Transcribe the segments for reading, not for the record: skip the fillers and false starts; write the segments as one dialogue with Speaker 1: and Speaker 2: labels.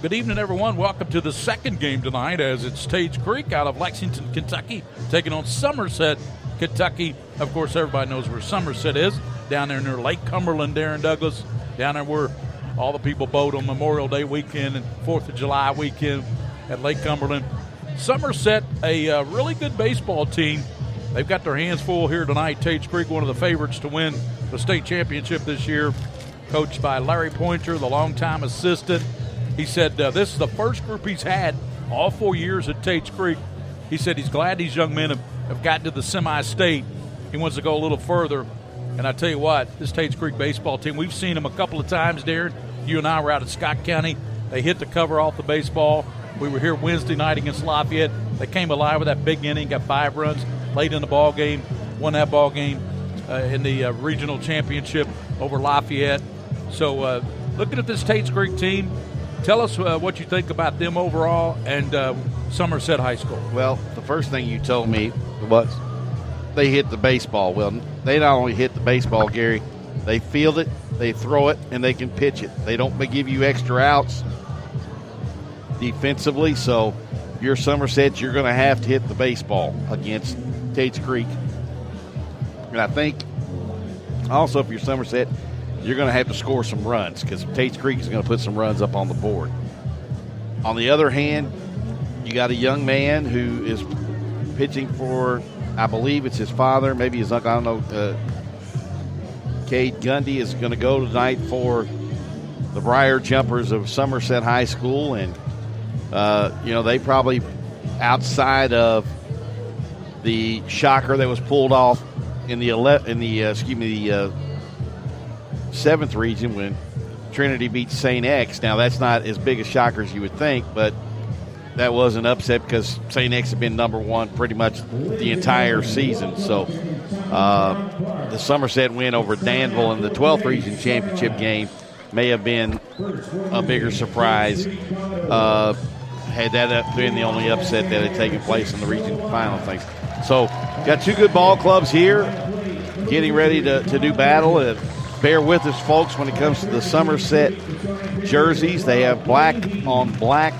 Speaker 1: Good evening, everyone. Welcome to the second game tonight as it's Tates Creek out of Lexington, Kentucky, taking on Somerset, Kentucky. Of course, everybody knows where Somerset is, down there near Lake Cumberland, Darrin Douglas, down there where all the people boat on Memorial Day weekend and 4th of July weekend at Lake Cumberland. Somerset, a really good baseball team. They've got their hands full here tonight. Tates Creek, one of the favorites to win the state championship this year, coached by Larry Pointer, the longtime assistant. He said this is the first group he's had all 4 years at Tates Creek. He said he's glad these young men have gotten to the semi-state. He wants to go a little further. And I tell you what, this Tates Creek baseball team, we've seen them a couple of times, Darrin. You and I were out at Scott County. They hit the cover off the baseball. We were here Wednesday night against Lafayette. They came alive with that big inning, got 5 runs late in the ball game, won that ball game in the regional championship over Lafayette. So looking at this Tates Creek team, tell us what you think about them overall and Somerset High School.
Speaker 2: Well, the first thing you told me was they hit the baseball. Well, they not only hit the baseball, Gary, they field it, they throw it, and they can pitch it. They don't give you extra outs defensively, so if you're Somerset, you're going to have to hit the baseball against Tates Creek. And I think also if you're Somerset, you're going to have to score some runs because Tates Creek is going to put some runs up on the board. On the other hand, you got a young man who is pitching for, I believe it's his father, maybe his uncle, I don't know. Cade Gundy is going to go tonight for the Briar Jumpers of Somerset High School. And, they probably, outside of the shocker that was pulled off in the 7th region when Trinity beat St. X. Now, that's not as big a shocker as you would think, but that was an upset because St. X had been number one pretty much the entire season. So the Somerset win over Danville in the 12th region championship game may have been a bigger surprise had that been the only upset that had taken place in the region final things. So got 2 good ball clubs here getting ready to do battle. Bear with us, folks, when it comes to the Somerset jerseys. They have black on black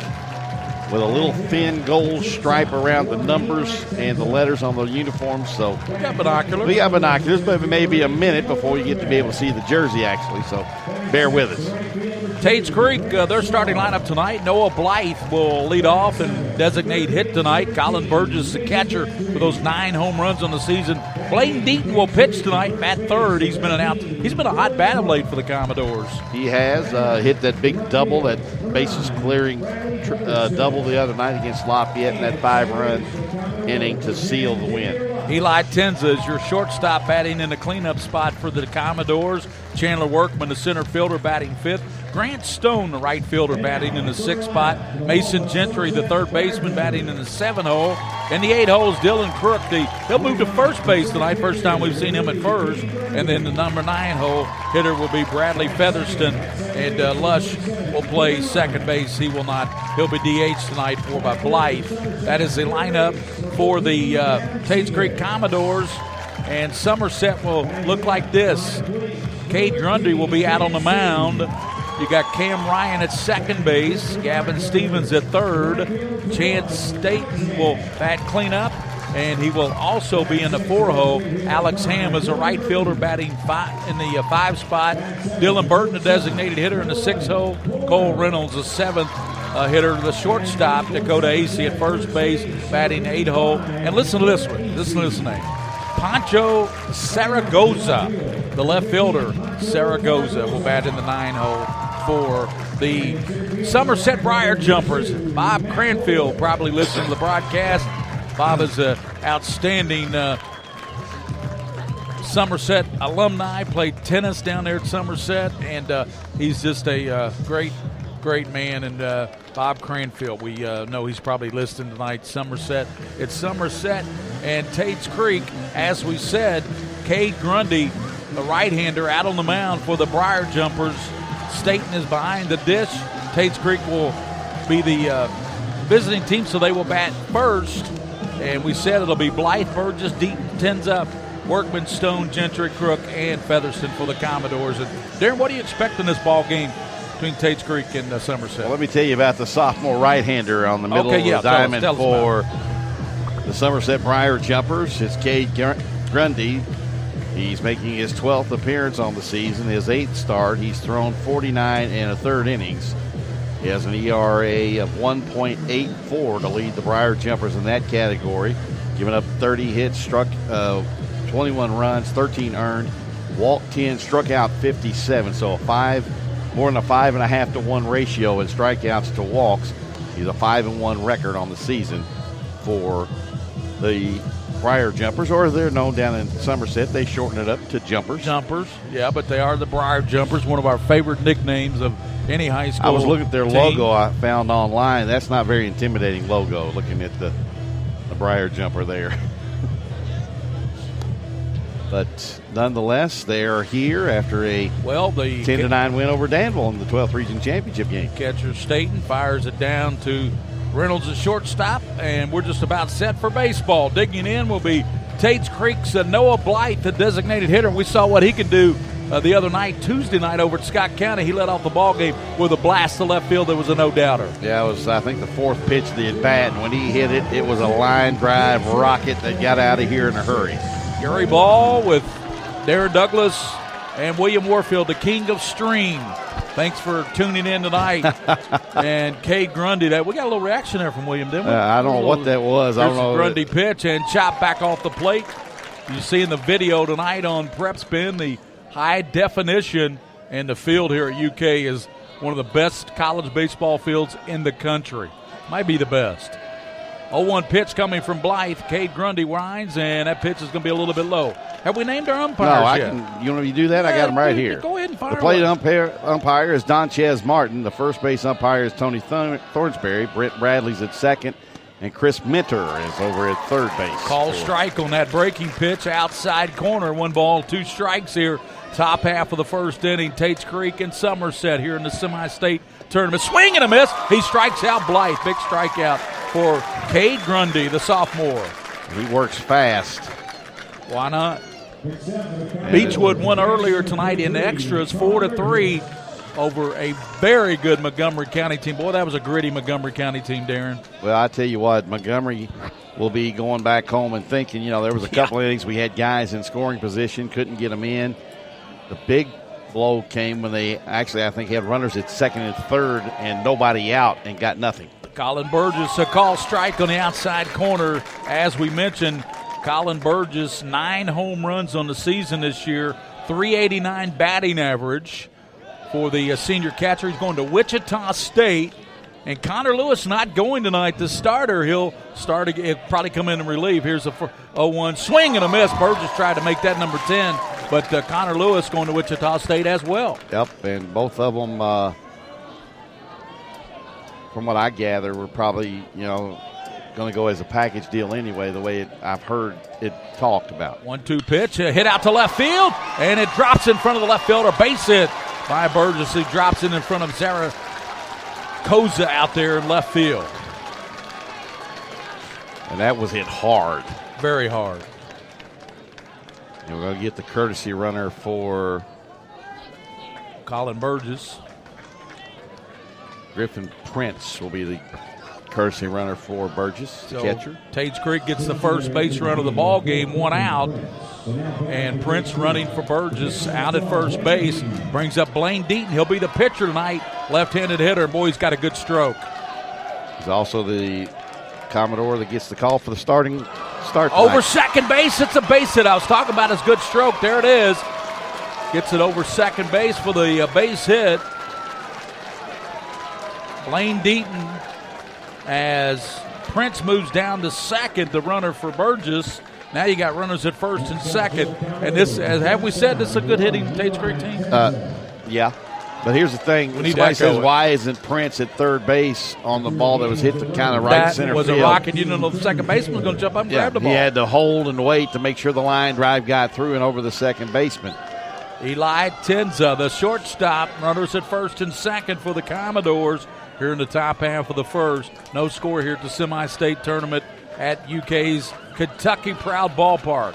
Speaker 2: with a little thin gold stripe around the numbers and the letters on the uniforms. So
Speaker 1: we got binoculars.
Speaker 2: But it may be a minute before you get to be able to see the jersey, actually. So bear with us.
Speaker 1: Tates Creek, their starting lineup tonight. Noah Blythe will lead off and designate hit tonight. Colin Burgess, the catcher, for those 9 home runs on the season. Blaine Deaton will pitch tonight, bat third. He's been a hot bat of late for the Commodores.
Speaker 2: He has hit that big double, that bases clearing double the other night against Lafayette in that 5-run inning to seal the win.
Speaker 1: Eli Tenza is your shortstop, batting in the cleanup spot for the Commodores. Chandler Workman, the center fielder, batting 5th. Grant Stone, the right fielder, batting in the 6th spot. Mason Gentry, the third baseman, batting in the 7th hole. In the 8 holes, Dylan Crook, he'll move to first base tonight. First time we've seen him at first. And then the number 9 hole hitter will be Bradley Featherston. And Lush will play second base. He'll be DH tonight by Blythe. That is the lineup for the Tates Creek Commodores. And Somerset will look like this. Cade Grundy will be out on the mound. You got Cam Ryan at second base, Gavin Stevens at third. Chance Staten will bat cleanup, and he will also be in the 4 hole. Alex Ham is a right fielder batting in the 5 spot. Dylan Burton, a designated hitter, in the 6 hole. Cole Reynolds, a 7th hitter, the shortstop. Dakota Acey at first base, batting 8 hole. And listen to this one. Listen to this name. Pancho Zaragoza, the left fielder. Zaragoza will bat in the 9 hole for the Somerset Briar Jumpers. Bob Cranfield probably listened to the broadcast. Bob is an outstanding Somerset alumni, played tennis down there at Somerset, and he's just a great man. And Bob Cranfield, we know he's probably listening tonight. Somerset. It's Somerset and Tates Creek. As we said, Cade Grundy, the right-hander, out on the mound for the Briar Jumpers. Staten is behind the dish. Tates Creek will be the visiting team, so they will bat first. And we said it'll be Blythe, Burgess, Deaton, Tenza, Workman, Stone, Gentry, Crook, and Featherston for the Commodores. And Darrin, what do you expect in this ball game between Tates Creek and Somerset.
Speaker 2: Well, let me tell you about the sophomore right-hander on the middle of the diamond for the Somerset Briar Jumpers. It's Cade Grundy. He's making his 12th appearance on the season, his 8th start. He's thrown 49 1/3 innings. He has an ERA of 1.84 to lead the Briar Jumpers in that category, giving up 30 hits, struck 21 runs, 13 earned, walked 10, struck out 57. So more than a 5.5 to 1 ratio in strikeouts to walks. He's a 5-1 record on the season for the Briar Jumpers, or they're known down in Somerset. They shorten it up to Jumpers.
Speaker 1: Jumpers, yeah, but they are the Briar Jumpers, one of our favorite nicknames of any high school.
Speaker 2: I was looking at their
Speaker 1: team.
Speaker 2: logo I found online. That's not a very intimidating logo, looking at the Briar Jumper there. But nonetheless, they are here after a 10-9 win over Danville in the 12th Region Championship game.
Speaker 1: Catcher Staten fires it down to Reynolds at shortstop, and we're just about set for baseball. Digging in will be Tates Creek's Noah Blythe, the designated hitter. We saw what he could do the other night, Tuesday night, over at Scott County. He led off the ball game with a blast to left field that was a no-doubter.
Speaker 2: Yeah, it was, I think, the 4th pitch of the at-bat, and when he hit it, it was a line drive rocket that got out of here in a hurry.
Speaker 1: Gary Ball with Darrin Douglas and William Warfield, the king of stream. Thanks for tuning in tonight. And Cade Grundy, we got a little reaction there from William, didn't we?
Speaker 2: I don't know what that was. I don't know.
Speaker 1: Grundy pitch and chop back off the plate. You see in the video tonight on PrepSpin the high definition, and the field here at UK is one of the best college baseball fields in the country. Might be the best. 0-1 pitch coming from Blythe. Cade Grundy winds, and that pitch is going to be a little bit low. Have we named our umpires yet?
Speaker 2: You want me to do that? I got them right here.
Speaker 1: Go ahead and fire
Speaker 2: the plate umpire is Don Ches Martin. The first base umpire is Tony Thornsberry. Brent Bradley's at second, and Chris Minter is over at third base.
Speaker 1: Call strike on that breaking pitch, outside corner. 1 ball, 2 strikes here. Top half of the first inning. Tates Creek and Somerset here in the semi-state tournament. Swing and a miss. He strikes out Blythe. Big strikeout for Cade Grundy, the sophomore.
Speaker 2: He works fast.
Speaker 1: Why not? Beechwood won earlier tonight in extras, 4-3 over a very good Montgomery County team. Boy, that was a gritty Montgomery County team, Darrin.
Speaker 2: Well, I tell you what, Montgomery will be going back home and thinking, there was a couple of innings we had guys in scoring position, couldn't get them in. The big blow came when they actually, I think, had runners at second and third and nobody out and got nothing.
Speaker 1: Colin Burgess, a call strike on the outside corner. As we mentioned, Colin Burgess, 9 home runs on the season this year, 389 batting average for the senior catcher. He's going to Wichita State. And Connor Lewis not going tonight, the starter. He'll probably come in and relieve. Here's a 0-1 swing and a miss. Burgess tried to make that number 10, but Connor Lewis going to Wichita State as well.
Speaker 2: Yep, and both of them, from what I gather, were probably, going to go as a package deal anyway, the way I've heard it talked about.
Speaker 1: 1-2 pitch, a hit out to left field, and it drops in front of the left fielder. Base hit by Burgess. He drops it in front of Zaragoza out there in left field.
Speaker 2: And that was hit hard.
Speaker 1: Very hard.
Speaker 2: And we're going to get the courtesy runner for
Speaker 1: Colin Burgess.
Speaker 2: Griffin Prince will be the courtesy runner for Burgess, the catcher.
Speaker 1: Tates Creek gets the first base run of the ball game, 1 out. And Prince running for Burgess out at first base. Brings up Blaine Deaton. He'll be the pitcher tonight. Left-handed hitter. Boy, he's got a good stroke.
Speaker 2: He's also the Commodore that gets the call for the start tonight.
Speaker 1: Over second base. It's a base hit. I was talking about his good stroke. There it is. Gets it over second base for the base hit. Blaine Deaton, as Prince moves down to second, the runner for Burgess. Now you got runners at first and second. And this, as have we said, this is a good hitting Tates Creek team?
Speaker 2: Yeah. But here's the thing. Somebody says, why isn't Prince at third base on the ball that was hit to kind of right center field?
Speaker 1: That was a rocket. You didn't know the second baseman was going to jump up and grab the ball.
Speaker 2: He had to hold and wait to make sure the line drive got through and over the second baseman.
Speaker 1: Eli Tenza, the shortstop, runners at first and second for the Commodores here in the top half of the first. No score here at the semi-state tournament at UK's Kentucky Proud Ballpark.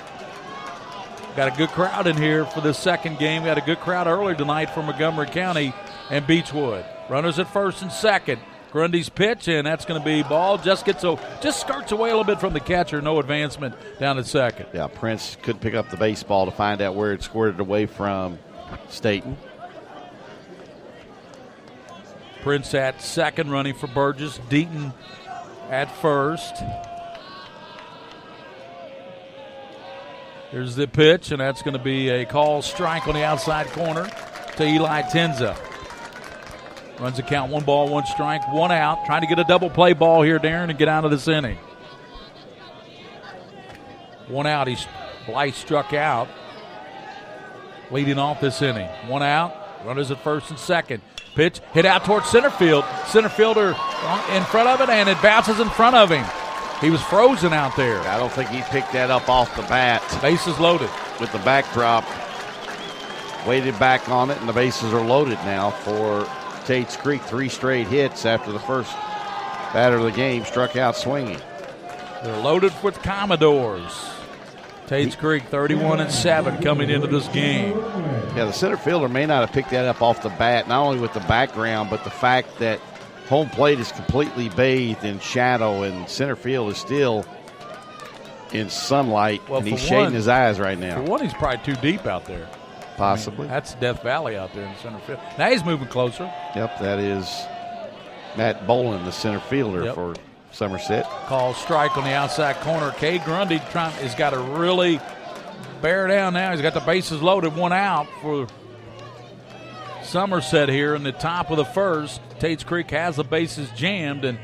Speaker 1: Got a good crowd in here for this second game. Got a good crowd earlier tonight for Montgomery County. and Beechwood. Runners at first and second. Grundy's pitch, and that's going to be ball. Just skirts away a little bit from the catcher. No advancement down at second.
Speaker 2: Yeah, Prince could pick up the baseball to find out where it squirted away from Staten.
Speaker 1: Prince at second, running for Burgess. Deaton at first. Here's the pitch, and that's going to be a call strike on the outside corner to Eli Tenza. Runs the count, 1 ball, 1 strike, 1 out. Trying to get a double play ball here, Darrin, and get out of this inning. 1 out. Blythe struck out, leading off this inning. 1 out. Runners at first and second. Pitch hit out towards center field. Center fielder in front of it, and it bounces in front of him. He was frozen out there.
Speaker 2: I don't think he picked that up off the bat.
Speaker 1: Bases loaded.
Speaker 2: With the backdrop, waited back on it, and the bases are loaded now for Tates Creek. 3 straight hits after the first batter of the game struck out swinging.
Speaker 1: They're loaded with Commodores. Tates Creek 31-7 coming into this game.
Speaker 2: Yeah, the center fielder may not have picked that up off the bat, not only with the background, but the fact that home plate is completely bathed in shadow and center field is still in sunlight, and he's shading his eyes right now.
Speaker 1: For one, he's probably too deep out there.
Speaker 2: Possibly.
Speaker 1: I mean, that's Death Valley out there in center field. Now he's moving closer.
Speaker 2: Yep, that is Matt Bolin, the center fielder for Somerset.
Speaker 1: Call strike on the outside corner. Cade Grundy has got to really bear down now. He's got the bases loaded, 1 out for Somerset here in the top of the first. Tates Creek has the bases jammed, and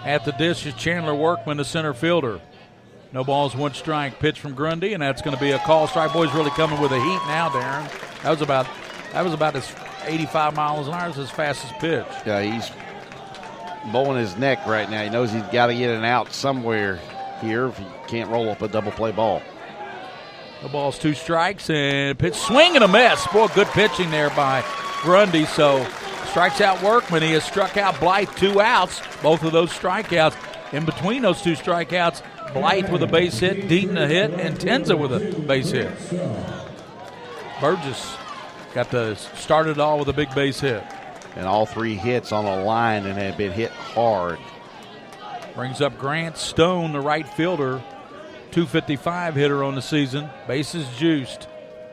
Speaker 1: at the dish is Chandler Workman, the center fielder. No balls, 1 strike. Pitch from Grundy, and that's going to be a call strike. Boys really coming with the heat now, Darrin. That was about as 85 miles an hour, as fastest pitch.
Speaker 2: Yeah, he's bowling his neck right now. He knows he's got to get an out somewhere here if he can't roll up a double play ball.
Speaker 1: No balls, 2 strikes, and pitch swing and a miss. Boy, good pitching there by Grundy. So strikes out Workman. He has struck out Blythe, 2 outs. Both of those strikeouts. In between those 2 strikeouts, Blythe with a base hit, Deaton a hit, and Tenza with a base hit. Burgess got to start it all with a big base hit.
Speaker 2: And all 3 hits on a line and have been hit hard.
Speaker 1: Brings up Grant Stone, the right fielder, 255 hitter on the season. Bases juiced.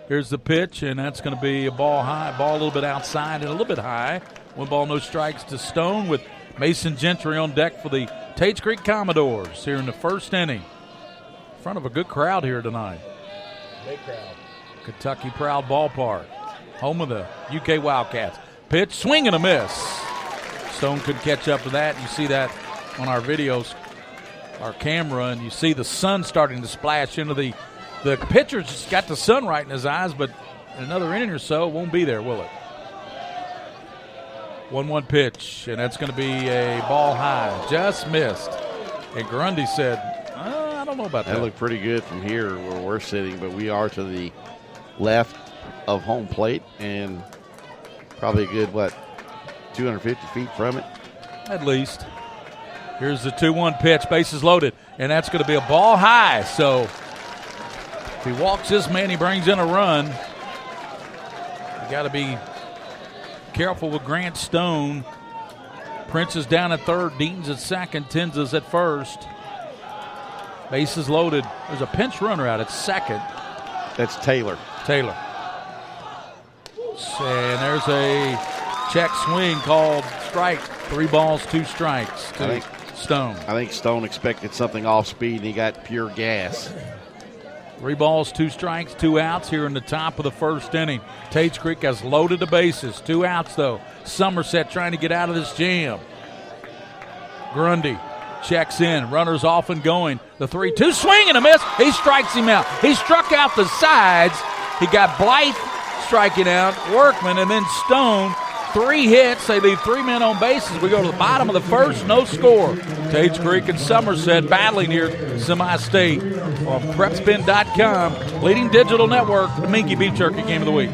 Speaker 1: Here's the pitch, and that's going to be a ball high, ball a little bit outside and a little bit high. 1 ball, no strikes to Stone with Mason Gentry on deck for the Tates Creek Commodores here in the first inning. In front of a good crowd here tonight. Big crowd. Kentucky Proud Ballpark, home of the UK Wildcats. Pitch, swing and a miss. Stone couldn't catch up to that. You see that on our videos, our camera, and you see the sun starting to splash into the pitcher's just got the sun right in his eyes, but in another inning or so, it won't be there, will it? 1-1 pitch, and that's going to be a ball high. Just missed. And Grundy said, I don't know about that.
Speaker 2: That looked pretty good from here where we're sitting, but we are to the left of home plate and probably a good, 250 feet from it?
Speaker 1: At least. Here's the 2-1 pitch, bases loaded, and that's going to be a ball high. So if he walks this man, he brings in a run. You got to be careful with Grant Stone. Prince is down at third, Deaton's at second, Tenza's at first. Bases loaded. There's a pinch runner out at second.
Speaker 2: That's Taylor.
Speaker 1: And there's a check swing called strike. 3 balls, 2 strikes to Stone.
Speaker 2: I think Stone expected something off speed, and he got pure gas.
Speaker 1: 3 balls, 2 strikes, 2 outs here in the top of the first inning. Tates Creek has loaded the bases. 2 outs, though. Somerset trying to get out of this jam. Grundy checks in. Runners off and going. The 3-2 swing and a miss. He strikes him out. He struck out the sides. He got Blythe striking out, Workman, and then Stone. 3 hits. They leave 3 men on bases. We go to the bottom of the first. No score. Tates Creek and Somerset battling here semi-state on PrepSpin.com. Leading digital network, the Minky Beef Jerky Game of the Week.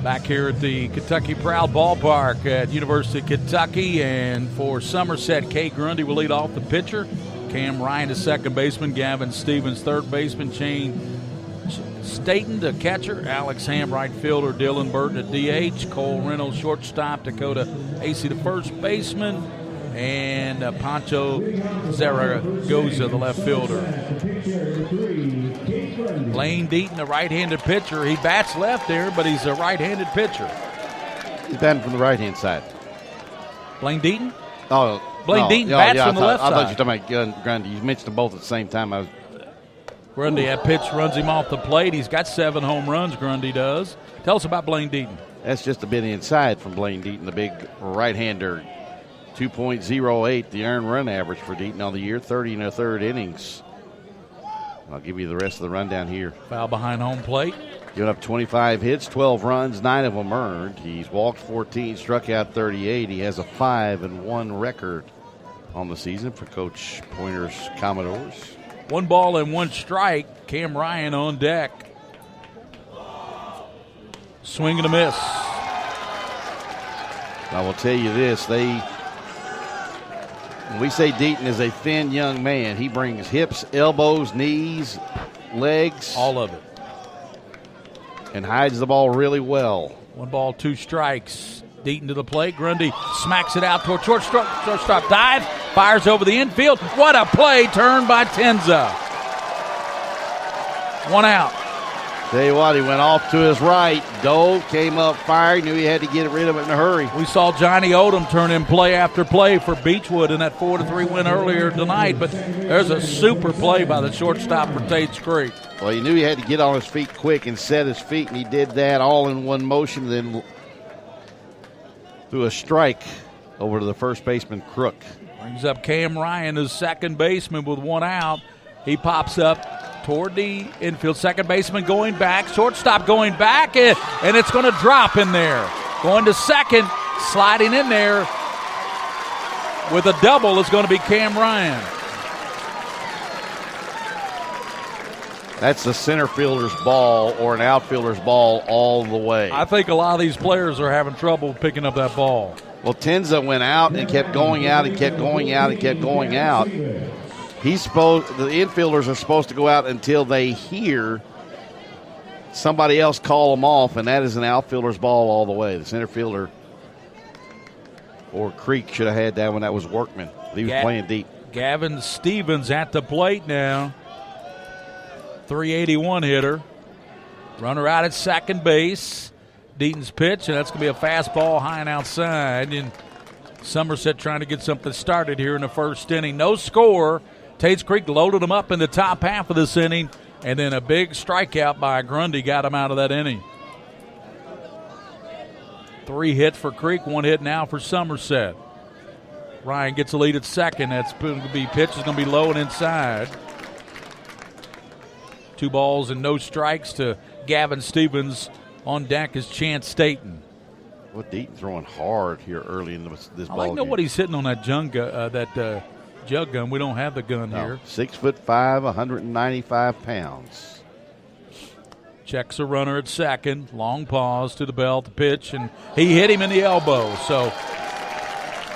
Speaker 1: Back here at the Kentucky Proud Ballpark at University of Kentucky, and for Somerset, Kay Grundy will lead off the pitcher. Cam Ryan, the second baseman. Gavin Stevens, third baseman. Shane Staten, the catcher. Alex Ham, right fielder. Dylan Burton at DH. Cole Reynolds, shortstop. Dakota AC, the first baseman. And Pancho Zaragoza, the left fielder. Blaine Deaton, the right-handed pitcher. He bats left there, but he's a right-handed pitcher.
Speaker 2: He's batting from the right-hand side.
Speaker 1: Blaine Deaton?
Speaker 2: Oh,
Speaker 1: Blaine Deaton bats from the left side.
Speaker 2: I thought you were talking about Grundy. You mentioned them both at the same time.
Speaker 1: Grundy, that pitch runs him off the plate. He's got 7 home runs, Grundy does. Tell us about Blaine Deaton.
Speaker 2: That's just a bit inside from Blaine Deaton, the big right-hander. 2.08, the earned run average for Deaton on the year, 30 1/3 innings. I'll give you the rest of the rundown here.
Speaker 1: Foul behind home plate.
Speaker 2: Giving up 25 hits, 12 runs, 9 of them earned. He's walked 14, struck out 38. He has a 5-1 record on the season for Coach Pointer's Commodores.
Speaker 1: 1 ball and 1 strike. Cam Ryan on deck. Swing and a miss.
Speaker 2: I will tell you this, when we say Deaton is a thin young man, he brings hips, elbows, knees, legs.
Speaker 1: All of it.
Speaker 2: And hides the ball really well.
Speaker 1: 1 ball, 2 strikes. Deaton to the plate. Grundy smacks it out toward shortstop dive. Fires over the infield. What a play, turned by Tenza. 1 out.
Speaker 2: Tell you what, he went off to his right. Dove, came up, fired, knew he had to get rid of it in a hurry.
Speaker 1: We saw Johnny Odom turn in play after play for Beechwood in that 4-3 win earlier tonight, but there's a super play by the shortstop for Tates Creek.
Speaker 2: Well, he knew he had to get on his feet quick and set his feet, and he did that all in one motion, then threw a strike over to the first baseman, Crook.
Speaker 1: Brings up Cam Ryan, his second baseman, with 1 out. He pops up toward the infield. Second baseman going back. Shortstop going back, and it's going to drop in there. Going to second, sliding in there with a double is going to be Cam Ryan.
Speaker 2: That's a center fielder's ball or an outfielder's ball all the way.
Speaker 1: I think a lot of these players are having trouble picking up that ball.
Speaker 2: Well, Tenza went out and kept going out and kept going out and kept going out. The infielders are supposed to go out until they hear somebody else call them off, and that is an outfielder's ball all the way. The center fielder or Creek should have had that one. That was Workman. He was playing deep.
Speaker 1: Gavin Stevens at the plate now. 381 hitter. Runner out at second base. Deaton's pitch, and that's going to be a fastball high and outside. And Somerset trying to get something started here in the first inning. No score. Tates Creek loaded them up in the top half of this inning, and then a big strikeout by Grundy got him out of that inning. 3 hits for Creek, 1 hit now for Somerset. Ryan gets a lead at second. That's going to be pitch is going to be low and inside. 2 balls and no strikes to Gavin Stevens. On deck is Chance Staten.
Speaker 2: Well, Deaton throwing hard here early in this ball game.
Speaker 1: I like to know what he's hitting on that jug gun. We don't have the gun here.
Speaker 2: 6'5", 195 pounds.
Speaker 1: Checks a runner at second. Long pause to the belt, the pitch, and he hit him in the elbow. So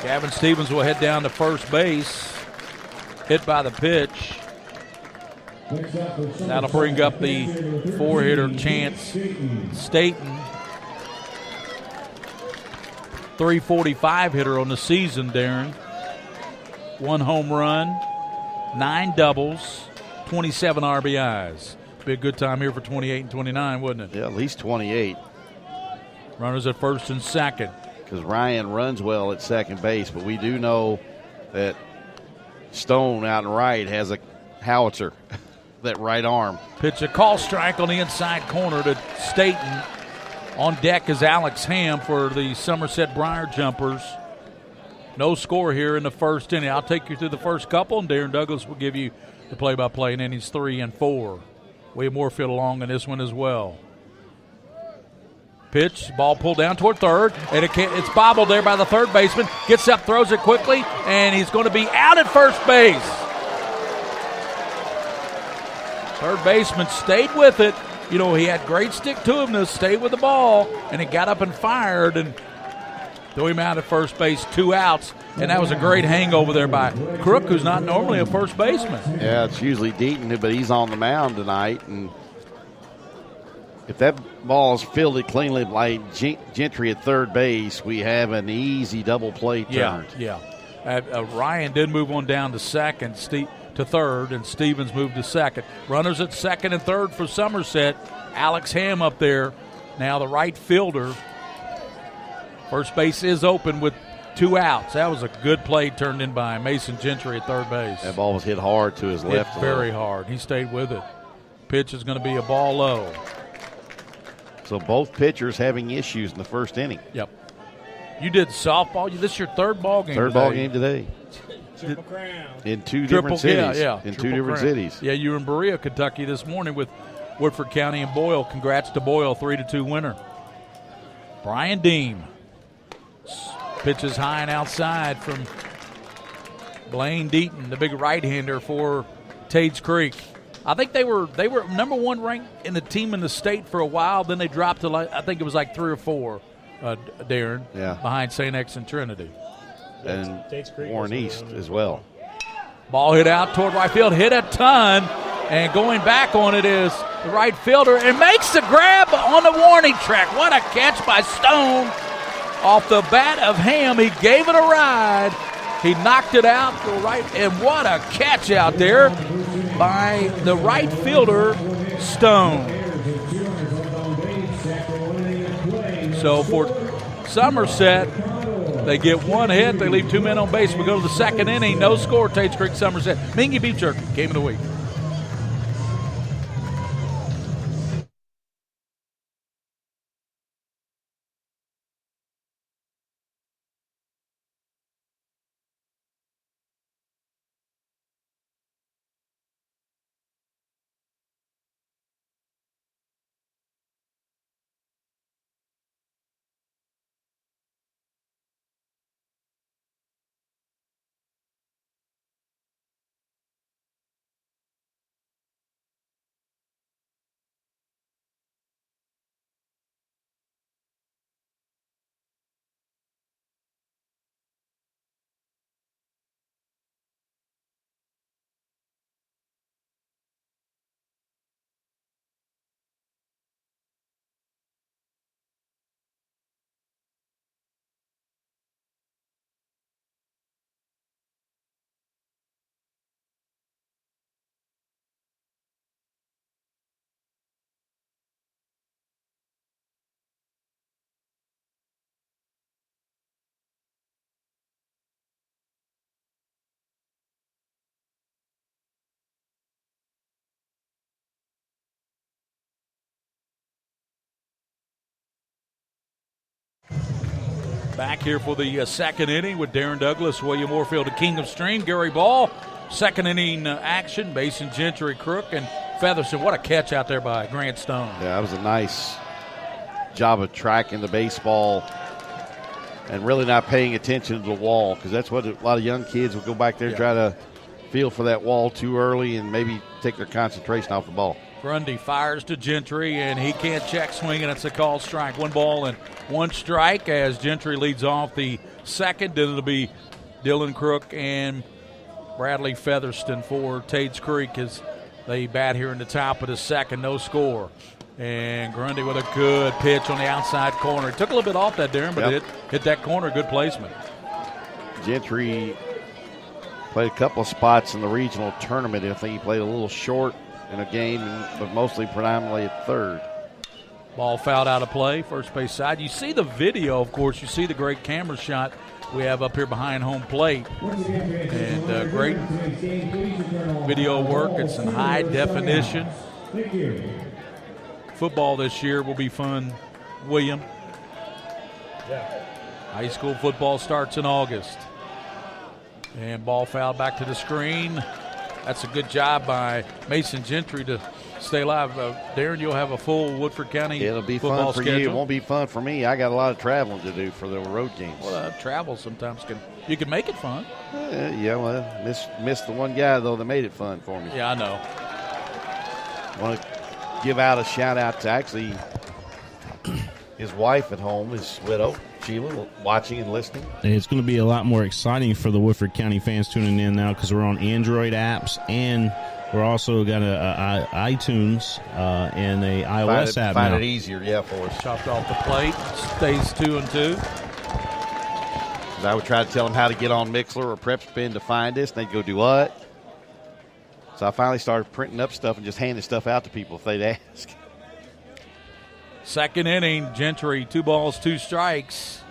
Speaker 1: Gavin Stevens will head down to first base. Hit by the pitch. That'll bring up the 4-hitter Chance Staten. 345 hitter on the season, Darrin. 1 home run, 9 doubles, 27 RBIs. Be a good time here for 28 and 29, wouldn't it?
Speaker 2: Yeah, at least 28.
Speaker 1: Runners at first and second.
Speaker 2: Because Ryan runs well at second base, but we do know that Stone out and right has a howitzer, that right arm.
Speaker 1: Pitch a call strike on the inside corner to Staten. On deck is Alex Ham for the Somerset Briar Jumpers. No score here in the first inning. I'll take you through the first couple, and Darren Douglas will give you the play-by-play in innings 3 and 4. William Moorfield along in this one as well. Pitch, ball pulled down toward third, and it's bobbled there by the third baseman. Gets up, throws it quickly, and he's going to be out at first base. Third baseman stayed with it, you know, he had great stick-to-itiveness, stayed with the ball, and he got up and fired and threw him out at first base, 2 outs, and that was a great hangover there by Crook, who's not normally a first baseman.
Speaker 2: Yeah, it's usually Deaton, but he's on the mound tonight, and if that ball is fielded cleanly by Gentry at third base, we have an easy double play turned.
Speaker 1: Yeah. Ryan did move on down to second, to third, and Stevens moved to second. Runners at second and third for Somerset. Alex Ham up there. Now the right fielder. First base is open with 2 outs. That was a good play turned in by Mason Gentry at third base.
Speaker 2: That ball was hit hard to his left.
Speaker 1: Very hard. He stayed with it. Pitch is going to be a ball low.
Speaker 2: So both pitchers having issues in the first inning.
Speaker 1: Yep. You did softball. This is your third ball game
Speaker 2: Third
Speaker 1: today.
Speaker 2: ball game today.
Speaker 3: Triple Crown.
Speaker 2: In two different cities. In two different cities.
Speaker 1: Yeah, you were in Berea, Kentucky this morning with Woodford County and Boyle. Congrats to Boyle, 3-2 winner. Brian Deem pitches high and outside from Blaine Deaton, the big right-hander for Tates Creek. I think they were number 1 ranked in the team in the state for a while. Then they dropped to I think it was like 3 or 4. Darrin, behind St. X and Trinity.
Speaker 2: And Warren East as well.
Speaker 1: Ball hit out toward right field, hit a ton, and going back on it is the right fielder, and makes the grab on the warning track. What a catch by Stone off the bat of Ham. He gave it a ride. He knocked it out to the right, and what a catch out there by the right fielder, Stone. So for Somerset, they get 1 hit. They leave 2 men on base. We go to the second inning. No score. Tates Creek, Somerset. Mingy Beef Jerky, game of the week. Back here for the second inning with Darrin Douglas, William Warfield, and Kingdom Stream, Gary Ball. Second inning action, Mason Gentry, Crook, and Featherston. What a catch out there by Grant Stone.
Speaker 2: Yeah, that was a nice job of tracking the baseball and really not paying attention to the wall, because that's what a lot of young kids will go back there and try to feel for that wall too early and maybe take their concentration off the ball.
Speaker 1: Grundy fires to Gentry, and he can't check swing, and it's a called strike. 1 ball and 1 strike as Gentry leads off the second. Then it'll be Dylan Crook and Bradley Featherston for Tates Creek as they bat here in the top of the second. No score. And Grundy with a good pitch on the outside corner. It took a little bit off that, Darrin, but it hit that corner. Good placement.
Speaker 2: Gentry played a couple of spots in the regional tournament. I think he played a little short in a game, but mostly predominantly at third.
Speaker 1: Ball fouled out of play, first base side. You see the video, of course. You see the great camera shot we have up here behind home plate. And great video work. It's in high definition. Football this year will be fun, William. High school football starts in August. And ball fouled back to the screen. That's a good job by Mason Gentry to stay alive. Darrin, you'll have a full Woodford County
Speaker 2: It'll be
Speaker 1: football
Speaker 2: fun for
Speaker 1: schedule.
Speaker 2: you. It won't be fun for me. I got a lot of traveling to do for the road games.
Speaker 1: Well, travel sometimes you can make it fun.
Speaker 2: Missed the one guy, though, that made it fun for me.
Speaker 1: Yeah, I know.
Speaker 2: Want to give out a shout-out to actually his wife at home, his widow, Sheila, watching and listening.
Speaker 3: It's going to be a lot more exciting for the Woodford County fans tuning in now because we're on Android apps, and we're also got a iTunes and a iOS app now.
Speaker 2: Find it easier, yeah, for us.
Speaker 1: Chopped off the plate, stays 2-2.
Speaker 2: I would try to tell them how to get on Mixler or PrepSpin to find us, and they'd go, do what? So I finally started printing up stuff and just handing stuff out to people if they'd ask.
Speaker 1: Second inning, Gentry, 2 balls, 2 strikes.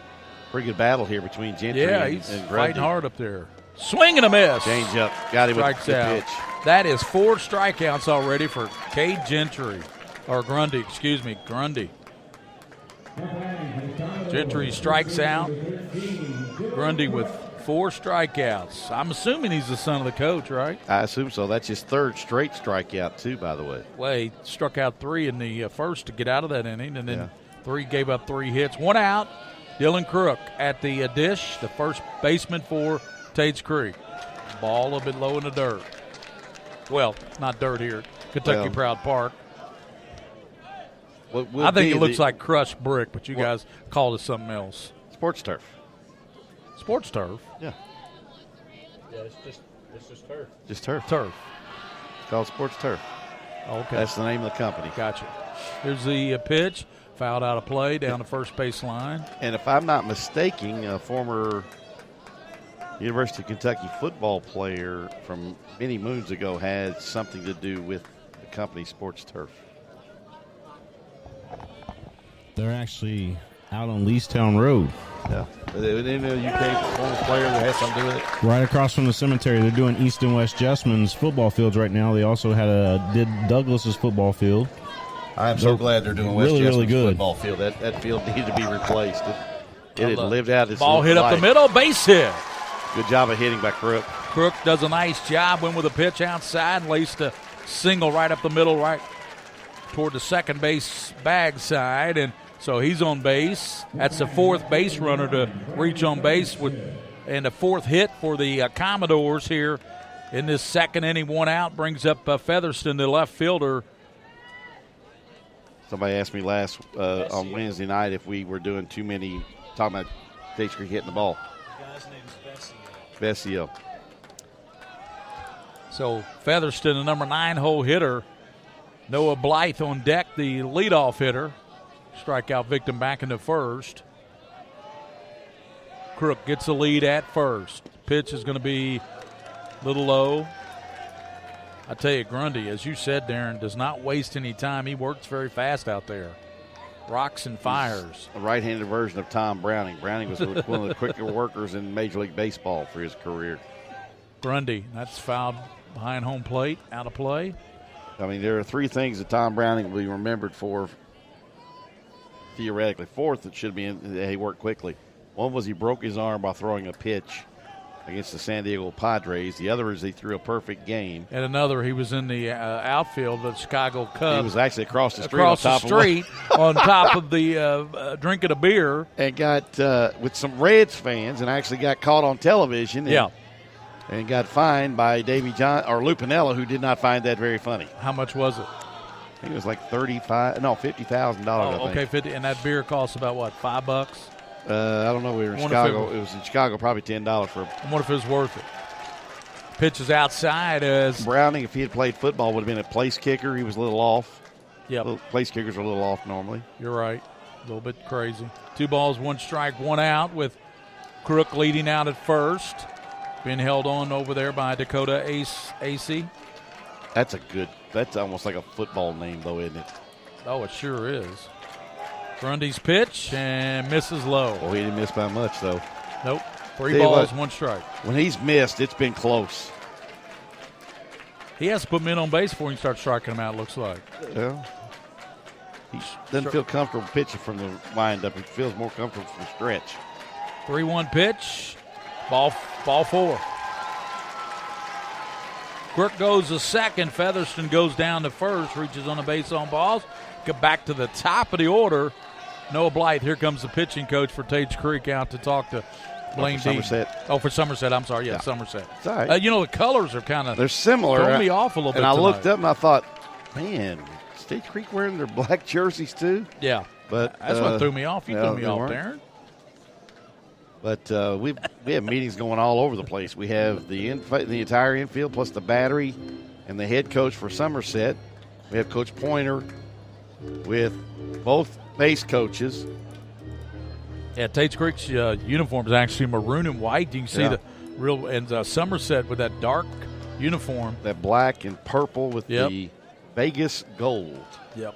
Speaker 2: Pretty good battle here between Gentry
Speaker 1: he's
Speaker 2: and Grundy.
Speaker 1: fighting hard up there. Swing and a miss.
Speaker 2: Change up. Got him
Speaker 1: Strikes
Speaker 2: with the
Speaker 1: out.
Speaker 2: pitch.
Speaker 1: That is 4 strikeouts already for Cade Gentry. Or Grundy, excuse me, Grundy. Gentry strikes out. Grundy with 4 strikeouts. I'm assuming he's the son of the coach, right?
Speaker 2: I assume so. That's his 3rd straight strikeout, too, by the way.
Speaker 1: Well, he struck out 3 in the first to get out of that inning, and then 3 gave up 3 hits. 1 out. Dylan Crook at the dish, the first baseman for Tates Creek. Ball a bit low in the dirt. Well, not dirt here. Kentucky Proud Park. I think it looks like crushed brick, but you guys called it something else.
Speaker 2: Sports turf.
Speaker 1: Sports turf?
Speaker 2: Yeah.
Speaker 3: Yeah, it's just turf.
Speaker 2: Just turf.
Speaker 1: Turf.
Speaker 2: It's called sports turf.
Speaker 1: Okay.
Speaker 2: That's the name of the company.
Speaker 1: Gotcha. Here's the pitch. Fouled out of play down the first base line.
Speaker 2: And if I'm not mistaken, a former University of Kentucky football player from many moons ago had something to do with the company Sports Turf.
Speaker 3: They're actually out on Leestown Road.
Speaker 2: Yeah. Didn't a UK former player that had something to do with it?
Speaker 3: Right across from the cemetery. They're doing East and West Jessamyn's football fields right now. They also did Douglas's football field.
Speaker 2: I'm so glad they're doing West
Speaker 3: really good
Speaker 2: football field. That field needed to be replaced. It had lived out its
Speaker 1: ball hit
Speaker 2: life.
Speaker 1: up the middle, base hit.
Speaker 2: Good job of hitting by Crook.
Speaker 1: Crook does a nice job. Went with a pitch outside, laced a single right up the middle, right toward the second base bag side, and so he's on base. That's the 4th base runner to reach on base and the 4th hit for the Commodores here in this second inning. 1 out brings up Featherston, the left fielder.
Speaker 2: Somebody asked me on Wednesday night if we were doing too many, talking about Tates Creek hitting the ball.
Speaker 4: The guy's name is
Speaker 2: Vesio.
Speaker 1: So Featherston, the number 9-hole hitter. Noah Blythe on deck, the leadoff hitter. Strikeout victim back into first. Crook gets the lead at first. Pitch is going to be a little low. I tell you, Grundy, as you said, Darrin, does not waste any time. He works very fast out there. Rocks and fires.
Speaker 2: A right-handed version of Tom Browning. Browning was one of the quicker workers in Major League Baseball for his career.
Speaker 1: Grundy, that's fouled behind home plate, out of play.
Speaker 2: I mean, there are 3 things that Tom Browning will be remembered for, theoretically. 4th, it should be that he worked quickly. One was he broke his arm by throwing a pitch against the San Diego Padres. The other is he threw a perfect game.
Speaker 1: And another, he was in the outfield of the Chicago Cubs.
Speaker 2: He was actually across the street
Speaker 1: across
Speaker 2: on top
Speaker 1: the street on top of the drinking a beer.
Speaker 2: And got with some Reds fans and actually got caught on television. And got fined by Davey John or Lupinella, who did not find that very funny.
Speaker 1: How much was it?
Speaker 2: I think it was like $50,000.
Speaker 1: Oh, okay, 50. And that beer costs about what, $5?
Speaker 2: I don't know. We were in Chicago. It was in Chicago, probably $10 for.
Speaker 1: I wonder if it was worth it. Pitch is outside as
Speaker 2: Browning. If he had played football, would have been a place kicker. He was a little off.
Speaker 1: Yep.
Speaker 2: Place kickers are a little off normally.
Speaker 1: You're right. A little bit crazy. 2 balls, 1 strike, 1 out with Crook leading out at first. Being held on over there by Dakota AC.
Speaker 2: That's almost like a football name, though, isn't it?
Speaker 1: Oh, it sure is. Grundy's pitch and misses low.
Speaker 2: Well, he didn't miss by much, though.
Speaker 1: Nope. 3 balls, 1 strike.
Speaker 2: When he's missed, it's been close.
Speaker 1: He has to put men on base before he can start striking them out, it looks like.
Speaker 2: Yeah. He doesn't feel comfortable pitching from the windup. He feels more comfortable from the stretch.
Speaker 1: 3-1 pitch. Ball 4. Crook goes to second. Featherston goes down to first. Reaches on the base on balls. Get back to the top of the order. Noah Blythe. Here comes the pitching coach for Tates Creek out to talk to Blaine D.
Speaker 2: Somerset.
Speaker 1: Oh, for Somerset. I'm sorry. Yeah. Somerset.
Speaker 2: It's all right.
Speaker 1: The colors are kind of
Speaker 2: they're similar.
Speaker 1: throwing me off a little bit.
Speaker 2: And I
Speaker 1: tonight.
Speaker 2: looked up and I thought, man, State Creek wearing their black jerseys too?
Speaker 1: Yeah.
Speaker 2: But
Speaker 1: that's what threw me off. You threw me off,
Speaker 2: weren't.
Speaker 1: Darrin.
Speaker 2: But we have meetings going all over the place. We have the entire infield plus the battery and the head coach for Somerset. We have Coach Pointer with both base coaches.
Speaker 1: Yeah, Tates Creek's uniform is actually maroon and white. You can see the real, and Somerset with that dark uniform.
Speaker 2: That black and purple with the Vegas gold.
Speaker 1: Yep.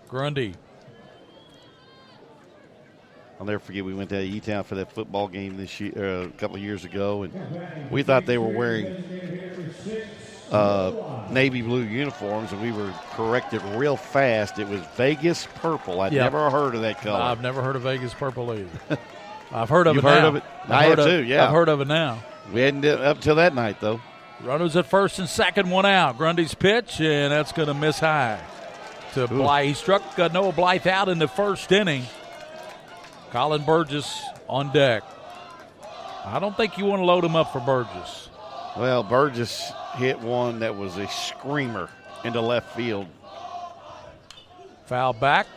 Speaker 1: Grundy.
Speaker 2: I'll never forget we went to E-Town for that football game this year, a couple of years ago, and we thought they were wearing navy blue uniforms, and we were corrected real fast. It was Vegas purple. I'd never heard of that color.
Speaker 1: I've never heard of Vegas purple either. I've heard of
Speaker 2: You've
Speaker 1: it
Speaker 2: heard
Speaker 1: now.
Speaker 2: of it? I have too, yeah.
Speaker 1: I've heard of it now.
Speaker 2: We hadn't up till that night, though.
Speaker 1: Runners at first and second, one out. Grundy's pitch, and that's going to miss high to Blythe. He struck Noah Blythe out in the first inning. Colin Burgess on deck. I don't think you want to load him up for Burgess.
Speaker 2: Well, Burgess hit one that was a screamer into left field.
Speaker 1: Foul back.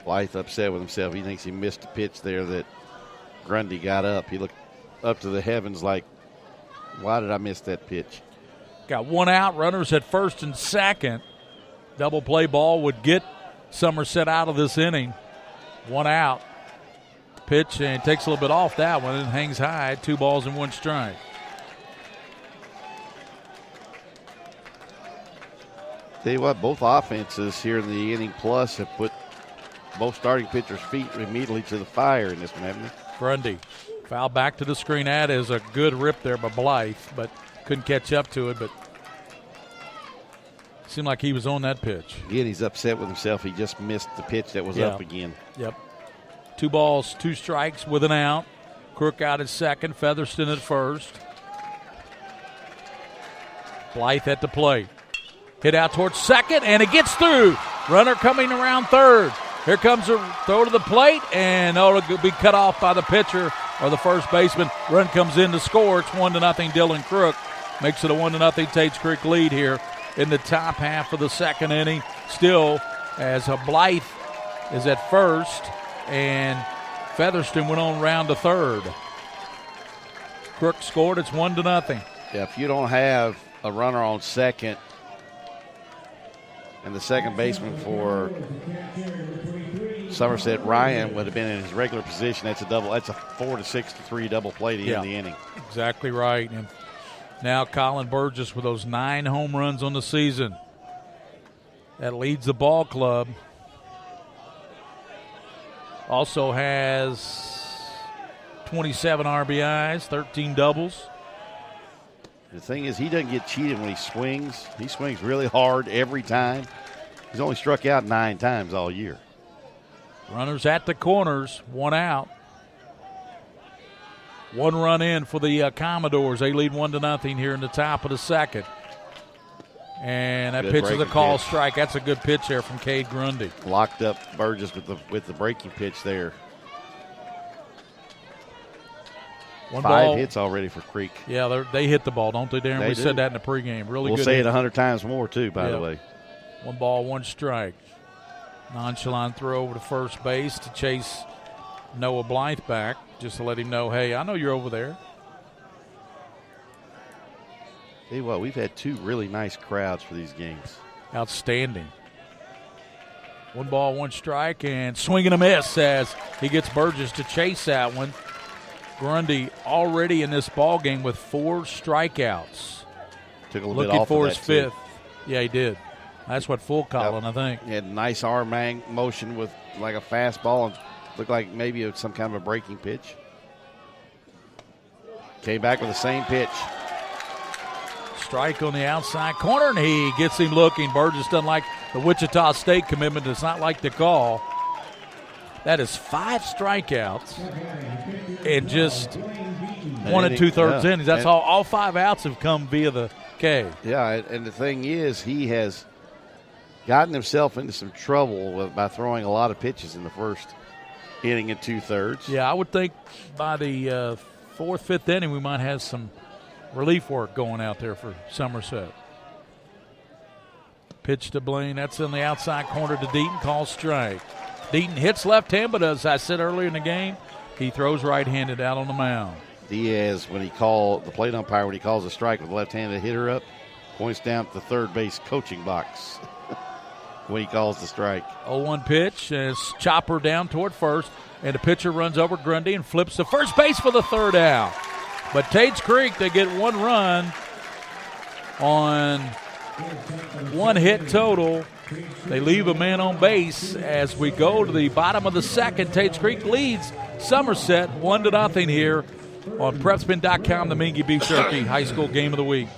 Speaker 2: Blythe upset with himself. He thinks he missed a pitch there that Grundy got up. He looked up to the heavens like, why did I miss that pitch?
Speaker 1: Got one out. Runners at first and second. Double play ball would get Somerset out of this inning. One out. Pitch and takes a little bit off that one and hangs high. 2 balls and 1 strike.
Speaker 2: Tell you what, both offenses here in the inning plus have put both starting pitchers' feet immediately to the fire in this one, haven't they?
Speaker 1: Grundy. Foul back to the screen. That is a good rip there by Blythe, but couldn't catch up to it. But seemed like he was on that pitch.
Speaker 2: Again, he's upset with himself. He just missed the pitch that was up again.
Speaker 1: Yep. 2 balls, 2 strikes with an out. Crook out at second. Featherston at first. Blythe at the plate. Hit out towards second, and it gets through. Runner coming around third. Here comes a throw to the plate, and it'll be cut off by the pitcher or the first baseman. Run comes in to score. It's 1-0 Dylan Crook. Makes it a 1-0 Tates Creek lead here in the top half of the second inning. Still, as Blythe is at first, and Featherston went on round to third. Crook scored. It's 1-0.
Speaker 2: Yeah, if you don't have a runner on second, and the second baseman for Somerset, Ryan, would have been in his regular position. That's a double. That's a 4-6-3 double play to end the inning.
Speaker 1: Exactly right. And now Colin Burgess with those 9 home runs on the season. That leads the ball club. Also has 27 RBIs, 13 doubles.
Speaker 2: The thing is, he doesn't get cheated when he swings. He swings really hard every time. He's only struck out 9 times all year.
Speaker 1: Runners at the corners, 1 out. 1 run in for the Commodores. They lead 1-0 here in the top of the second. And that pitch is a call strike. That's a good pitch there from Cade Grundy.
Speaker 2: Locked up Burgess with the breaking pitch there. 5 hits already for Creek.
Speaker 1: Yeah, they hit the ball, don't they, Darrin? We said that in the pregame. Really good.
Speaker 2: We'll say it 100 times more, too, by the way.
Speaker 1: 1 ball, 1 strike. Nonchalant throw over to first base to chase Noah Blythe back, just to let him know, hey, I know you're over there.
Speaker 2: Tell you what, we've had 2 really nice crowds for these games.
Speaker 1: Outstanding. 1 ball, 1 strike, and swing and a miss as he gets Burgess to chase that one. Grundy already in this ball game with 4 strikeouts.
Speaker 2: Took a little bit off
Speaker 1: for
Speaker 2: of
Speaker 1: his
Speaker 2: that
Speaker 1: 5th.
Speaker 2: Too.
Speaker 1: Yeah, he did. That's what full Colin, I think.
Speaker 2: He had a nice arm motion with like a fastball and looked like maybe some kind of a breaking pitch. Came back with the same pitch.
Speaker 1: Strike on the outside corner, and he gets him looking. Burgess doesn't like the Wichita State commitment, does not like the call. That is 5 strikeouts in just 1 2/3 innings. That's all 5 outs have come via the K.
Speaker 2: Yeah, and the thing is, he has gotten himself into some trouble by throwing a lot of pitches in the first inning and 2/3.
Speaker 1: Yeah, I would think by the 4th, 5th inning we might have some relief work going out there for Somerset. Pitch to Blaine. That's in the outside corner to Deaton. Call strike. Deaton hits left hand, but as I said earlier in the game, he throws right-handed out on the mound.
Speaker 2: Diaz, the plate umpire, when he calls a strike with the left-handed hitter up, points down to the third base coaching box when he calls the strike.
Speaker 1: 0-1 pitch, and it's chopper down toward first, and the pitcher runs over Grundy and flips to first base for the third out. But Tates Creek, they get 1 run on 1 hit total. They leave a man on base as we go to the bottom of the second. Tates Creek leads Somerset 1-0 here on PrepSpin.com, the Mingy Beef Jerky High School Game of the Week.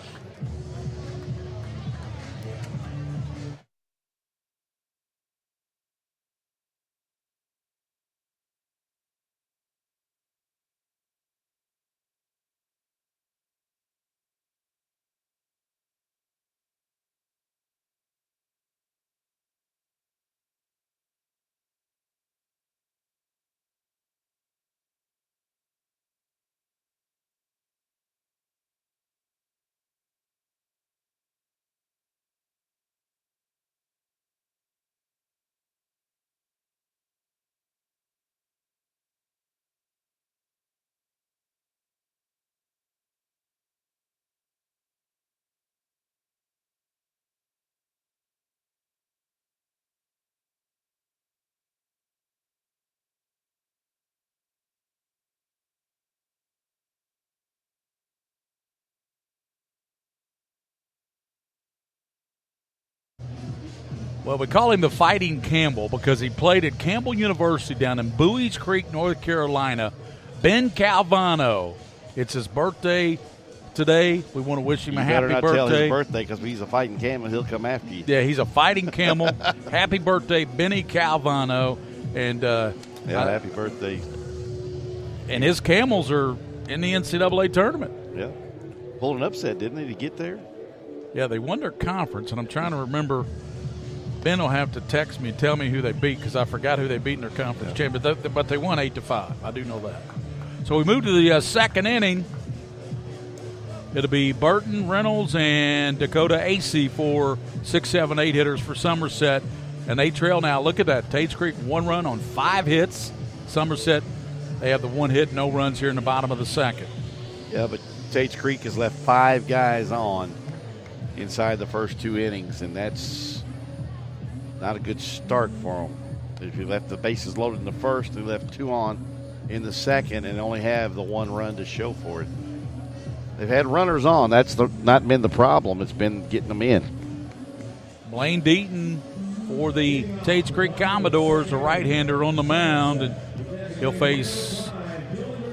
Speaker 1: Well, we call him the Fighting Campbell because he played at Campbell University down in Bowie's Creek, North Carolina. Ben Calvano. It's his birthday today. We want to wish him a happy birthday.
Speaker 2: You better not tell his birthday because he's a Fighting Camel. He'll come after you.
Speaker 1: Yeah, he's a Fighting Camel. Happy birthday, Benny Calvano. And
Speaker 2: happy birthday.
Speaker 1: And his Camels are in the NCAA tournament.
Speaker 2: Yeah. Pulled an upset, didn't they, to get there?
Speaker 1: Yeah, they won their conference, and I'm trying to remember. Ben will have to text me and tell me who they beat because I forgot who they beat in their conference championship. But they won 8-5. I do know that. So we move to the second inning. It'll be Burton, Reynolds, and Dakota AC for 6, 7, 8 hitters for Somerset. And they trail now. Look at that. Tates Creek 1 run on 5 hits. Somerset, they have the 1 hit, no runs here in the bottom of the second.
Speaker 2: Yeah, but Tates Creek has left 5 guys on inside the first 2 innings, and that's not a good start for them. If you left the bases loaded in the first, they left 2 on in the second and only have the 1 run to show for it. They've had runners on. That's not been the problem. It's been getting them in.
Speaker 1: Blaine Deaton for the Tates Creek Commodores, a right-hander on the mound, and he'll face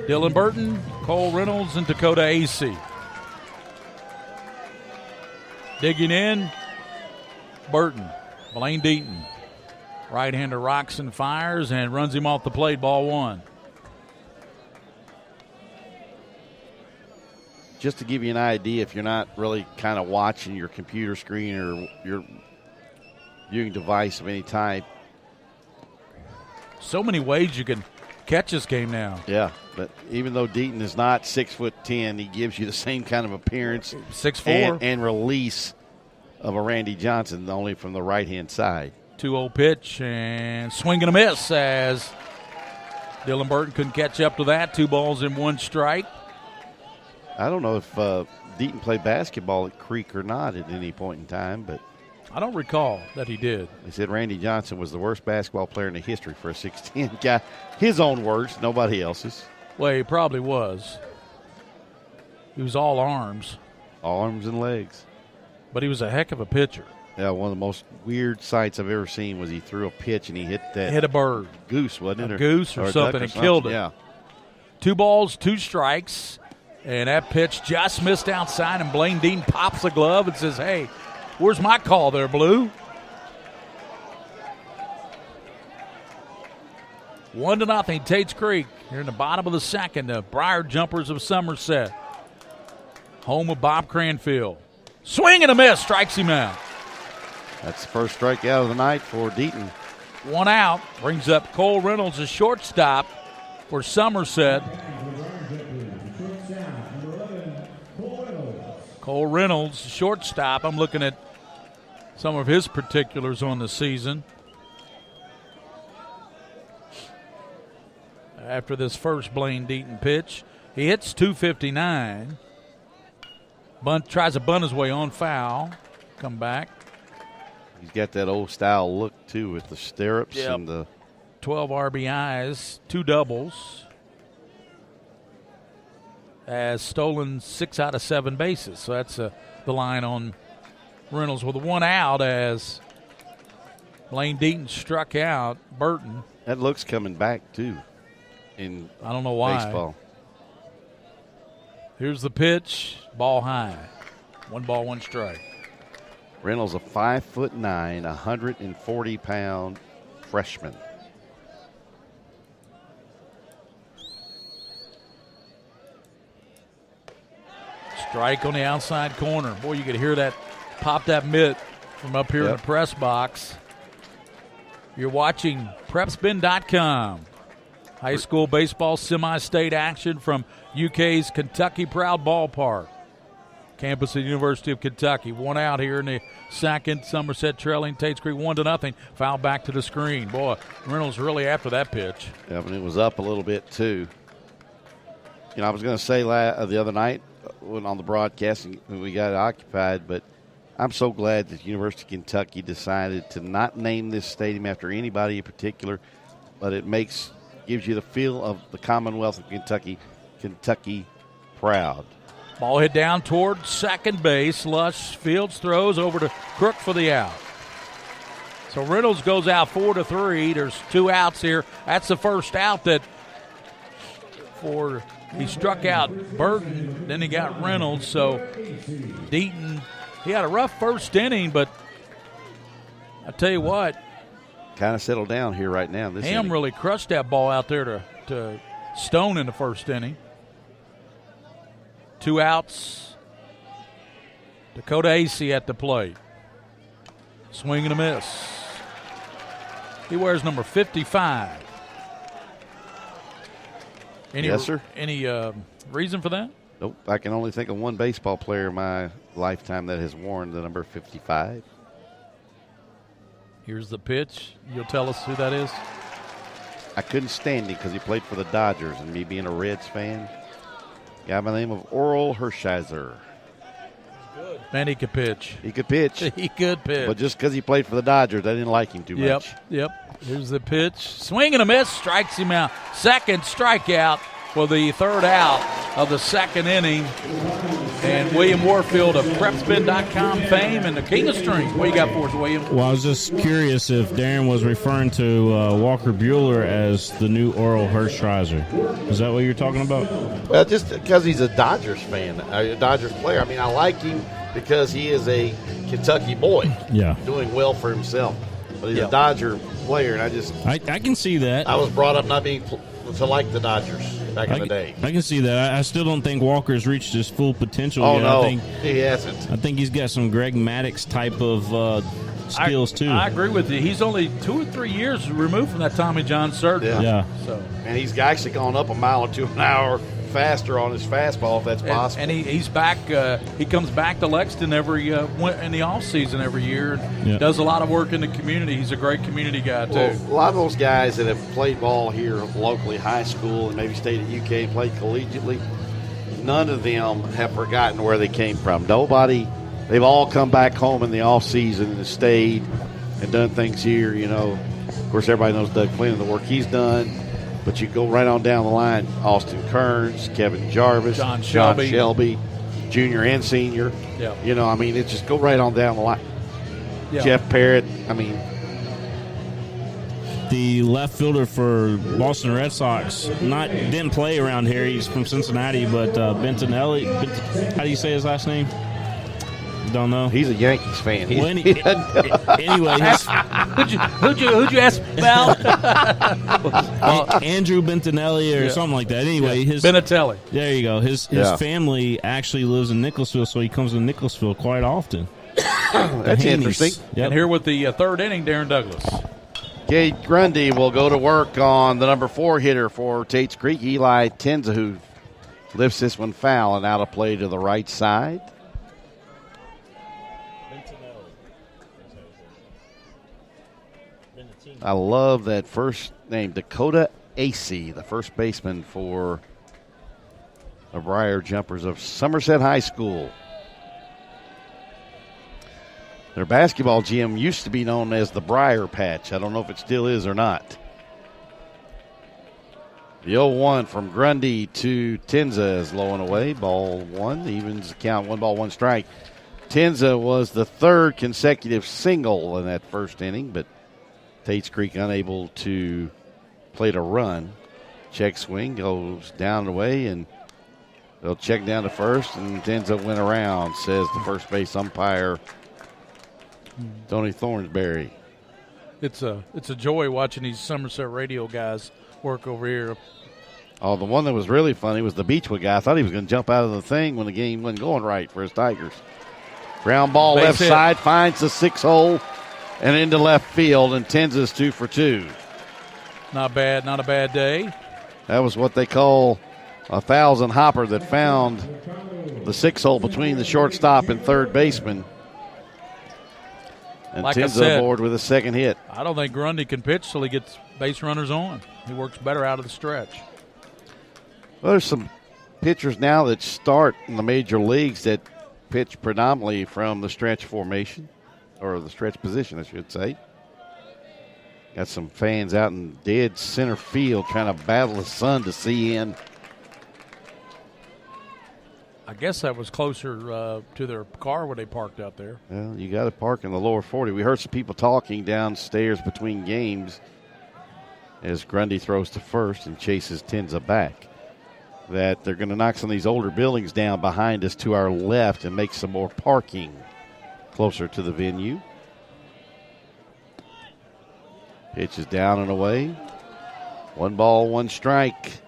Speaker 1: Dylan Burton, Cole Reynolds, and Dakota AC. Digging in, Burton. Blaine Deaton. Right-hander rocks and fires and runs him off the plate, ball 1.
Speaker 2: Just to give you an idea, if you're not really kind of watching your computer screen or your viewing device of any type.
Speaker 1: So many ways you can catch this game now.
Speaker 2: Yeah, but even though Deaton is not 6'10", he gives you the same kind of appearance
Speaker 1: 6'4"
Speaker 2: and release of a Randy Johnson, only from the right-hand side.
Speaker 1: 2-0 pitch and swing and a miss as Dylan Burton couldn't catch up to that. 2 balls and 1 strike.
Speaker 2: I don't know if Deaton played basketball at Creek or not at any point in time, but
Speaker 1: I don't recall that he did.
Speaker 2: They said Randy Johnson was the worst basketball player in the history for a 6'10" guy. His own words, nobody else's.
Speaker 1: Well, he probably was. He was all arms.
Speaker 2: All arms and legs.
Speaker 1: But he was a heck of a pitcher.
Speaker 2: Yeah, one of the most weird sights I've ever seen was he threw a pitch and he hit
Speaker 1: a bird.
Speaker 2: Goose, wasn't it?
Speaker 1: A goose or something and killed it.
Speaker 2: Yeah.
Speaker 1: 2 balls, 2 strikes. And that pitch just missed outside, and Blaine Dean pops the glove and says, hey, where's my call there, Blue? 1-0, Tates Creek. Here in the bottom of the second, the Briar Jumpers of Somerset. Home of Bob Cranfield. Swing and a miss, strikes him out.
Speaker 2: That's the first strikeout of the night for Deaton.
Speaker 1: 1 out, brings up Cole Reynolds, a shortstop for Somerset. Cole Reynolds, shortstop. I'm looking at some of his particulars on the season. After this first Blaine Deaton pitch, he hits 259. Tries to bunt his way on foul. Come back.
Speaker 2: He's got that old style look, too, with the stirrups and the
Speaker 1: 12 RBIs, 2 doubles. Has stolen 6 out of 7 bases. So that's the line on Reynolds with 1 out as Blaine Deaton struck out Burton.
Speaker 2: That look's coming back, too, in
Speaker 1: I don't know why.
Speaker 2: Baseball.
Speaker 1: Here's the pitch. Ball high. 1 ball, 1 strike.
Speaker 2: Reynolds, a 5'9", 140-pound freshman.
Speaker 1: Strike on the outside corner. Boy, you could hear that pop that mitt from up here in the press box. You're watching PrepSpin.com. High school baseball semi-state action from UK's Kentucky Proud Ballpark. Campus of the University of Kentucky. 1 out here in the second. Somerset trailing Tates Creek 1-0. Foul back to the screen. Boy, Reynolds really after that pitch.
Speaker 2: Yeah, and it was up a little bit, too. You know, I was going to say the other night when on the broadcasting when we got occupied, but I'm so glad that the University of Kentucky decided to not name this stadium after anybody in particular, but it gives you the feel of the Commonwealth of Kentucky proud.
Speaker 1: Ball hit down toward second base. Lush Fields throws over to Crook for the out. So Reynolds goes out 4-3. There's 2 outs here. That's the first out he struck out Burton, then he got Reynolds. So Deaton, he had a rough first inning, but I tell you what,
Speaker 2: kind of settled down here right now.
Speaker 1: Ham really crushed that ball out there to Stone in the first inning. 2 outs. Dakota Acey at the plate. Swing and a miss. He wears number 55.
Speaker 2: Yes, sir.
Speaker 1: Any reason for that?
Speaker 2: Nope. I can only think of one baseball player in my lifetime that has worn the number 55.
Speaker 1: Here's the pitch. You'll tell us who that is?
Speaker 2: I couldn't stand him because he played for the Dodgers, and me being a Reds fan, guy by the name of Oral Hershiser.
Speaker 1: Man, he could pitch.
Speaker 2: He could pitch.
Speaker 1: He could pitch.
Speaker 2: But just because he played for the Dodgers, I didn't like him too much.
Speaker 1: Yep. Here's the pitch. Swing and a miss. Strikes him out. Second strikeout for the 3rd out of the 2nd inning. And William Warfield of PrepSpin.com fame and the King of Strings. What you got for us, William?
Speaker 3: Well, I was just curious if Darrin was referring to Walker Buehler as the new Oral Hershiser. Is that what you're talking about?
Speaker 2: Well, just because he's a Dodgers fan, a Dodgers player. I mean, I like him because he is a Kentucky boy.
Speaker 3: Yeah.
Speaker 2: Doing well for himself. But he's a Dodger player, and
Speaker 3: I can see that.
Speaker 2: I was brought up not being to like the Dodgers back in the day.
Speaker 3: I can see that. I still don't think Walker's reached his full potential yet.
Speaker 2: No, he hasn't.
Speaker 3: I think he's got some Greg Maddux type of skills, too.
Speaker 1: I agree with you. He's only 2 or 3 years removed from that Tommy John surgery.
Speaker 3: Yeah.
Speaker 1: So.
Speaker 2: And he's actually gone up a mile or 2 an hour faster on his fastball, if that's possible.
Speaker 1: And he's back. He comes back to Lexington in the off season every year. And does a lot of work in the community. He's a great community guy too.
Speaker 2: Well, a lot of those guys that have played ball here locally, high school, and maybe stayed at UK and played collegiately, none of them have forgotten where they came from. Nobody. They've all come back home in the off season and stayed and done things here. You know, of course, everybody knows Doug Flynn and the work he's done. But you go right on down the line, Austin Kearns, Kevin Jarvis,
Speaker 1: John
Speaker 2: Shelby, junior and senior.
Speaker 1: Yeah.
Speaker 2: You know, I mean, it just go right on down the line.
Speaker 1: Yeah.
Speaker 2: Jeff Parrott, I mean.
Speaker 3: The left fielder for Boston Red Sox didn't play around here. He's from Cincinnati, but Bentinelli, how do you say his last name? Don't know.
Speaker 2: He's a Yankees fan.
Speaker 3: Anyway,
Speaker 1: who'd you ask about?
Speaker 3: Andrew Bentinelli or something like that. Anyway,
Speaker 1: Benatelli.
Speaker 3: There you go. His family actually lives in Nicholasville, so he comes to Nicholasville quite often.
Speaker 2: That's interesting.
Speaker 3: Yep.
Speaker 1: And here with the 3rd inning, Darrin Douglas.
Speaker 2: Gage Grundy will go to work on the number 4 hitter for Tates Creek, Eli Tenza, who lifts this one foul and out of play to the right side. I love that first name, Dakota Acey, the first baseman for the Briar Jumpers of Somerset High School. Their basketball gym used to be known as the Briar Patch. I don't know if it still is or not. The 0-1 from Grundy to Tenza is low and away. Ball one, evens the count, 1 ball, 1 strike. Tenza was the third consecutive single in that first inning, but Tates Creek unable to plate a run. Check swing goes down and away, and they'll check down to first, and Tenza went around, says the first base umpire, Tony Thornsberry.
Speaker 1: It's a joy watching these Somerset radio guys work over here.
Speaker 2: Oh, the one that was really funny was the Beechwood guy. I thought he was going to jump out of the thing when the game wasn't going right for his Tigers. Ground ball
Speaker 1: Base
Speaker 2: left
Speaker 1: hit.
Speaker 2: side, finds the 6-hole and into left field, and Tenza's 2 for 2.
Speaker 1: Not bad, not a bad day.
Speaker 2: That was what they call a 1,000 hopper that found the 6-hole between the shortstop and third baseman. And
Speaker 1: Like I
Speaker 2: Tenza
Speaker 1: said,
Speaker 2: aboard with a second hit.
Speaker 1: I don't think Grundy can pitch till he gets base runners on. He works better out of the stretch.
Speaker 2: Well, there's some pitchers now that start in the major leagues that pitch predominantly from the stretch formation, or the stretch position, I should say. Got some fans out in dead center field trying to battle the sun to see in.
Speaker 1: I guess that was closer to their car where they parked out there.
Speaker 2: Well, you got to park in the lower 40. We heard some people talking downstairs between games as Grundy throws to first and chases Tenza back, that they're going to knock some of these older buildings down behind us to our left and make some more parking closer to the venue. Pitch is down and away. 1 ball, 1 strike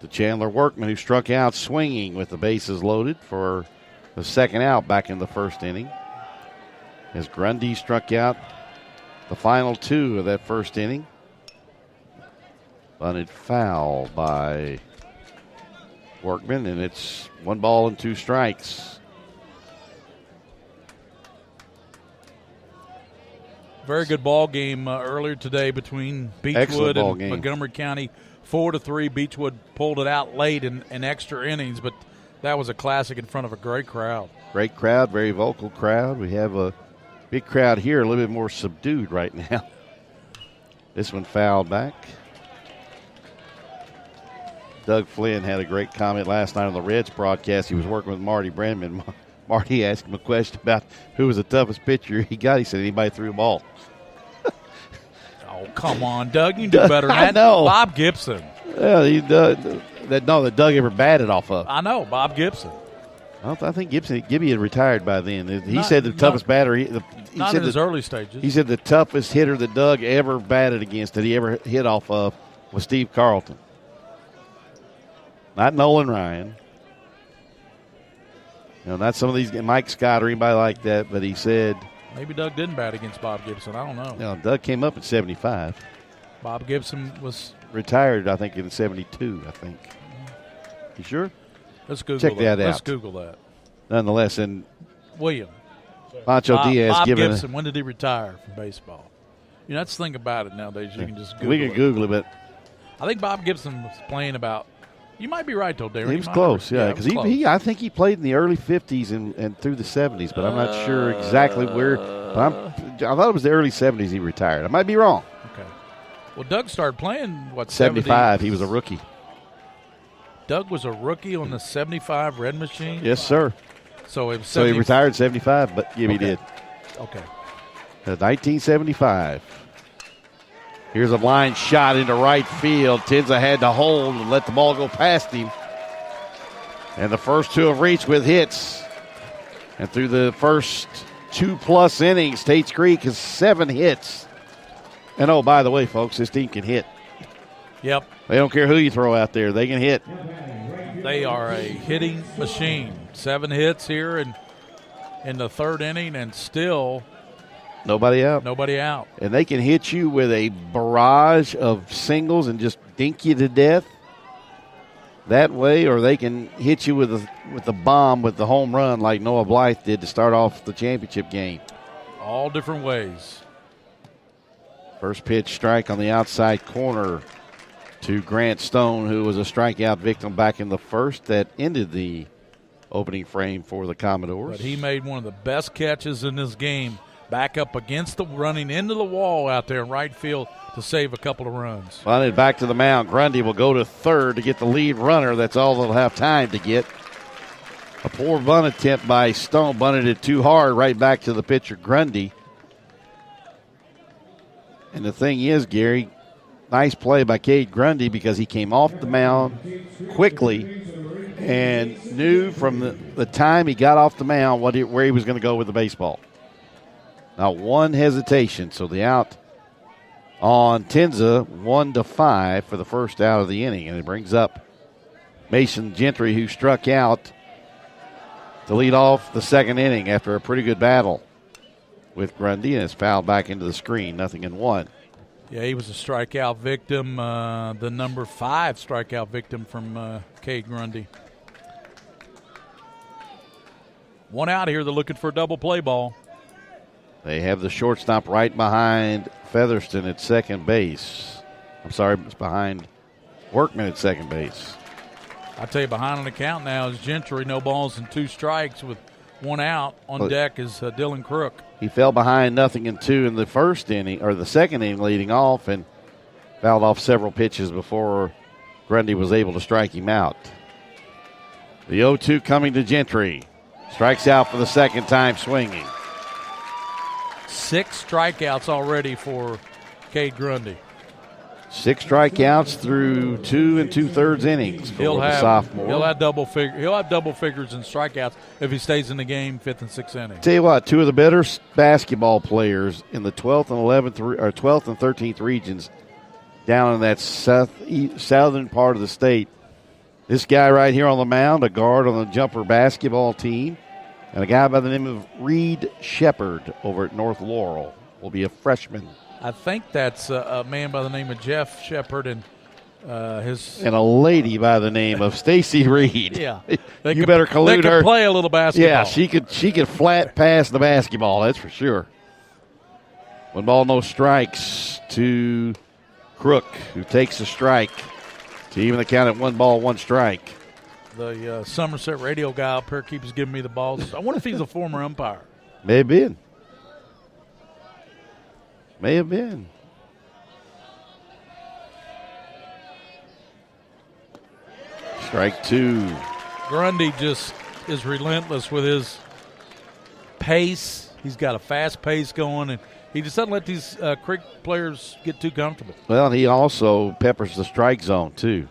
Speaker 2: to Chandler Workman, who struck out swinging with the bases loaded for the second out back in the first inning. As Grundy struck out the final 2 of that first inning. Bunted foul by Workman, and it's 1 ball and 2 strikes.
Speaker 1: Very good ball game earlier today between Beechwood and Montgomery County. 4-3. Beechwood pulled it out late in extra innings, but that was a classic in front of a great crowd.
Speaker 2: Great crowd, very vocal crowd. We have a big crowd here, a little bit more subdued right now. This one fouled back. Doug Flynn had a great comment last night on the Reds broadcast. He was working with Marty Brandman. Marty asked him a question about who was the toughest pitcher he got. He said anybody threw a ball.
Speaker 1: Oh, come on, Doug. You can do better than that.
Speaker 2: I know.
Speaker 1: Bob Gibson.
Speaker 2: Yeah, that Doug ever batted off of.
Speaker 1: I know, Bob Gibson.
Speaker 2: I think Gibby had retired by then. He said the toughest batter. He
Speaker 1: not
Speaker 2: said
Speaker 1: in his early stages.
Speaker 2: He said the toughest hitter that Doug ever batted against, that he ever hit off of, was Steve Carlton. Not Nolan Ryan. Not some of these, Mike Scott or anybody like that, but he said.
Speaker 1: Maybe Doug didn't bat against Bob Gibson. I don't know.
Speaker 2: Doug came up in 75.
Speaker 1: Bob Gibson was
Speaker 2: retired, I think, in 72, I think. You sure?
Speaker 1: Let's Google
Speaker 2: Check that out.
Speaker 1: Let's Google that.
Speaker 2: Nonetheless, and
Speaker 1: William.
Speaker 2: Pancho Diaz
Speaker 1: Bob
Speaker 2: given
Speaker 1: Gibson, when did he retire from baseball? That's the thing about it nowadays. You can just Google
Speaker 2: We can Google it, but
Speaker 1: I think Bob Gibson was playing about. You might be right, though, Darrin.
Speaker 2: He was close, because I think he played in the early 50s and through the 70s, but I'm not sure exactly where. But I thought it was the early 70s he retired. I might be wrong.
Speaker 1: Okay. Well, Doug started playing,
Speaker 2: 75. He was a rookie.
Speaker 1: Doug was a rookie on the 75 Red Machine?
Speaker 2: Yes, sir.
Speaker 1: So it was
Speaker 2: he retired in 75, but he did.
Speaker 1: Okay.
Speaker 2: 1975. Here's a line shot into right field. Tenza had to hold and let the ball go past him. And the first 2 have reached with hits. And through the first 2+ innings, Tates Creek has 7 hits. And, oh, by the way, folks, this team can hit.
Speaker 1: Yep.
Speaker 2: They don't care who you throw out there. They can hit.
Speaker 1: They are a hitting machine. 7 hits here in the 3rd inning, and still
Speaker 2: nobody out.
Speaker 1: Nobody out.
Speaker 2: And they can hit you with a barrage of singles and just dink you to death that way, or they can hit you with a bomb with the home run like Noah Blythe did to start off the championship game.
Speaker 1: All different ways.
Speaker 2: First pitch strike on the outside corner to Grant Stone, who was a strikeout victim back in the first that ended the opening frame for the Commodores.
Speaker 1: But he made one of the best catches in this game, back up against the running into the wall out there in right field to save a couple of runs.
Speaker 2: Bunted back to the mound. Grundy will go to third to get the lead runner. That's all they'll have time to get. A poor bunt attempt by Stone. Bunted it too hard right back to the pitcher, Grundy. And the thing is, Gary, nice play by Cade Grundy because he came off the mound quickly and knew from the time he got off the mound where he was going to go with the baseball. Not one hesitation. So the out on Tenza, 1-5 for the first out of the inning. And it brings up Mason Gentry, who struck out to lead off the second inning after a pretty good battle with Grundy, and it's fouled back into the screen, 0-1.
Speaker 1: Yeah, he was a strikeout victim, the number 5 strikeout victim from Cade Grundy. One out here. They're looking for a double play ball.
Speaker 2: They have the shortstop right behind Featherston at second base. I'm sorry, it's behind Workman at second base.
Speaker 1: I tell you, behind on the count now is Gentry. No balls and 2 strikes with 1 out. On deck is Dylan Crook.
Speaker 2: He fell behind 0-2 in the first inning, or the second inning leading off, and fouled off several pitches before Grundy was able to strike him out. The 0-2 coming to Gentry. Strikes out for the second time swinging.
Speaker 1: 6 strikeouts already for Cade Grundy.
Speaker 2: 6 strikeouts through 2 2/3 innings for the sophomore.
Speaker 1: He'll have double figures in strikeouts if he stays in the game 5th and 6th inning.
Speaker 2: Tell you what, 2 of the better basketball players in the 12th and 11th or 12th and 13th regions down in that southern part of the state. This guy right here on the mound, a guard on the jumper basketball team, and a guy by the name of Reed Shepard over at North Laurel will be a freshman.
Speaker 1: I think that's a man by the name of Jeff Shepard and
Speaker 2: and a lady by the name of Stacy Reed.
Speaker 1: Yeah,
Speaker 2: you better collude her.
Speaker 1: They can play a little basketball.
Speaker 2: Yeah, she could flat pass the basketball. That's for sure. 1 ball, no strikes to Crook, who takes a strike to even the count at 1 ball, 1 strike.
Speaker 1: The Somerset radio guy up here keeps giving me the balls. I wonder if he's a former umpire.
Speaker 2: May have been. May have been. Strike 2.
Speaker 1: Grundy just is relentless with his pace. He's got a fast pace going, and he just doesn't let these Creek players get too comfortable.
Speaker 2: Well, he also peppers the strike zone, too.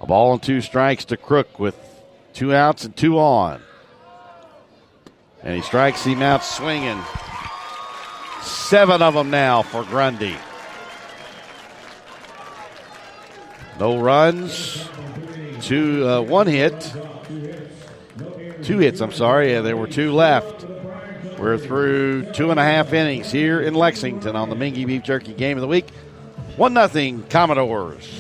Speaker 2: A ball and 2 strikes to Crook with 2 outs and 2 on. And he strikes him out swinging. 7 of them now for Grundy. No runs. 1 hit. 2 hits, I'm sorry. There were 2 left. We're through 2.5 innings here in Lexington on the Mingy Beef Jerky Game of the Week. 1-0 Commodores.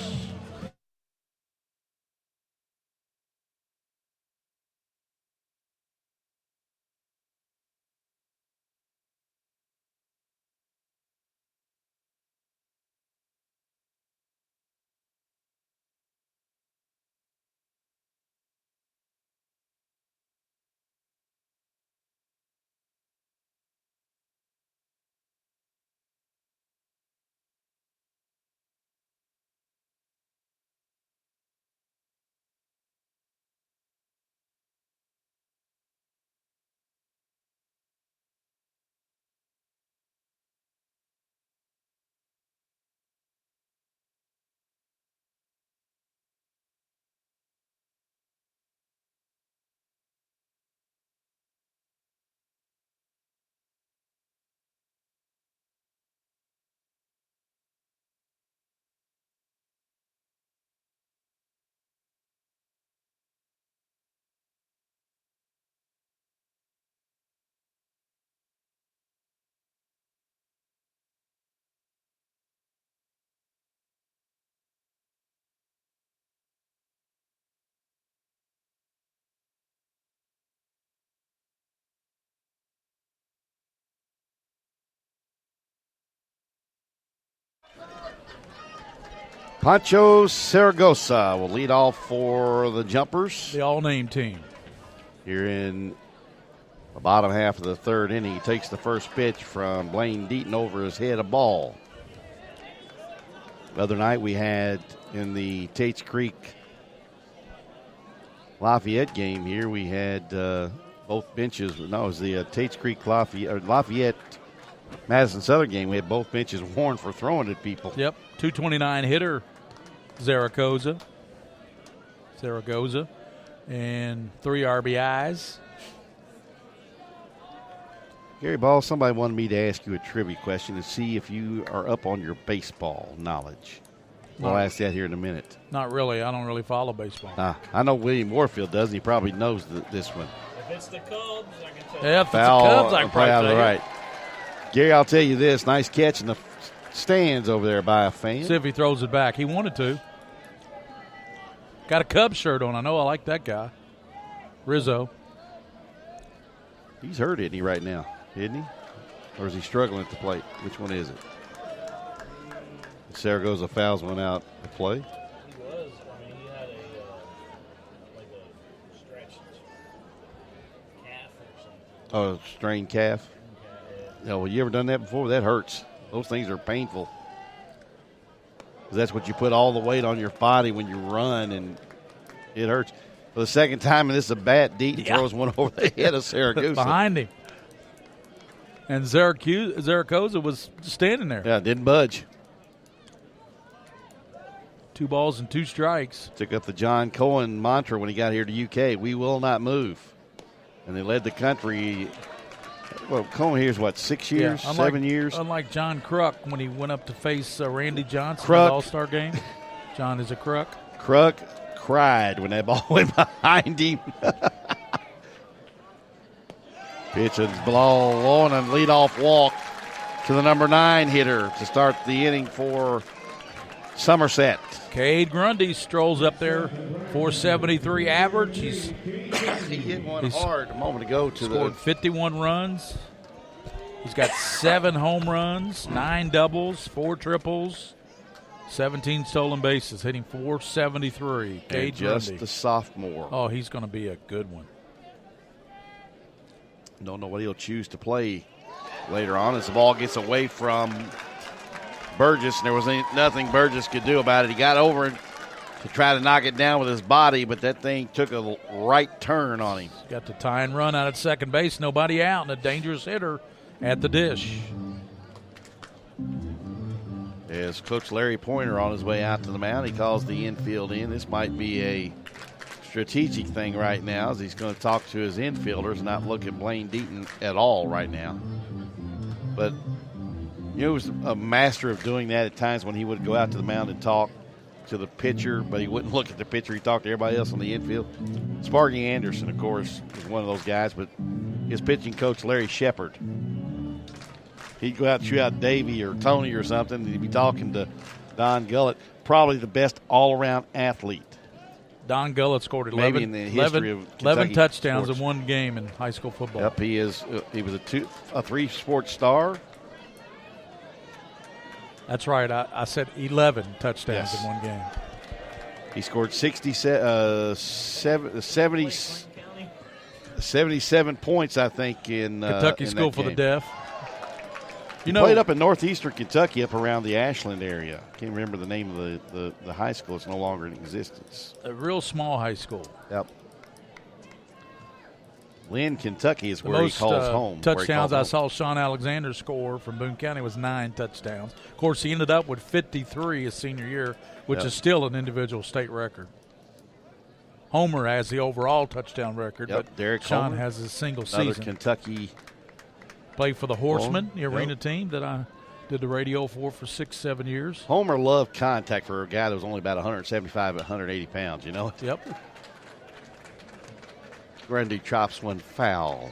Speaker 2: Pancho Zaragoza will lead off for the Jumpers.
Speaker 1: The all-name team.
Speaker 2: Here in the bottom half of the third inning, he takes the first pitch from Blaine Deaton over his head, a ball. The other night we had in the Tates Creek Lafayette game here, we had both benches. No, it was the Tates Creek Lafayette Madison Southern game. We had both benches worn for throwing at people.
Speaker 1: Yep, 229 hitter, Zaragoza, and 3 RBIs.
Speaker 2: Gary Ball, somebody wanted me to ask you a trivia question to see if you are up on your baseball knowledge. I'll ask that here in a minute.
Speaker 1: Not really. I don't really follow baseball.
Speaker 2: I know William Warfield does, and he probably knows this one.
Speaker 4: If it's the Cubs, I can tell you.
Speaker 1: Yeah, if it's the Cubs, I can probably tell you.
Speaker 2: Right. Gary, I'll tell you this. Nice catch in the stands over there by a fan.
Speaker 1: See if he throws it back. He wanted to. Got a Cubs shirt on. I know I like that guy. Rizzo.
Speaker 2: He's hurt, isn't he, right now? Isn't he? Or is he struggling at the plate? Which one is it? Zaragoza fouls one out to play.
Speaker 4: He was. I mean, he had a stretched calf or something.
Speaker 2: Oh, strained calf? Yeah, well, you ever done that before? That hurts. Those things are painful. 'Cause that's what you put all the weight on your body when you run, and it hurts. For the second time, and this is a bat, Deaton throws one over the head of Zaragoza.
Speaker 1: Behind him. And Zaragoza was standing there.
Speaker 2: Yeah, didn't budge.
Speaker 1: 2 balls and 2 strikes.
Speaker 2: Took up the John Cohen mantra when he got here to UK. We will not move. And they led the country. Well, Cohen here's what, 6 years, 7 years?
Speaker 1: Unlike John Kruk when he went up to face Randy Johnson
Speaker 2: Kruk.
Speaker 1: in the All-Star game. John is a Kruk.
Speaker 2: Kruk cried when that ball went behind him. Pitch and blow on and leadoff walk to the number 9 hitter to start the inning for Somerset.
Speaker 1: Cade Grundy strolls up there, 473 average.
Speaker 2: He hit one hard a moment ago to
Speaker 1: scored 51 runs. He's got 7 home runs, 9 doubles, 4 triples, 17 stolen bases, hitting 473. Cade
Speaker 2: just
Speaker 1: Grundy.
Speaker 2: a sophomore.
Speaker 1: Oh, he's going to be a good one.
Speaker 2: Don't know what he'll choose to play later on as the ball gets away from Burgess, and there was nothing Burgess could do about it. He got over it to try to knock it down with his body, but that thing took a right turn on him.
Speaker 1: Got the tie and run out at second base, nobody out, and a dangerous hitter at the dish.
Speaker 2: As Coach Larry Pointer on his way out to the mound, he calls the infield in. This might be a strategic thing right now, as he's going to talk to his infielders, not look at Blaine Deaton at all right now. But he was a master of doing that at times when he would go out to the mound and talk to the pitcher, but he wouldn't look at the pitcher. He talked to everybody else on the infield. Sparky Anderson, of course, was one of those guys, but his pitching coach, Larry Shepard, he'd go out and shoot out Davey or Tony or something, and he'd be talking to Don Gullett, probably the best all-around athlete.
Speaker 1: Don Gullett scored 11
Speaker 2: in the history of
Speaker 1: 11 touchdowns
Speaker 2: sports.
Speaker 1: in one game in high school football.
Speaker 2: Yep, he is. He was a 3-sport star.
Speaker 1: That's right. I said 11 touchdowns in one game.
Speaker 2: He scored 77 points, I think, in
Speaker 1: Kentucky
Speaker 2: in
Speaker 1: School
Speaker 2: that
Speaker 1: for
Speaker 2: game.
Speaker 1: the Deaf.
Speaker 2: He played up in northeastern Kentucky, up around the Ashland area. Can't remember the name of the high school. It's no longer in existence.
Speaker 1: A real small high school.
Speaker 2: Yep. Lynn, Kentucky is
Speaker 1: The
Speaker 2: where
Speaker 1: most
Speaker 2: he calls home.
Speaker 1: touchdowns I saw Sean Alexander score from Boone County was 9 touchdowns. Of course, he ended up with 53 his senior year, which is still an individual state record. Homer has the overall touchdown record, but
Speaker 2: Derek
Speaker 1: Sean
Speaker 2: Homer,
Speaker 1: has his single
Speaker 2: another
Speaker 1: season.
Speaker 2: Kentucky.
Speaker 1: Played for the Horsemen, the arena team that I did the radio for 6-7 years.
Speaker 2: Homer loved contact for a guy that was only about 175, 180 pounds, you know?
Speaker 1: Yep.
Speaker 2: Grundy chops one foul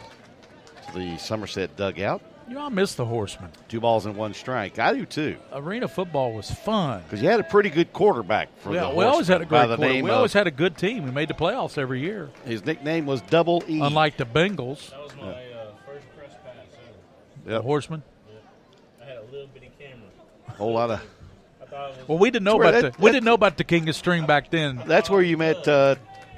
Speaker 2: to the Somerset dugout.
Speaker 1: You know, I miss the Horsemen.
Speaker 2: 2 balls and 1 strike. I do, too.
Speaker 1: Arena football was fun.
Speaker 2: Because you had a pretty good quarterback for the Horsemen.
Speaker 1: We always had a great
Speaker 2: quarterback.
Speaker 1: We always had a good team. We made the playoffs every year.
Speaker 2: His nickname was Double E.
Speaker 1: Unlike the Bengals.
Speaker 4: That was my first press pass ever.
Speaker 1: The Horsemen.
Speaker 4: I had a little bitty camera.
Speaker 2: Whole lot of.
Speaker 4: I
Speaker 1: Well, we didn't know about the King of String back then.
Speaker 2: That's where you met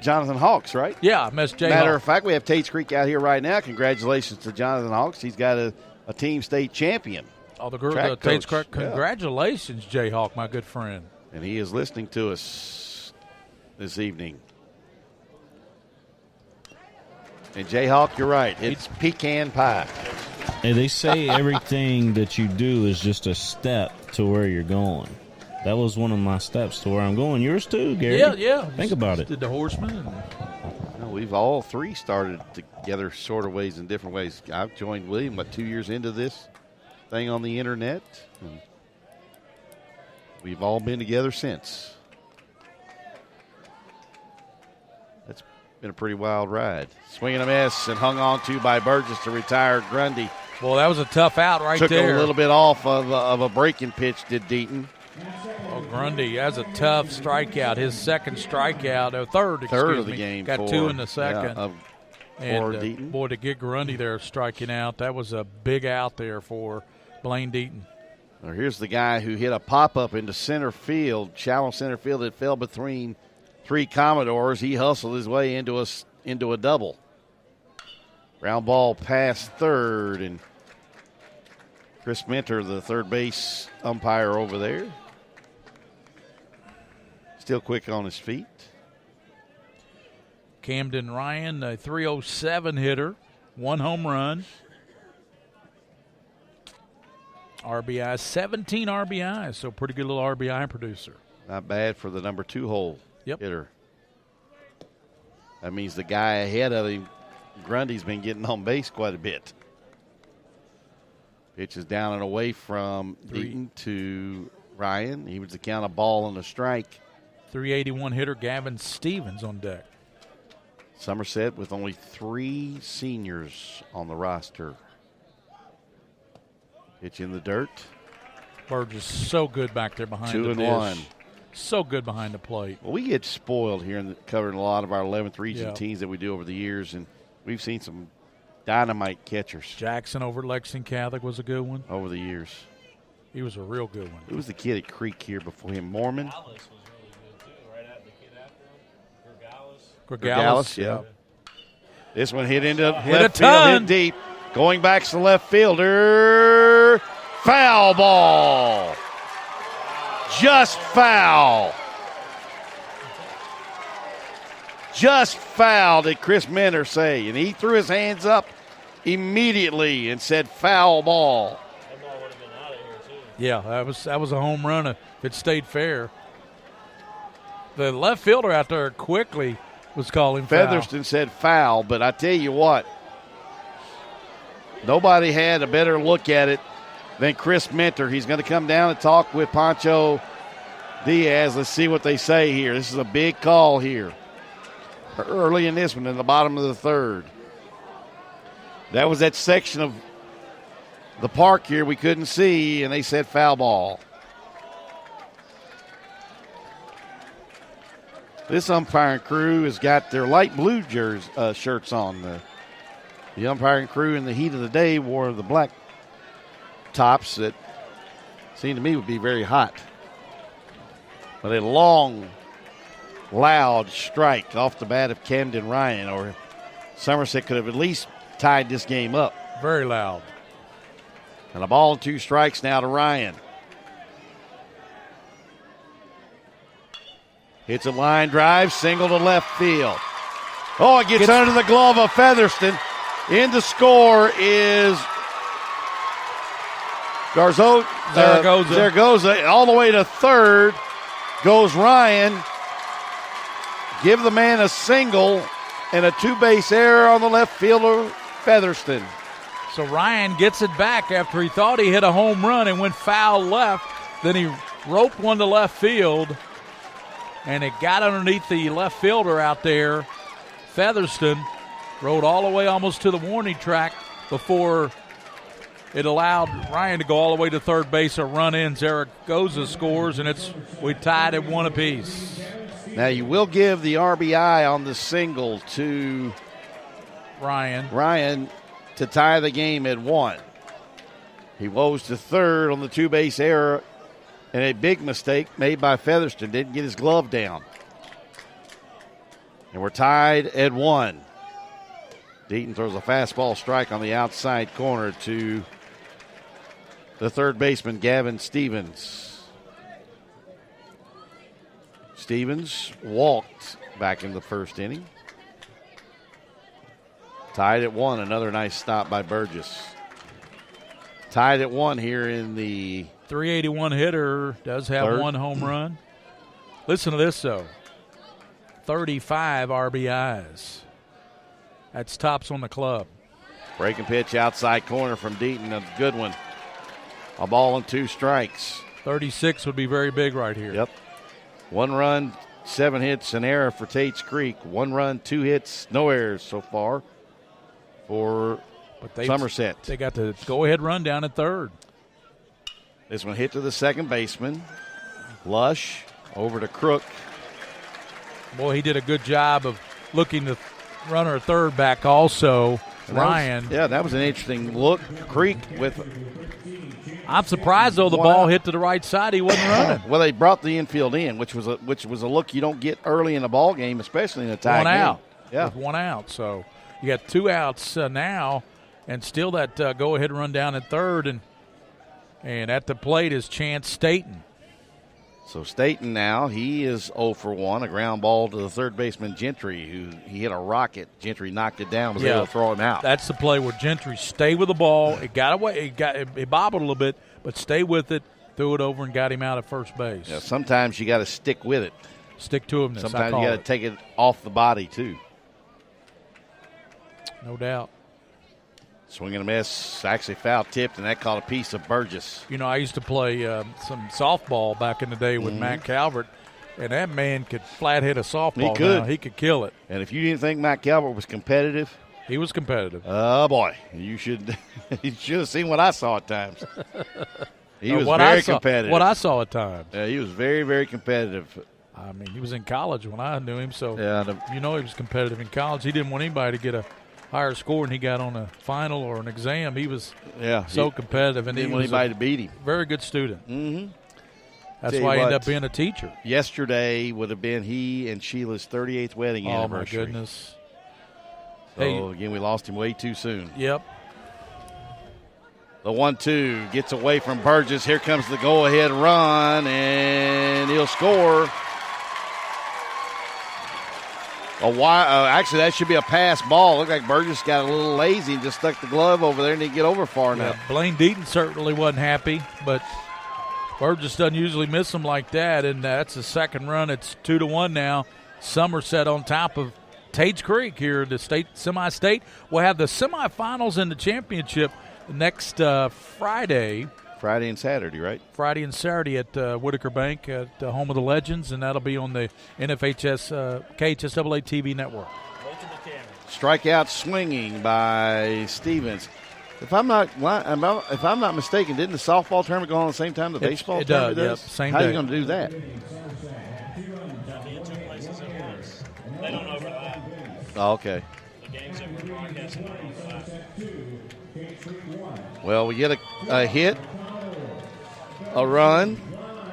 Speaker 2: Jonathan Hawks, right?
Speaker 1: Yeah, Miss J.
Speaker 2: Matter of fact, we have Tates Creek out here right now. Congratulations to Jonathan Hawks. He's got a team state champion.
Speaker 1: Oh, the Tates Creek. Congratulations, Jayhawk, my good friend.
Speaker 2: And he is listening to us this evening. And Jayhawk, you're right. It's pecan pie.
Speaker 3: Hey, they say everything that you do is just a step to where you're going. That was one of my steps to where I'm going. Yours too, Gary.
Speaker 1: Yeah.
Speaker 3: Think about it.
Speaker 1: Did the Horseman.
Speaker 2: We've all three started together sort of ways in different ways. I've joined William about 2 years into this thing on the internet. And we've all been together since. That's been a pretty wild ride. Swinging a miss and hung on to by Burgess to retire Grundy.
Speaker 1: Well, that was a tough out
Speaker 2: Took
Speaker 1: there.
Speaker 2: a little bit off of a breaking pitch, did Deaton.
Speaker 1: Oh, Grundy has a tough strikeout. His second strikeout, third
Speaker 2: of the game.
Speaker 1: Got two in the second.
Speaker 2: For Deaton.
Speaker 1: Boy, to get Grundy there striking out, that was a big out there for Blaine Deaton.
Speaker 2: Well, here's the guy who hit a pop-up into center field, shallow center field. It fell between three Commodores. He hustled his way into a double. Ground ball past third, and Chris Minter, the third base umpire over there, still quick on his feet.
Speaker 1: Camden Ryan, a 307 hitter, 1 home run. RBI, 17 RBIs, so pretty good little RBI producer.
Speaker 2: Not bad for the number 2 hole hitter. That means the guy ahead of him, Grundy's been getting on base quite a bit. Pitch is down and away from Deaton to Ryan. He was the count, a ball and a strike.
Speaker 1: 381 hitter Gavin Stevens on deck.
Speaker 2: Somerset with only 3 seniors on the roster. Pitch in the dirt.
Speaker 1: Burgess so good back there behind
Speaker 2: 2
Speaker 1: the
Speaker 2: and
Speaker 1: dish.
Speaker 2: 1.
Speaker 1: So good behind the plate.
Speaker 2: Well, we get spoiled here covering a lot of our 11th region teams that we do over the years, and we've seen some dynamite catchers.
Speaker 1: Jackson over at Lexington Catholic was a good one.
Speaker 2: Over the years.
Speaker 1: He was a real good one.
Speaker 2: Who was the kid at Creek here before him? Mormon?
Speaker 4: Gregales was really good, too. Right after the kid after him.
Speaker 1: Gregales,
Speaker 2: yeah. This one hit into left
Speaker 1: a
Speaker 2: field,
Speaker 1: ton.
Speaker 2: hit deep. Going back to the left fielder. Foul ball. Just foul. Just foul, did Chris Minter say. And he threw his hands up immediately and said foul ball.
Speaker 4: That ball would have been out of here, too.
Speaker 1: Yeah, that was a home run if it stayed fair. The left fielder out there quickly was calling foul.
Speaker 2: Featherston said foul, but I tell you what, nobody had a better look at it than Chris Minter. He's going to come down and talk with Pancho Diaz. Let's see what they say here. This is a big call here. Early in this one, in the bottom of the third. That was that section of the park here we couldn't see, and they said foul ball. This umpiring crew has got their light blue shirts on. The umpiring crew in the heat of the day wore the black tops that seemed to me would be very hot. But a long, loud strike off the bat of Camden Ryan, or Somerset could have at least tied this game up.
Speaker 1: Very loud.
Speaker 2: And a ball and 2 strikes now to Ryan. Hits a line drive, single to left field. Oh, it gets under the glove of Featherston. In to score is Zaragoza. All the way to third goes Ryan. Give the man a single and a 2-base error on the left fielder, Featherston.
Speaker 1: So Ryan gets it back after he thought he hit a home run and went foul left. Then he roped one to left field, and it got underneath the left fielder out there. Featherston rode all the way almost to the warning track before it allowed Ryan to go all the way to third base. A run in, Zaragoza scores, and we tied at 1 apiece.
Speaker 2: Now you will give the RBI on the single to Ryan to tie the game at 1. He woes to third on the 2-base error And a big mistake made by Featherston. Didn't get his glove down. And we're tied at 1. Deaton throws a fastball strike on the outside corner to the third baseman, Gavin Stevens. Stevens walked back in the first inning. Tied at 1. Another nice stop by Burgess. Tied at 1 here in the
Speaker 1: 381 hitter, does have
Speaker 2: third.
Speaker 1: 1 home run. Listen to this, though. 35 RBIs. That's tops on the club.
Speaker 2: Breaking pitch outside corner from Deaton. A good one. A ball and 2 strikes.
Speaker 1: 36 would be very big right here.
Speaker 2: Yep. 1 run, 7 hits, an error for Tates Creek. 1 run, 2 hits, no errors so far for Somerset.
Speaker 1: They got the go-ahead run down at third.
Speaker 2: This one hit to the second baseman. Lush over to Crook.
Speaker 1: Boy, he did a good job of looking the runner at third back also. Ryan.
Speaker 2: That was an interesting look. Creek with.
Speaker 1: I'm surprised, though, the ball hit to the right side. He wasn't running.
Speaker 2: Well, they brought the infield in, which was a look you don't get early in a ball game, especially in a tie game.
Speaker 1: 1 out.
Speaker 2: Yeah.
Speaker 1: With 1 out. So you got 2 outs now, and still that go-ahead run down at third. And at the plate is Chance Staten.
Speaker 2: So Staten now, he is 0 for 1. A ground ball to the third baseman, Gentry, who he hit a rocket. Gentry knocked it down, was able to throw him out.
Speaker 1: That's the play where Gentry stayed with the ball. It got away. It bobbled a little bit, but stayed with it, threw it over, and got him out at first base.
Speaker 2: Yeah, sometimes you got to stick with it.
Speaker 1: Stick to him.
Speaker 2: Sometimes you got to take it off the body, too.
Speaker 1: No doubt.
Speaker 2: Swing and a miss, actually foul tipped, and that caught a piece of Burgess.
Speaker 1: You know, I used to play some softball back in the day with Matt Calvert, and that man could flat hit a softball.
Speaker 2: He could.
Speaker 1: Now. He could kill it.
Speaker 2: And if you didn't think Matt Calvert was competitive,
Speaker 1: he was competitive.
Speaker 2: Oh, boy. You should have seen what I saw at times. He was very competitive.
Speaker 1: What I saw at times.
Speaker 2: Yeah, he was very, very competitive.
Speaker 1: I mean, he was in college when I knew him, so
Speaker 2: yeah,
Speaker 1: you know he was competitive in college. He didn't want anybody to get a higher score than he got on a final or an exam. He was so competitive. And
Speaker 2: didn't
Speaker 1: he
Speaker 2: want
Speaker 1: was
Speaker 2: anybody to beat him.
Speaker 1: Very good student.
Speaker 2: Mm-hmm.
Speaker 1: That's why he ended up being a teacher.
Speaker 2: Yesterday would have been he and Sheila's 38th wedding anniversary.
Speaker 1: Oh, my goodness.
Speaker 2: So, again, we lost him way too soon.
Speaker 1: Yep.
Speaker 2: The 1-2 gets away from Burgess. Here comes the go-ahead run, and he'll score. Actually, that should be a pass ball. Looked like Burgess got a little lazy and just stuck the glove over there and didn't get over far enough.
Speaker 1: Blaine Deaton certainly wasn't happy, but Burgess doesn't usually miss them like that, and that's the second run. It's 2-1 now. Somerset on top of Tates Creek here at the state semi-state. We'll have the semifinals and the championship next Friday.
Speaker 2: Friday and Saturday, right?
Speaker 1: Friday and Saturday at Whitaker Bank at home of the Legends, and that'll be on the KHSAA TV network.
Speaker 2: Strikeout swinging by Stevens. If I'm not mistaken, didn't the softball tournament go on at the same time the baseball tournament does?
Speaker 1: Yep, same
Speaker 2: How
Speaker 1: day.
Speaker 2: are you going to do that?
Speaker 4: They don't overlap.
Speaker 2: Oh, okay.
Speaker 4: The games that we're broadcasting don't overlap.
Speaker 2: Well, we get a hit, a run,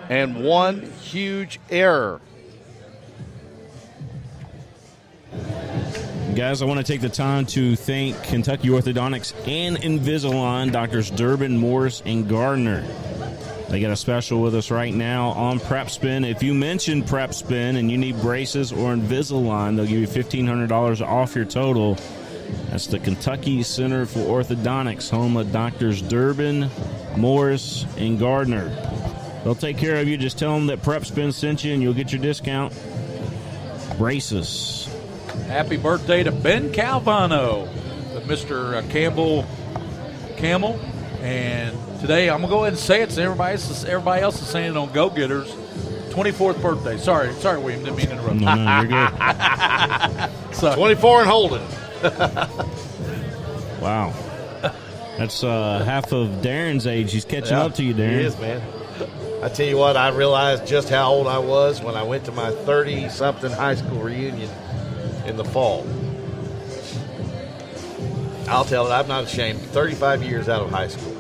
Speaker 2: and one huge error.
Speaker 3: Guys, I want to take the time to thank Kentucky Orthodontics and Invisalign, Doctors Durbin, Morris, and Gardner. They got a special with us right now on PrepSpin. If you mention PrepSpin and you need braces or Invisalign, they'll give you $1,500 off your total. That's the Kentucky Center for Orthodontics, home of Doctors Durbin, Morris, and Gardner. They'll take care of you. Just tell them that PrepSpin sent you and you'll get your discount. Braces.
Speaker 1: Happy birthday to Ben Calvano, Mr. Camel. And today, I'm going to go ahead and say it. So everybody else is saying it on Go Getters. 24th birthday. Sorry, William. Didn't mean to interrupt.
Speaker 3: No, you're good.
Speaker 2: So 24 and holding.
Speaker 3: Wow. That's half of Darren's age. He's catching up to you, Darrin.
Speaker 5: He is, man. I tell you what, I realized just how old I was when I went to my 30-something high school reunion in the fall. I'll tell it, I'm not ashamed. 35 years out of high school.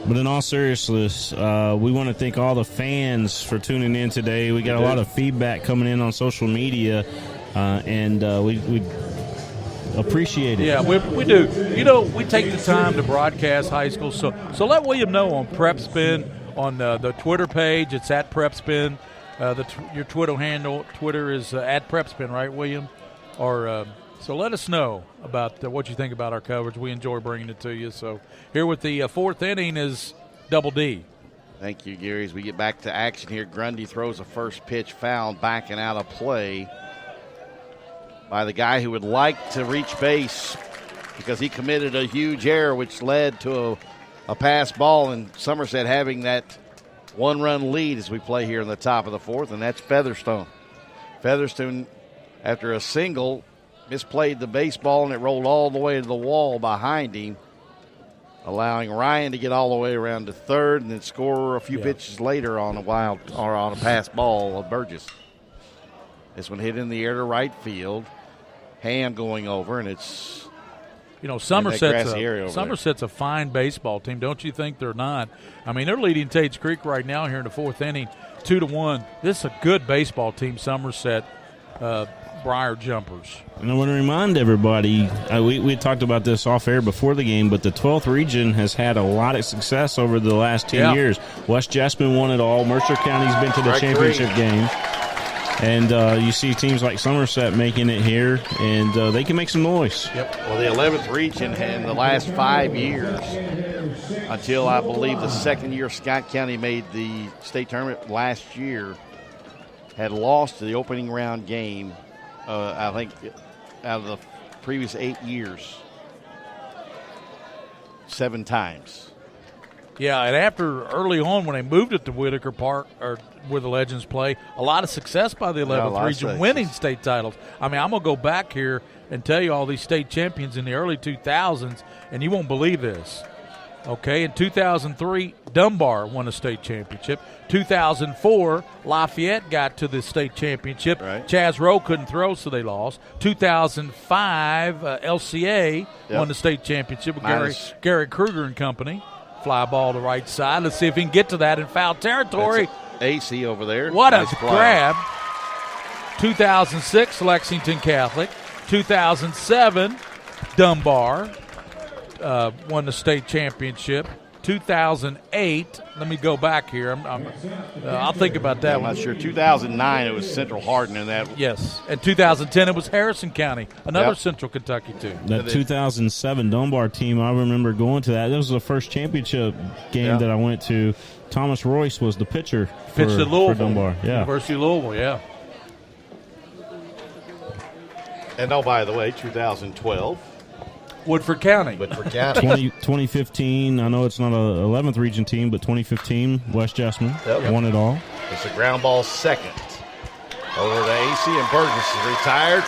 Speaker 3: But in all seriousness, we want to thank all the fans for tuning in today. We got a lot of feedback coming in on social media, and we appreciate it.
Speaker 1: Yeah, we do. You know, we take the time to broadcast high school, so let William know on PrepSpin, on the Twitter page. It's at PrepSpin. Your Twitter is at PrepSpin, right, William? Or so let us know about what you think about our coverage. We enjoy bringing it to you. So here with the fourth inning is Double D.
Speaker 2: Thank you, Gary. As we get back to action here, Grundy throws a first pitch foul, backing out of play by the guy who would like to reach base because he committed a huge error, which led to a pass ball, and Somerset having that one-run lead as we play here in the top of the fourth, and that's Featherstone. Featherstone, after a single, misplayed the baseball, and it rolled all the way to the wall behind him, allowing Ryan to get all the way around to third and then score a few pitches later on a pass ball of Burgess. This one hit in the air to right field. Ham going over, and it's
Speaker 1: Somerset's a fine baseball team. Don't you think they're not? I mean, they're leading Tates Creek right now here in the fourth inning, 2-1. This is a good baseball team, Somerset. Briar Jumpers.
Speaker 3: And I want to remind everybody, we talked about this off air before the game, but the 12th region has had a lot of success over the last 10 years. West Jasmine won it all. Mercer County's been to the championship game. And you see teams like Somerset making it here, and they can make some noise.
Speaker 2: Yep. Well, the 11th region in the last 5 years, until I believe the second year Scott County made the state tournament last year, had lost the opening round game, I think, out of the previous 8 years, 7 times.
Speaker 1: Yeah, and after early on when they moved it to Whitaker Park, or where the Legends play, a lot of success by the 11th region winning state titles. I mean, I'm going to go back here and tell you all these state champions in the early 2000s, and you won't believe this. Okay, in 2003, Dunbar won a state championship. 2004, Lafayette got to the state championship.
Speaker 2: Right.
Speaker 1: Chaz Rowe couldn't throw, so they lost. 2005, LCA won the state championship with Gary Kruger and company. Fly ball to right side. Let's see if he can get to that in foul territory.
Speaker 2: AC over there.
Speaker 1: What a grab. 2006, Lexington Catholic. 2007, Dunbar won the state championship. 2008, let me go back here. I'll think about that one.
Speaker 2: I'm not sure. 2009, it was Central Hardin in that.
Speaker 1: Yes. And 2010, it was Harrison County, another Central Kentucky team.
Speaker 3: That 2007 Dunbar team, I remember going to that. That was the first championship game that I went to. Thomas Royce was the pitcher for Dunbar. Yeah.
Speaker 1: University of Louisville, yeah.
Speaker 2: And by the way, 2012.
Speaker 1: Woodford County.
Speaker 3: 2015, I know it's not a 11th region team, but 2015, West Jasmine won it all.
Speaker 2: It's a ground ball second. Over to AC, and Burgess is retired.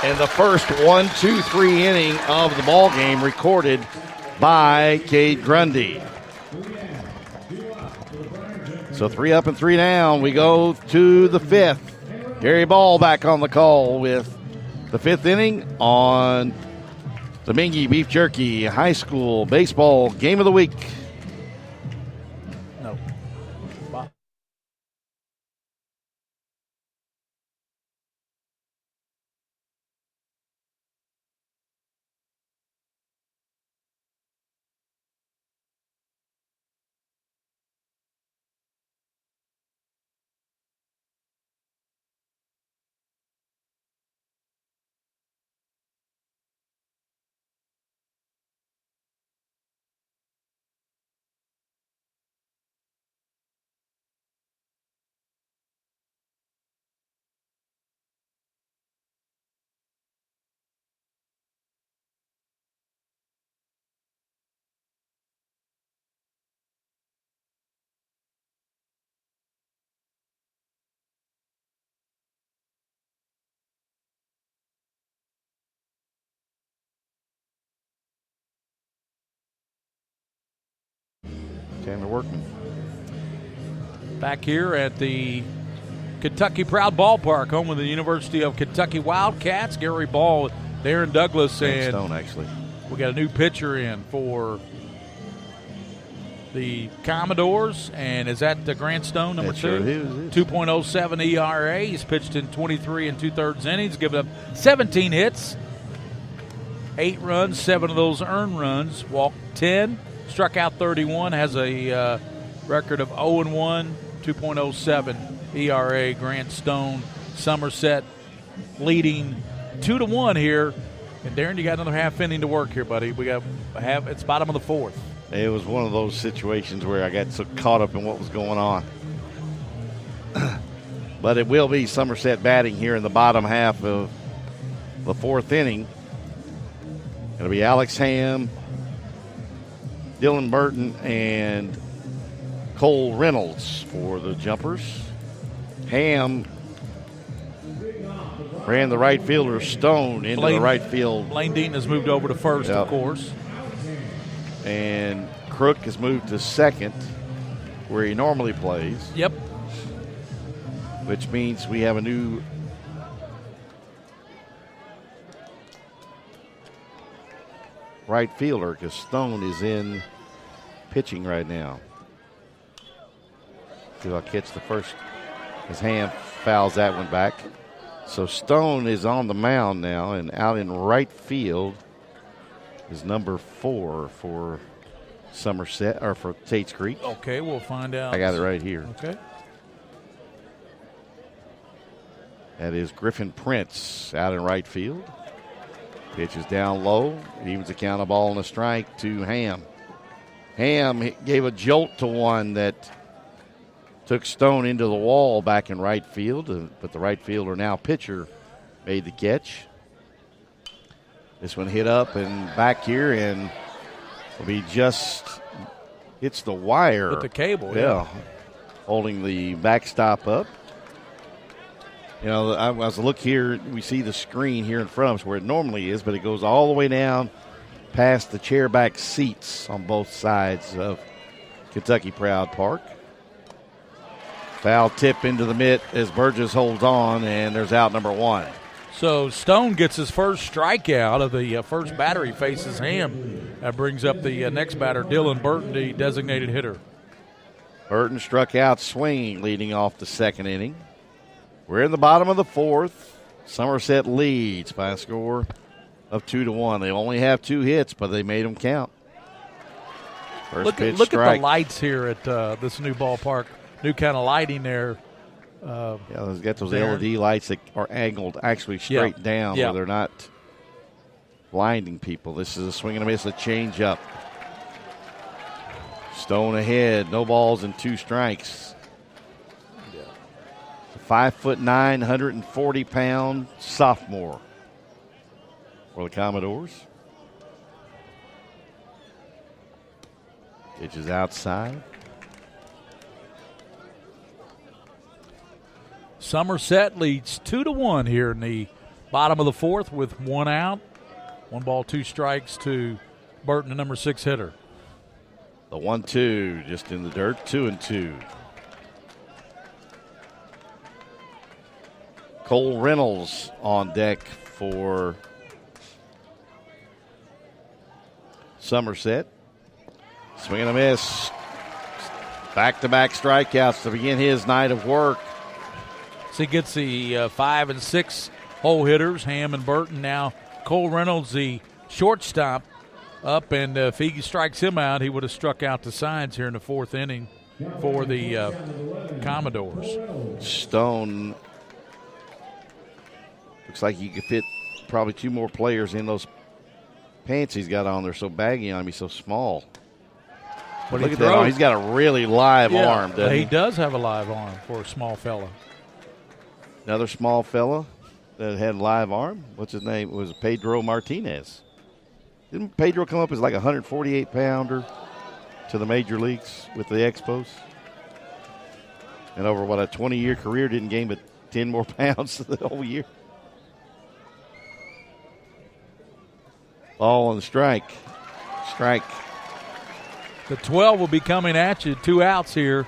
Speaker 2: And the first 1-2-3 inning of the ball game recorded by Cade Grundy. So 3 up and 3 down. We go to the 5th. Gary Ball back on the call with the 5th inning on the Mingy Beef Jerky High School Baseball Game of the Week.
Speaker 1: No.
Speaker 2: Chandler Workman.
Speaker 1: Back here at the Kentucky Proud Ballpark, home of the University of Kentucky Wildcats. Gary Ball, Darrin Douglas, and
Speaker 2: Stone, actually.
Speaker 1: we got a new pitcher in for the Commodores, and is that the Grant Stone, number
Speaker 2: That
Speaker 1: 2?
Speaker 2: sure is.
Speaker 1: 2.07 ERA. He's pitched in 23 2/3 innings, given up 17 hits, 8 runs, 7 of those earned runs, walked 10, struck out 31, has a record of 0-1, 2.07 ERA. Grant Stone, Somerset leading 2-1 here. And Darrin, you got another half inning to work here, buddy. We got it's bottom of the 4th.
Speaker 2: It was one of those situations where I got so caught up in what was going on. But it will be Somerset batting here in the bottom half of the 4th inning. It'll be Alex Ham, Dylan Burton, and Cole Reynolds for the jumpers. Ham ran the right fielder Stone into the right field.
Speaker 1: Blaine Deaton has moved over to first,
Speaker 2: Yep.
Speaker 1: of course.
Speaker 2: And Crook has moved to second, where he normally plays,
Speaker 1: Yep.
Speaker 2: which means we have a new right fielder because Stone is in pitching right now. See if I'll catch the first. His hand fouls that one back. So Stone is on the mound now, and out in right field is number 4 for Somerset, or for Tates Creek.
Speaker 1: Okay, we'll find out.
Speaker 2: I got it right here.
Speaker 1: Okay.
Speaker 2: That is Griffin Prince out in right field. Pitch is down low. It evens the count, a ball and a strike to Ham. Ham gave a jolt to one that took Stone into the wall back in right field, but the right fielder, now pitcher, made the catch. This one hit up and back here, and will be just hits the wire.
Speaker 1: With the cable,
Speaker 2: yeah. Holding the backstop up. You know, as I look here, we see the screen here in front of us where it normally is, but it goes all the way down past the chairback seats on both sides of Kentucky Proud Park. Foul tip into the mitt as Burgess holds on, and there's out number 1.
Speaker 1: So Stone gets his first strikeout of the first batter. He faces Ham. That brings up the next batter, Dylan Burton, the designated hitter.
Speaker 2: Burton struck out swinging, leading off the 2nd inning. We're in the bottom of the 4th. Somerset leads by a score of 2-1. They only have 2 hits, but they made them count. First
Speaker 1: Look
Speaker 2: pitch
Speaker 1: at
Speaker 2: strike.
Speaker 1: the lights here at this new ballpark. New kind of lighting there.
Speaker 2: Yeah, they've got those
Speaker 1: Darrin.
Speaker 2: LED lights that are angled actually straight down where they're not blinding people. This is a swing and a miss, a change up. Stone ahead, no balls and 2 strikes. 5'9", 140-pound sophomore for the Commodores. Pitch is outside.
Speaker 1: Somerset leads 2-1 here in the bottom of the 4th with 1 out. 1 ball, 2 strikes to Burton, the number 6 hitter.
Speaker 2: The 1-2 just in the dirt, 2-2. Cole Reynolds on deck for Somerset. Swing and a miss. Back-to-back strikeouts to begin his night of work.
Speaker 1: So he gets the 5 and 6 hole hitters, Ham and Burton. Now Cole Reynolds, the shortstop, up, and if he strikes him out, he would have struck out the sides here in the 4th inning for the Commodores.
Speaker 2: Stone looks like he could fit probably 2 more players in those pants he's got on. They're so baggy on him. He's so small.
Speaker 1: But
Speaker 2: look at that arm. He's got a really live arm, doesn't he?
Speaker 1: He does have a live arm for a small fella.
Speaker 2: Another small fella that had a live arm. What's his name? It was Pedro Martinez. Didn't Pedro come up as like a 148-pounder to the major leagues with the Expos? And over, a 20-year career, didn't gain but 10 more pounds the whole year. Ball on the strike. Strike.
Speaker 1: The 12 will be coming at you. 2 outs here.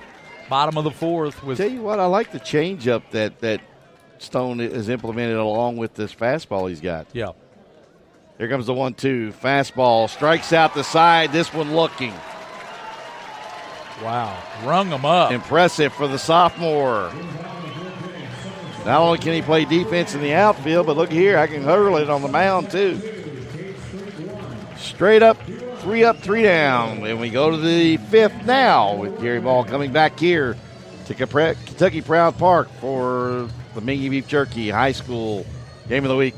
Speaker 1: Bottom of the 4th. With
Speaker 2: Tell you what, I like the changeup that Stone has implemented along with this fastball he's got.
Speaker 1: Yeah.
Speaker 2: Here comes the 1-2. Fastball strikes out the side. This one looking.
Speaker 1: Wow, rung them up.
Speaker 2: Impressive for the sophomore. Not only can he play defense in the outfield, but look here, I can hurl it on the mound too. Straight up, three down. And we go to the fifth now with Gary Ball coming back here to Kentucky Proud Park for the Mingy Beef Jerky High School Game of the Week.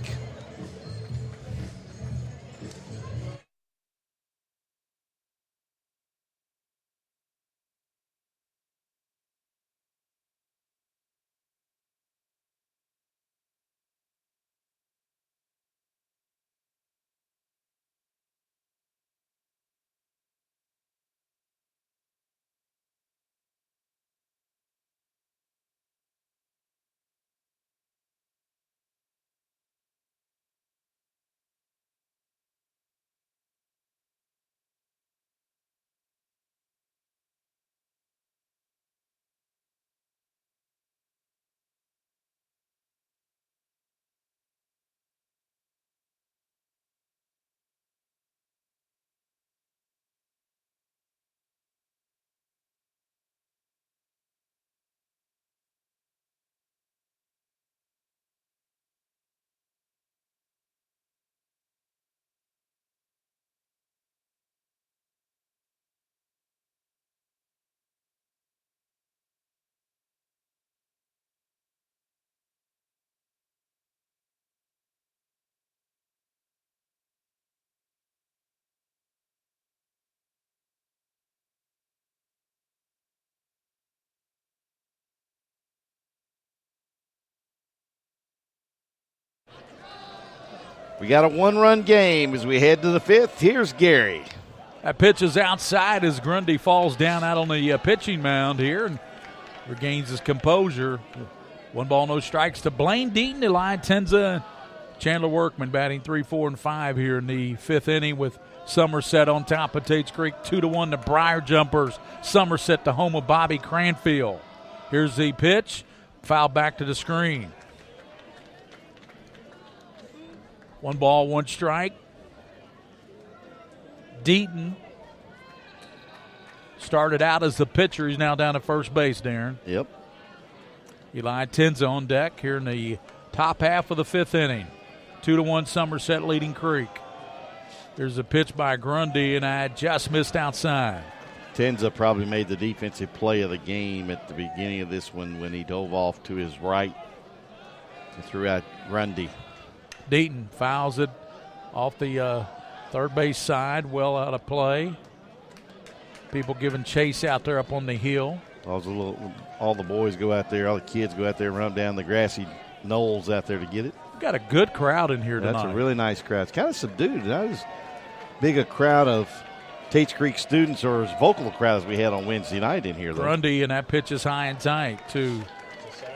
Speaker 2: We got a one-run game as we head to the fifth. Here's Gary.
Speaker 1: That pitch is outside as Grundy falls down out on the pitching mound here and regains his composure. 1 ball, no strikes to Blaine Deaton, Eli Tenza, Chandler Workman batting 3, 4, and 5 here in the fifth inning with Somerset on top of Tates Creek. 2-1 the Briar Jumpers. Somerset, the home of Bobby Cranfield. Here's the pitch. Foul back to the screen. 1 ball, 1 strike. Deaton started out as the pitcher. He's now down at first base, Darrin.
Speaker 2: Yep.
Speaker 1: Eli Tenza on deck here in the top half of the fifth inning. 2-1 Somerset leading Creek. There's a pitch by Grundy, and I just missed outside.
Speaker 2: Tenza probably made the defensive play of the game at the beginning of this one when he dove off to his right and threw out Grundy.
Speaker 1: Deaton fouls it off the third base side, well out of play. People giving chase out there up on the hill.
Speaker 2: All the boys go out there, all the kids go out there and run down the grassy knolls out there to get it.
Speaker 1: We've got a good crowd in here tonight.
Speaker 2: That's a really nice crowd. It's kind of subdued. Not as big a crowd of Tates Creek students or as vocal a crowd as we had on Wednesday night in here, though.
Speaker 1: Grundy, and that pitch is high and tight to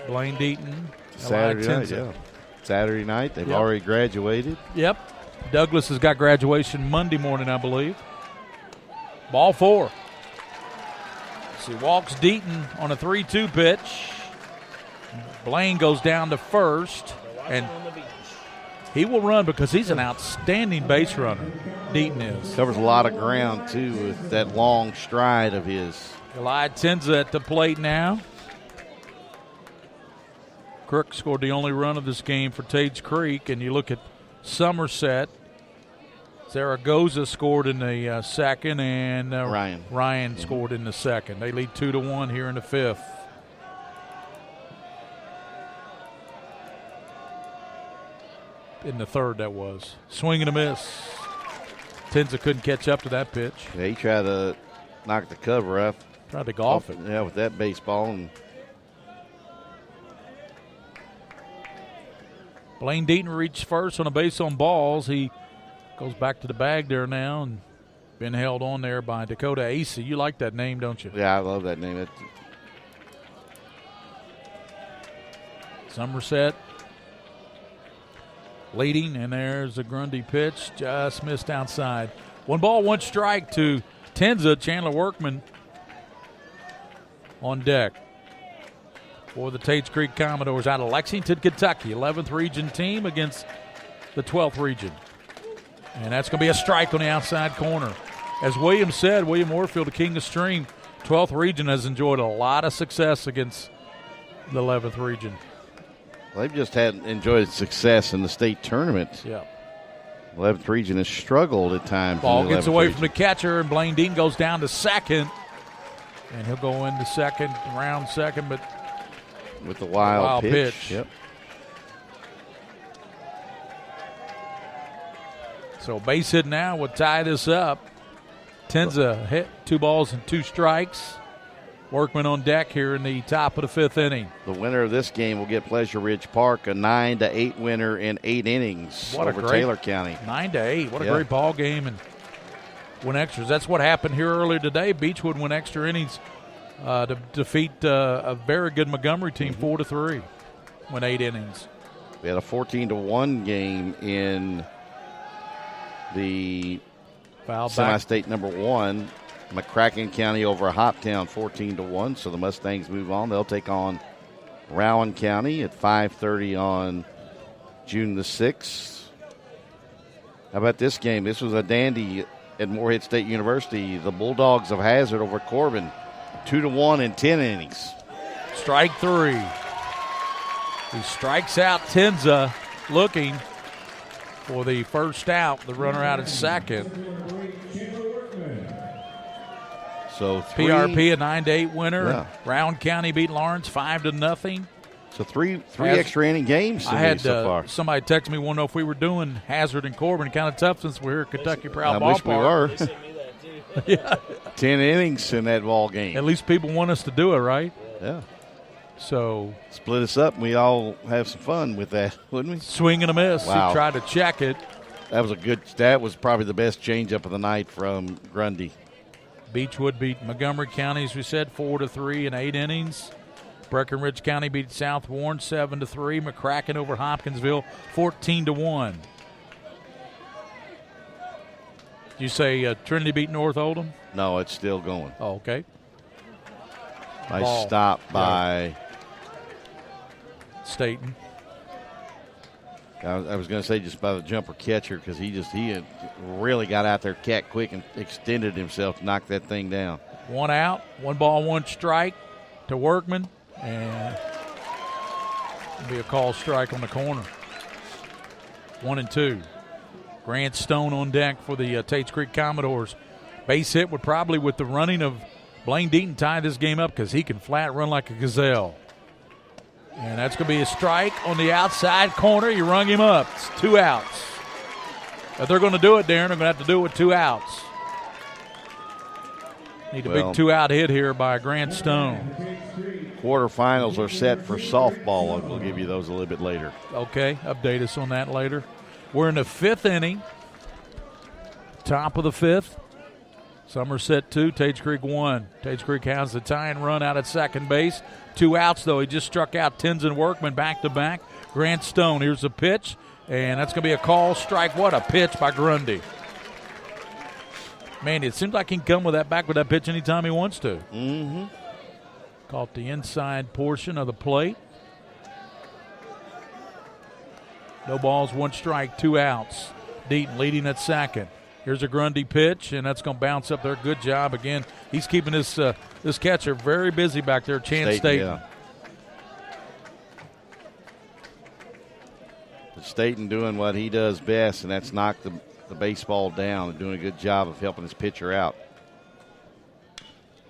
Speaker 1: Blaine Deaton.
Speaker 2: Saturday night, yeah. Saturday night. They've already graduated.
Speaker 1: Yep. Douglas has got graduation Monday morning, I believe. Ball 4. So he walks Deaton on a 3-2 pitch. Blaine goes down to first, and he will run because he's an outstanding base runner. Deaton is.
Speaker 2: Covers a lot of ground, too, with that long stride of his.
Speaker 1: Eli Tenza at the plate now. Crook scored the only run of this game for Tates Creek, and you look at Somerset. Zaragoza scored in the second, and Ryan scored in the second. They lead 2-1 here in the fifth. In the third, that was. Swing and a miss. Tenza couldn't catch up to that pitch.
Speaker 2: Yeah, he tried to knock the cover up.
Speaker 1: Tried to golf it.
Speaker 2: Yeah, with that baseball. And
Speaker 1: Blaine Deaton reached first on a base on balls. He goes back to the bag there now and been held on there by Dakota Asa. You like that name, don't you?
Speaker 2: Yeah, I love that name.
Speaker 1: Somerset leading, and there's a Grundy pitch. Just missed outside. 1 ball, 1 strike to Tenza. Chandler Workman on deck for the Tates Creek Commodores out of Lexington, Kentucky. 11th region team against the 12th region. And that's going to be a strike on the outside corner. As William said, William Warfield, the king of stream, 12th region has enjoyed a lot of success against the 11th region.
Speaker 2: Well, they've just had enjoyed success in the state tournament.
Speaker 1: Yeah.
Speaker 2: 11th region has struggled at times.
Speaker 1: Ball gets away from the catcher, and Blaine Dean goes down to second. And he'll go into second, round second, but
Speaker 2: with the wild pitch. Yep.
Speaker 1: So base hit now will tie this up. Tenza hit 2 balls and 2 strikes. Workman on deck here in the top of the 5th inning.
Speaker 2: The winner of this game will get Pleasure Ridge Park, a 9-8 winner in 8 innings over Taylor County.
Speaker 1: 9-8. What a great ball game, and win extras. That's what happened here earlier today. Beechwood went extra innings to defeat a very good Montgomery team, 4-3. Went 8 innings.
Speaker 2: We had a 14-1 game in the semi-state number 1. McCracken County over Hoptown 14-1. So the Mustangs move on. They'll take on Rowan County at 5:30 on June the 6th. How about this game? This was a dandy at Morehead State University. The Bulldogs of Hazard over Corbin, 2-1 in 10 innings.
Speaker 1: Strike 3. He strikes out Tenza, looking for the first out. The runner out at second.
Speaker 2: So
Speaker 1: PRP a 9-8 winner. Yeah. Round County beat Lawrence 5-0.
Speaker 2: So three extra inning games.
Speaker 1: I had
Speaker 2: so far.
Speaker 1: Somebody text me, want to know if we were doing Hazard and Corbin. Kind of tough since we're here at Kentucky Proud
Speaker 2: Ballpark.
Speaker 1: Wish we were.
Speaker 4: They sent me that too.
Speaker 1: Yeah.
Speaker 2: 10 innings in that ball game.
Speaker 1: At least people want us to do it, right?
Speaker 2: Yeah.
Speaker 1: So
Speaker 2: split us up and we all have some fun with that, wouldn't we?
Speaker 1: Swing and a miss.
Speaker 2: Wow.
Speaker 1: He tried to check it.
Speaker 2: That was probably the best changeup of the night from Grundy.
Speaker 1: Beechwood beat Montgomery County, as we said, 4-3 in 8 innings. Breckenridge County beat South Warren 7-3. McCracken over Hopkinsville 14-1. Did you say Trinity beat North Oldham?
Speaker 2: No, it's still going.
Speaker 1: Oh, okay.
Speaker 2: Nice stop by
Speaker 1: Staten.
Speaker 2: I was going to say just by the jumper catcher because he had really got out there cat quick and extended himself to knock that thing down.
Speaker 1: 1 out, 1 ball, 1 strike to Workman, and it'll be a call strike on the corner. 1-2. Grant Stone on deck for the Tates Creek Commodores. Base hit would probably, with the running of Blaine Deaton, tie this game up because he can flat run like a gazelle. And that's going to be a strike on the outside corner. You rung him up. It's 2 outs. If they're going to do it, Darrin, they're going to have to do it with 2 outs. Need a big 2-out hit here by Grant Stone.
Speaker 2: Quarterfinals are set for softball. We'll give you those a little bit later.
Speaker 1: Okay, update us on that later. We're in the 5th inning. Top of the 5th. Somerset 2, Tates Creek 1. Tates Creek has the tying run out at second base. 2 outs, though. He just struck out Tenzin Workman back-to-back. Grant Stone, here's the pitch, and that's going to be a call strike. What a pitch by Grundy. Man, it seems like he can come with that pitch anytime he wants to.
Speaker 2: Mm-hmm.
Speaker 1: Caught the inside portion of the plate. No balls, 1 strike, 2 outs. Deaton leading at second. Here's a Grundy pitch, and that's going to bounce up there. Good job again. He's keeping this catcher very busy back there, Chance Staten.
Speaker 2: Yeah. Staten doing what he does best, and that's knock the baseball down and doing a good job of helping his pitcher out.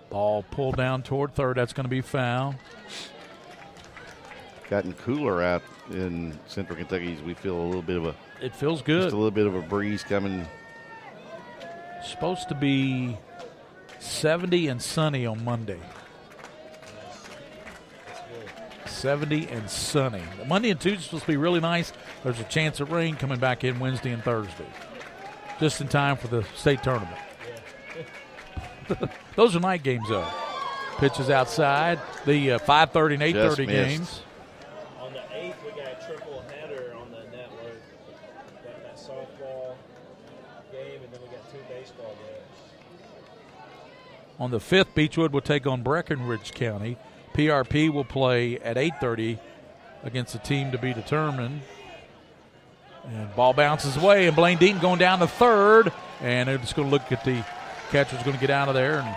Speaker 1: Ball pulled down toward third. That's going to be foul.
Speaker 2: Gotten cooler out in Central Kentucky. We feel a little bit of
Speaker 1: it feels good.
Speaker 2: Just a little bit of a breeze coming.
Speaker 1: Supposed to be 70 and sunny on Monday. 70 and sunny. Monday and Tuesday supposed to be really nice. There's a chance of rain coming back in Wednesday and Thursday. Just in time for the state tournament. Yeah. Those are night games, though. Pitches outside. The 5:30 and 8:30 games.
Speaker 4: On the 8th, we got a triple header on the network. Got that softball game, and then we got 2 baseball games.
Speaker 1: On the 5th, Beechwood will take on Breckenridge County. PRP will play at 8:30 against a team to be determined. And ball bounces away, and Blaine Deaton going down to third. And they're just going to look at the catcher's going to get out of there. And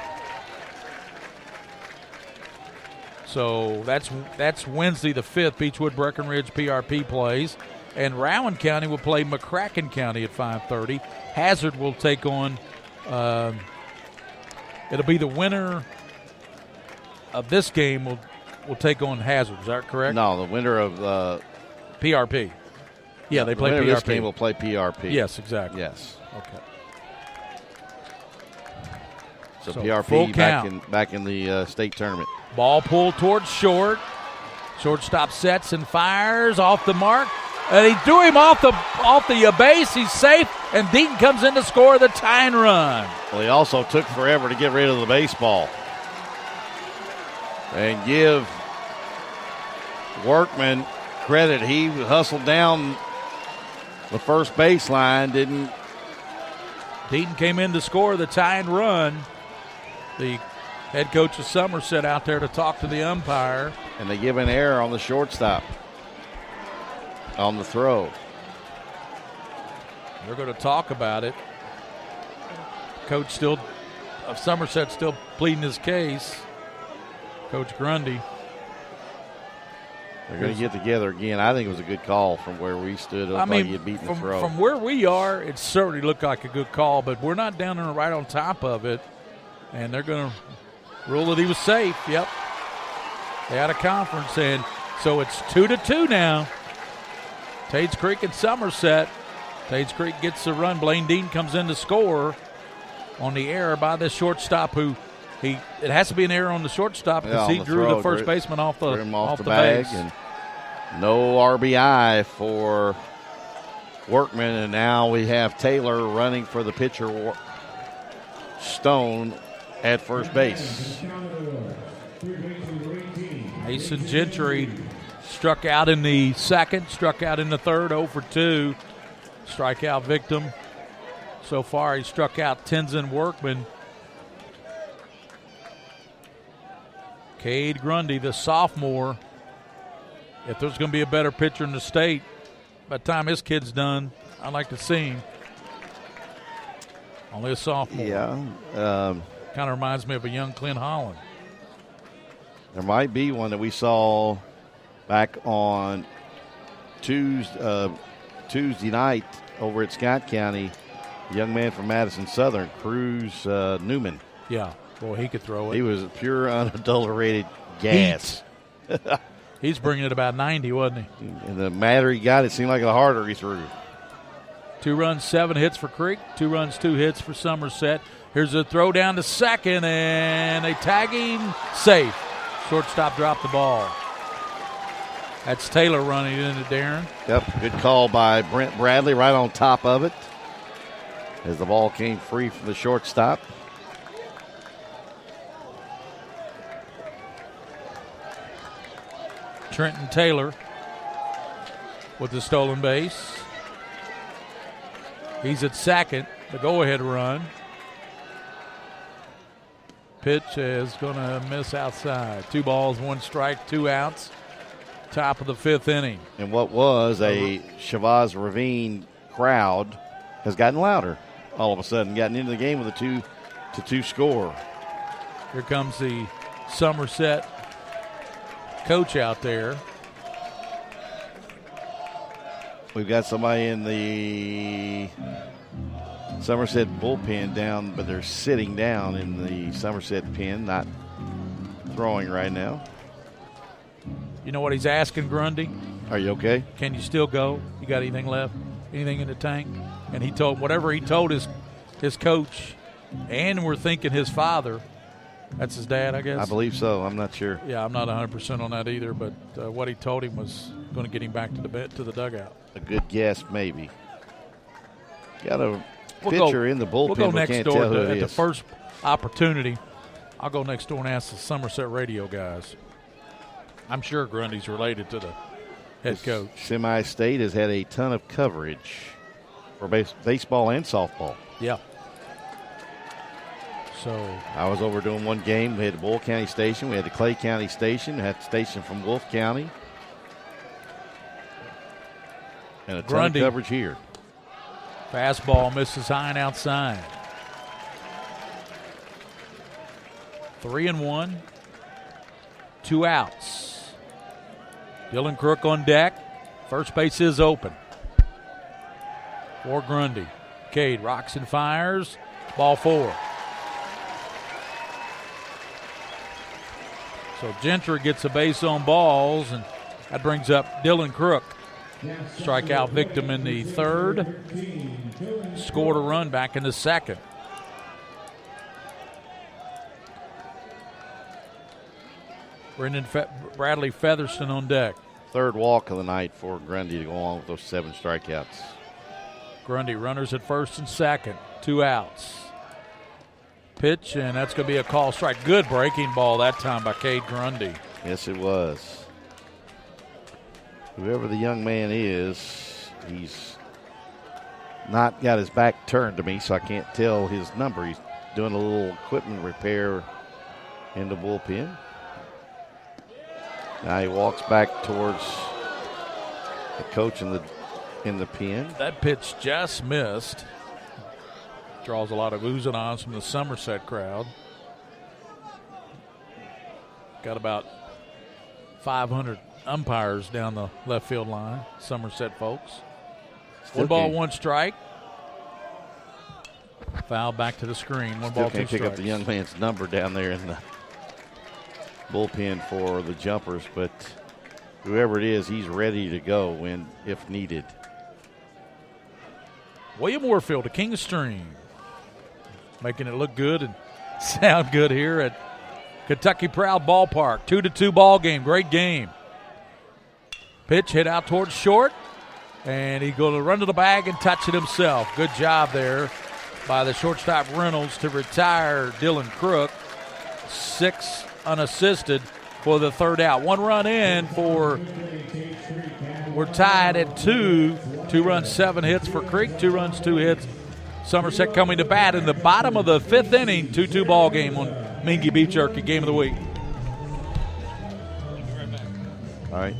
Speaker 1: So that's Wednesday the 5th. Beechwood Breckenridge PRP plays. And Rowan County will play McCracken County at 5:30. Hazard will take on it'll be the winner of this game will take on Hazard. Is that correct?
Speaker 2: No, the winner of
Speaker 1: PRP. Yeah, they play
Speaker 2: the winner
Speaker 1: PRP.
Speaker 2: of this game will play PRP.
Speaker 1: Yes, exactly.
Speaker 2: Yes.
Speaker 1: Okay.
Speaker 2: So
Speaker 1: full
Speaker 2: PRP back in the state tournament.
Speaker 1: Ball pulled towards short. Shortstop sets and fires off the mark. And he threw him off the base. He's safe, and Deaton comes in to score the tying run.
Speaker 2: Well, he also took forever to get rid of the baseball. And give Workman credit. He hustled down the first baseline.
Speaker 1: Deaton came in to score the tying run. The head coach of Somerset out there to talk to the umpire.
Speaker 2: And they give an error on the shortstop on the throw.
Speaker 1: They're going to talk about it. Coach of Somerset still pleading his case. Coach Grundy.
Speaker 2: They're going to get together again. I think it was a good call from where we stood. It looked like he had beaten the throw.
Speaker 1: From where we are, it certainly looked like a good call, but we're not down there right on top of it. And they're going to rule that he was safe. Yep. They had a conference, and so it's 2-2 now. Tates Creek and Somerset. Tates Creek gets the run. Blaine Dean comes in to score on the error by the shortstop it has to be an error on the shortstop because he drew the first baseman off the
Speaker 2: bag.
Speaker 1: base.
Speaker 2: And no RBI for Workman, and now we have Taylor running for the pitcher, Stone, at first base.
Speaker 1: Mason Gentry struck out in the second, struck out in the third, 0 for 2. Strikeout victim. So far, he struck out Tenzin Workman. Cade Grundy, the sophomore. If there's going to be a better pitcher in the state, by the time this kid's done, I'd like to see him. Only a sophomore.
Speaker 2: Yeah.
Speaker 1: Kind of reminds me of a young Clint Holland.
Speaker 2: There might be one that we saw back on Tuesday night over at Scott County. A young man from Madison Southern, Cruz Newman.
Speaker 1: Yeah, boy, he could throw it.
Speaker 2: He was pure unadulterated gas.
Speaker 1: He's bringing it about 90, wasn't he?
Speaker 2: And the madder he got, it seemed like the harder he threw.
Speaker 1: 2 runs, 7 hits for Creek. 2 runs, 2 hits for Somerset. Here's a throw down to second, and they tag him safe. Shortstop dropped the ball. That's Taylor running into Darrin.
Speaker 2: Yep, good call by Brent Bradley right on top of it as the ball came free from the shortstop.
Speaker 1: Trenton Taylor with the stolen base. He's at second, the go-ahead run. Pitch is going to miss outside. 2 balls, 1 strike, 2 outs. Top of the 5th inning.
Speaker 2: And what was a Chavez Ravine crowd has gotten louder all of a sudden, gotten into the game with a 2-2 score.
Speaker 1: Here comes the Somerset coach out there.
Speaker 2: We've got somebody in the Somerset bullpen down, but they're sitting down in the Somerset pen, not throwing right now.
Speaker 1: You know what he's asking, Grundy?
Speaker 2: Are you okay?
Speaker 1: Can you still go? You got anything left? Anything in the tank? And he told whatever he told his coach, and we're thinking his father. That's his dad, I guess.
Speaker 2: I believe so. I'm not sure.
Speaker 1: Yeah, I'm not 100% on that either, but what he told him was going to get him back to the dugout.
Speaker 2: A good guess, maybe. Got a pitcher in the bullpen.
Speaker 1: We'll go next
Speaker 2: can't
Speaker 1: door
Speaker 2: tell who it
Speaker 1: at the
Speaker 2: is.
Speaker 1: first opportunity. I'll go next door and ask the Somerset radio guys. I'm sure Grundy's related to the head coach.
Speaker 2: Semi-State has had a ton of coverage for baseball and softball.
Speaker 1: Yeah. So
Speaker 2: I was over doing one game. We had the Bull County station. We had the Clay County station. We had the station from Wolfe County. And a ton
Speaker 1: Grundy.
Speaker 2: of coverage here.
Speaker 1: fastball misses high and outside. 3-1. 2 outs. Dylan Crook on deck. First base is open for Grundy. Cade rocks and fires. Ball 4. So Gentry gets a base on balls, and that brings up Dylan Crook. Strikeout victim in the 3rd. Scored a run back in the 2nd. Bradley Featherston on deck.
Speaker 2: 3rd walk of the night for Grundy to go along with those 7 strikeouts.
Speaker 1: Grundy runners at 1st and 2nd. 2 outs. Pitch, and that's going to be a call strike. Good breaking ball that time by Cade Grundy.
Speaker 2: Yes, it was. Whoever the young man is, he's not got his back turned to me, so I can't tell his number. He's doing a little equipment repair in the bullpen. Now he walks back towards the coach in the pen.
Speaker 1: That pitch just missed. Draws a lot of oohs and ahs from the Somerset crowd. Got about 500 umpires down the left field line, Somerset folks.
Speaker 2: Still
Speaker 1: 1 ball, 1 strike. Foul back to the screen. 1 ball, 2
Speaker 2: can't pick
Speaker 1: strikes.
Speaker 2: up the young man's number down there in the bullpen for the Jumpers, but whoever it is, he's ready to go if needed.
Speaker 1: William Warfield, a King Stream, making it look good and sound good here at Kentucky Proud Ballpark. 2-2 ball game. Great game. Pitch hit out towards short, and he's going to run to the bag and touch it himself. Good job there by the shortstop Reynolds to retire Dylan Crook. 6 unassisted for the 3rd out. 1 run in for, we're tied at 2. 2 runs, 7 hits for Creek. 2 runs, 2 hits. Somerset coming to bat in the bottom of the 5th inning. 2-2 ball game on Mingy Beef Jerky, game of the week.
Speaker 2: All right.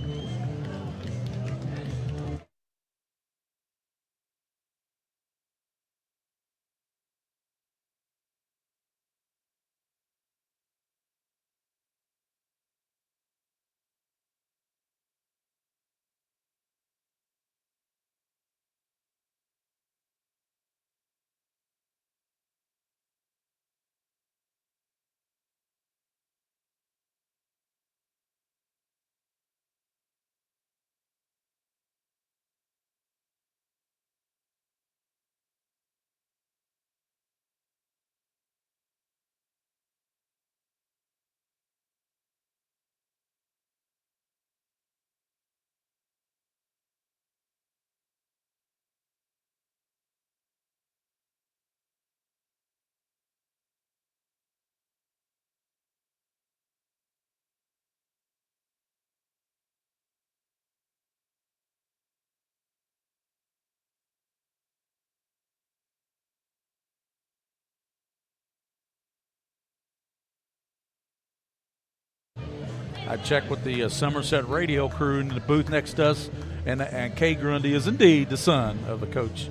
Speaker 1: I checked with the Somerset radio crew in the booth next to us, and Cade Grundy is indeed the son of the coach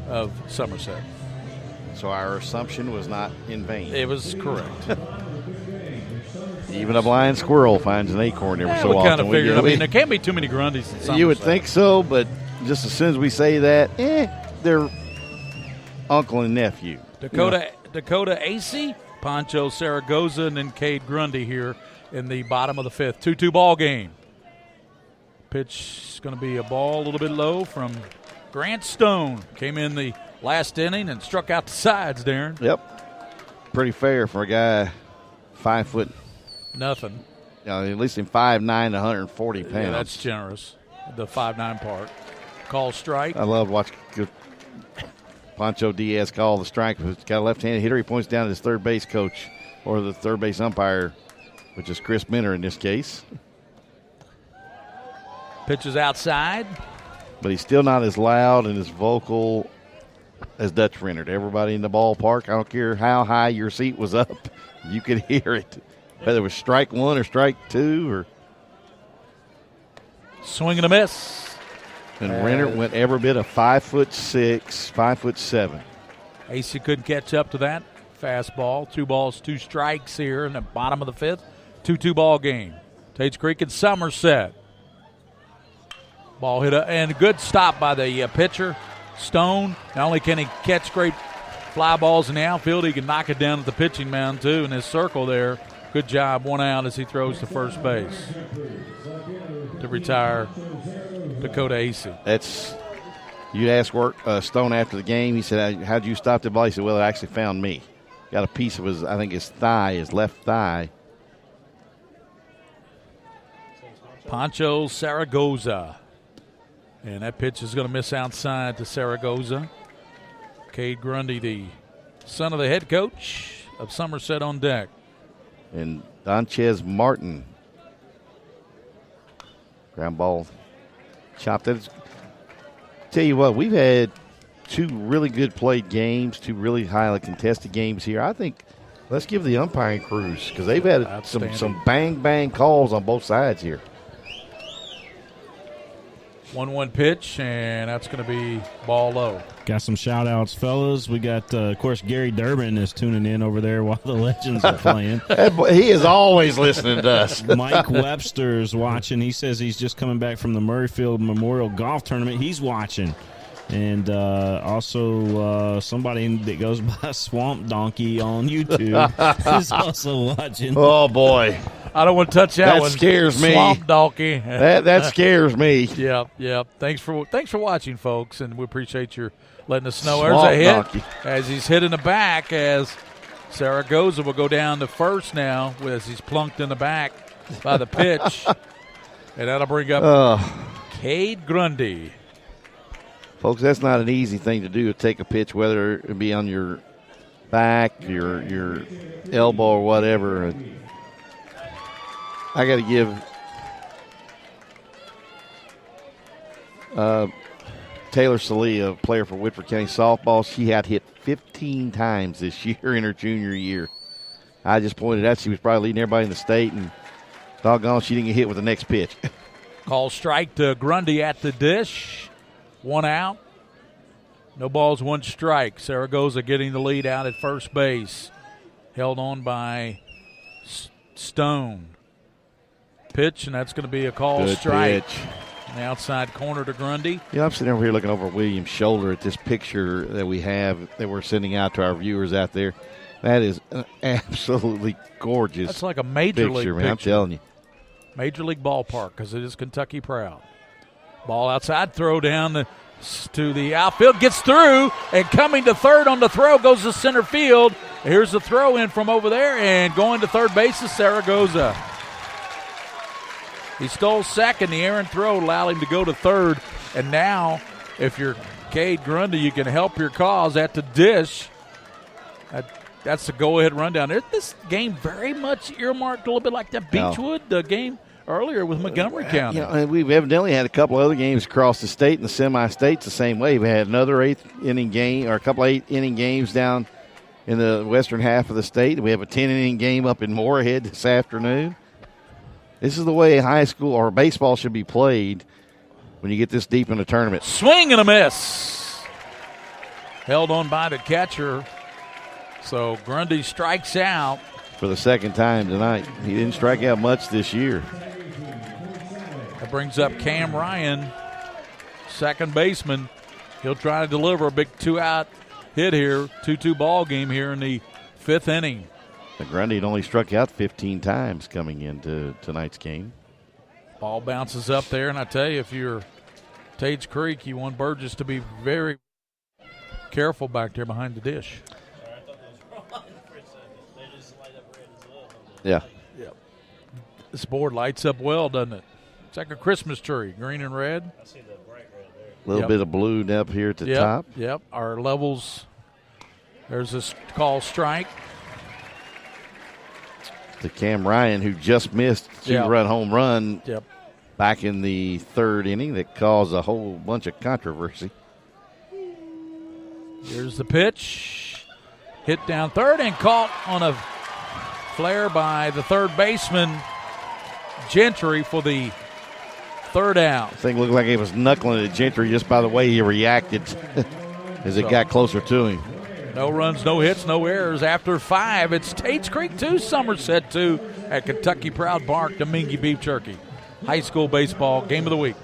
Speaker 1: of Somerset.
Speaker 2: So our assumption was not in vain.
Speaker 1: It was correct.
Speaker 2: Even a blind squirrel finds an acorn every so
Speaker 1: we
Speaker 2: often.
Speaker 1: kind of figured. I mean, there can't be too many Grundys in Somerset.
Speaker 2: You would think so, but just as soon as we say that, they're uncle and nephew.
Speaker 1: Dakota AC, Pancho Zaragoza, and then Cade Grundy here in the bottom of the 5th. 2-2 ball game. Pitch is going to be a ball a little bit low from Grant Stone. Came in the last inning and struck out the sides, Darrin.
Speaker 2: Yep. Pretty fair for a guy 5 foot.
Speaker 1: Nothing.
Speaker 2: At least in 5'9", 140 pounds.
Speaker 1: Yeah, that's generous. The 5'9" part. Call strike.
Speaker 2: I love watching Pancho Diaz call the strike. He's got a left-handed hitter. He points down at his third base coach or the third base umpire, which is Chris Minner in this case.
Speaker 1: Pitches outside.
Speaker 2: But he's still not as loud and as vocal as Dutch Rennert. Everybody in the ballpark, I don't care how high your seat was up, you could hear it. Whether it was strike 1 or strike 2 or.
Speaker 1: Swing and a miss.
Speaker 2: And Rennert went every bit of 5'6", 5'7".
Speaker 1: AC couldn't catch up to that fastball. 2 balls, 2 strikes here in the bottom of the 5th. 2-2 ball game. Tates Creek and Somerset. Ball hit and a good stop by the pitcher, Stone. Not only can he catch great fly balls in the outfield, he can knock it down at the pitching mound too in his circle there. Good job, 1 out as he throws to first base to retire Dakota Acey.
Speaker 2: You asked Stone after the game. He said, "How'd you stop the ball?" He said, "Well, it actually found me." Got a piece of his thigh, his left thigh.
Speaker 1: Pancho Zaragoza. And that pitch is going to miss outside to Zaragoza. Cade Grundy, the son of the head coach of Somerset, on deck.
Speaker 2: And Donchez Martin. Ground ball chopped. Tell you what, we've had 2 really good played games, 2 really highly contested games here. I think let's give the umpiring crews, because they've had some bang calls on both sides here.
Speaker 1: 1-1 pitch, and that's going to be ball low.
Speaker 3: Got some shout-outs, fellas. We got, of course, Gary Durbin is tuning in over there while the Legends are playing.
Speaker 2: He is always listening to us.
Speaker 3: Mike Webster's watching. He says he's just coming back from the Murrayfield Memorial Golf Tournament. He's watching. And also somebody that goes by Swamp Donkey on YouTube is also watching.
Speaker 2: Oh, boy.
Speaker 1: I don't want to touch that one.
Speaker 2: That scares me.
Speaker 1: Swamp Donkey.
Speaker 2: That scares me.
Speaker 1: Yep. Thanks for watching, folks, and we appreciate your letting us know.
Speaker 2: Swamp
Speaker 1: There's a hit
Speaker 2: Donkey.
Speaker 1: as he's hit in the back, as Zaragoza will go down to first now as he's plunked in the back by the pitch. And that'll bring up Cade Grundy.
Speaker 2: Folks, that's not an easy thing to do, to take a pitch, whether it be on your back, your elbow, or whatever. I got to give Taylor Salee, a player for Whitford County softball, she had hit 15 times this year in her junior year. I just pointed out she was probably leading everybody in the state, and doggone, she didn't get hit with the next pitch.
Speaker 1: Call strike to Grundy at the dish. 1 out. No balls, 1 strike. Zaragoza getting the lead out at first base. Held on by Stone. Pitch, and that's going to be a call strike.
Speaker 2: Pitch.
Speaker 1: On the outside corner to Grundy.
Speaker 2: I'm sitting over here looking over William's shoulder at this picture that we have that we're sending out to our viewers out there. That is an absolutely gorgeous.
Speaker 1: That's like a major league
Speaker 2: man.
Speaker 1: picture.
Speaker 2: I'm telling you.
Speaker 1: Major league ballpark, because it is Kentucky proud. Ball outside, throw down to the outfield, gets through, and coming to third on the throw goes to center field. Here's the throw in from over there, and going to third base is Zaragoza. He stole second. The errant throw allowed him to go to third. And now, if you're Cade Grundy, you can help your cause at the dish. That's the go-ahead rundown. This game very much earmarked a little bit like that Beechwood game earlier with Montgomery County.
Speaker 2: We've evidently had a couple other games across the state, and the semi-states the same way. We had another 8th-inning game, or a couple of 8-inning games down in the western half of the state. We have a 10-inning game up in Moorhead this afternoon. This is the way high school or baseball should be played when you get this deep in a tournament.
Speaker 1: Swing and a miss. Held on by the catcher. So Grundy strikes out.
Speaker 2: For the second time tonight. He didn't strike out much this year.
Speaker 1: That brings up Cam Ryan, second baseman. He'll try to deliver a big 2-out hit here, 2-2 ball game here in the 5th inning.
Speaker 2: Grundy had only struck out 15 times coming into tonight's game.
Speaker 1: Ball bounces up there, and I tell you, if you're Tates Creek, you want Burgess to be very careful back there behind the dish.
Speaker 2: Yeah.
Speaker 1: This board lights up well, doesn't it? It's like a Christmas tree, green and red.
Speaker 4: I see the bright red there.
Speaker 2: A little bit of blue up here at the top.
Speaker 1: Yep. Our levels, there's this call strike.
Speaker 2: To Cam Ryan, who just missed a 2-run home run back in the 3rd inning that caused a whole bunch of controversy.
Speaker 1: Here's the pitch. Hit down third and caught on a flare by the third baseman, Gentry, for the 3rd out.
Speaker 2: The thing looked like he was knuckling at Gentry just by the way he reacted as it got closer to him.
Speaker 1: No runs, no hits, no errors. After 5, it's Tates Creek 2, Somerset 2 at Kentucky Proud Park, Domingue Beef Jerky. High school baseball game of the week.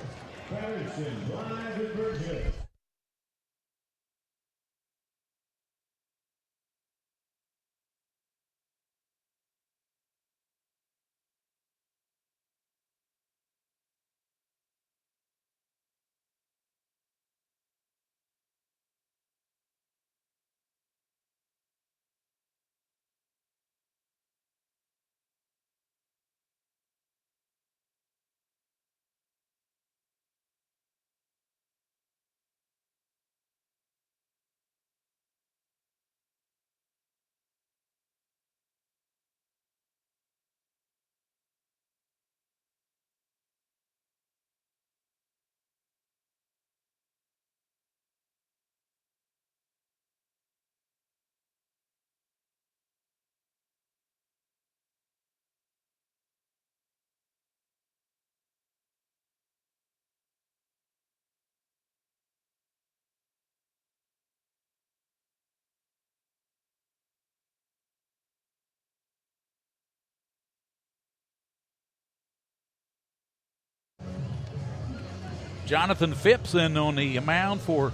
Speaker 1: Jonathan Phipps in on the mound for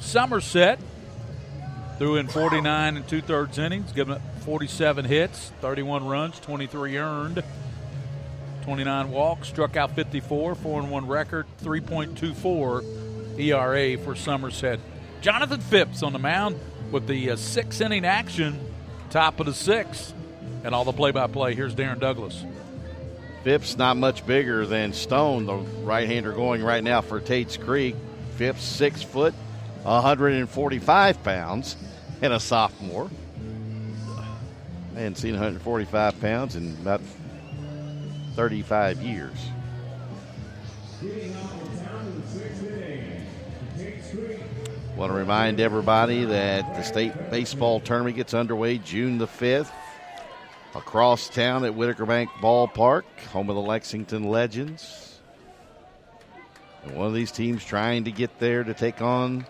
Speaker 1: Somerset. Threw in 49 and 2/3 innings, giving up 47 hits, 31 runs, 23 earned, 29 walks, struck out 54, 4-1 record, 3.24 ERA for Somerset. Jonathan Phipps on the mound with the 6-inning action, top of the 6th. And all the play-by-play, here's Darrin Douglas.
Speaker 2: Phipps not much bigger than Stone, the right-hander going right now for Tates Creek. Phipps 6 foot, 145 pounds, and a sophomore. I hadn't seen 145 pounds in about 35 years. Want to remind everybody that the state baseball tournament gets underway June the 5th. Across town at Whitaker Bank Ballpark, home of the Lexington Legends. And one of these teams trying to get there to take on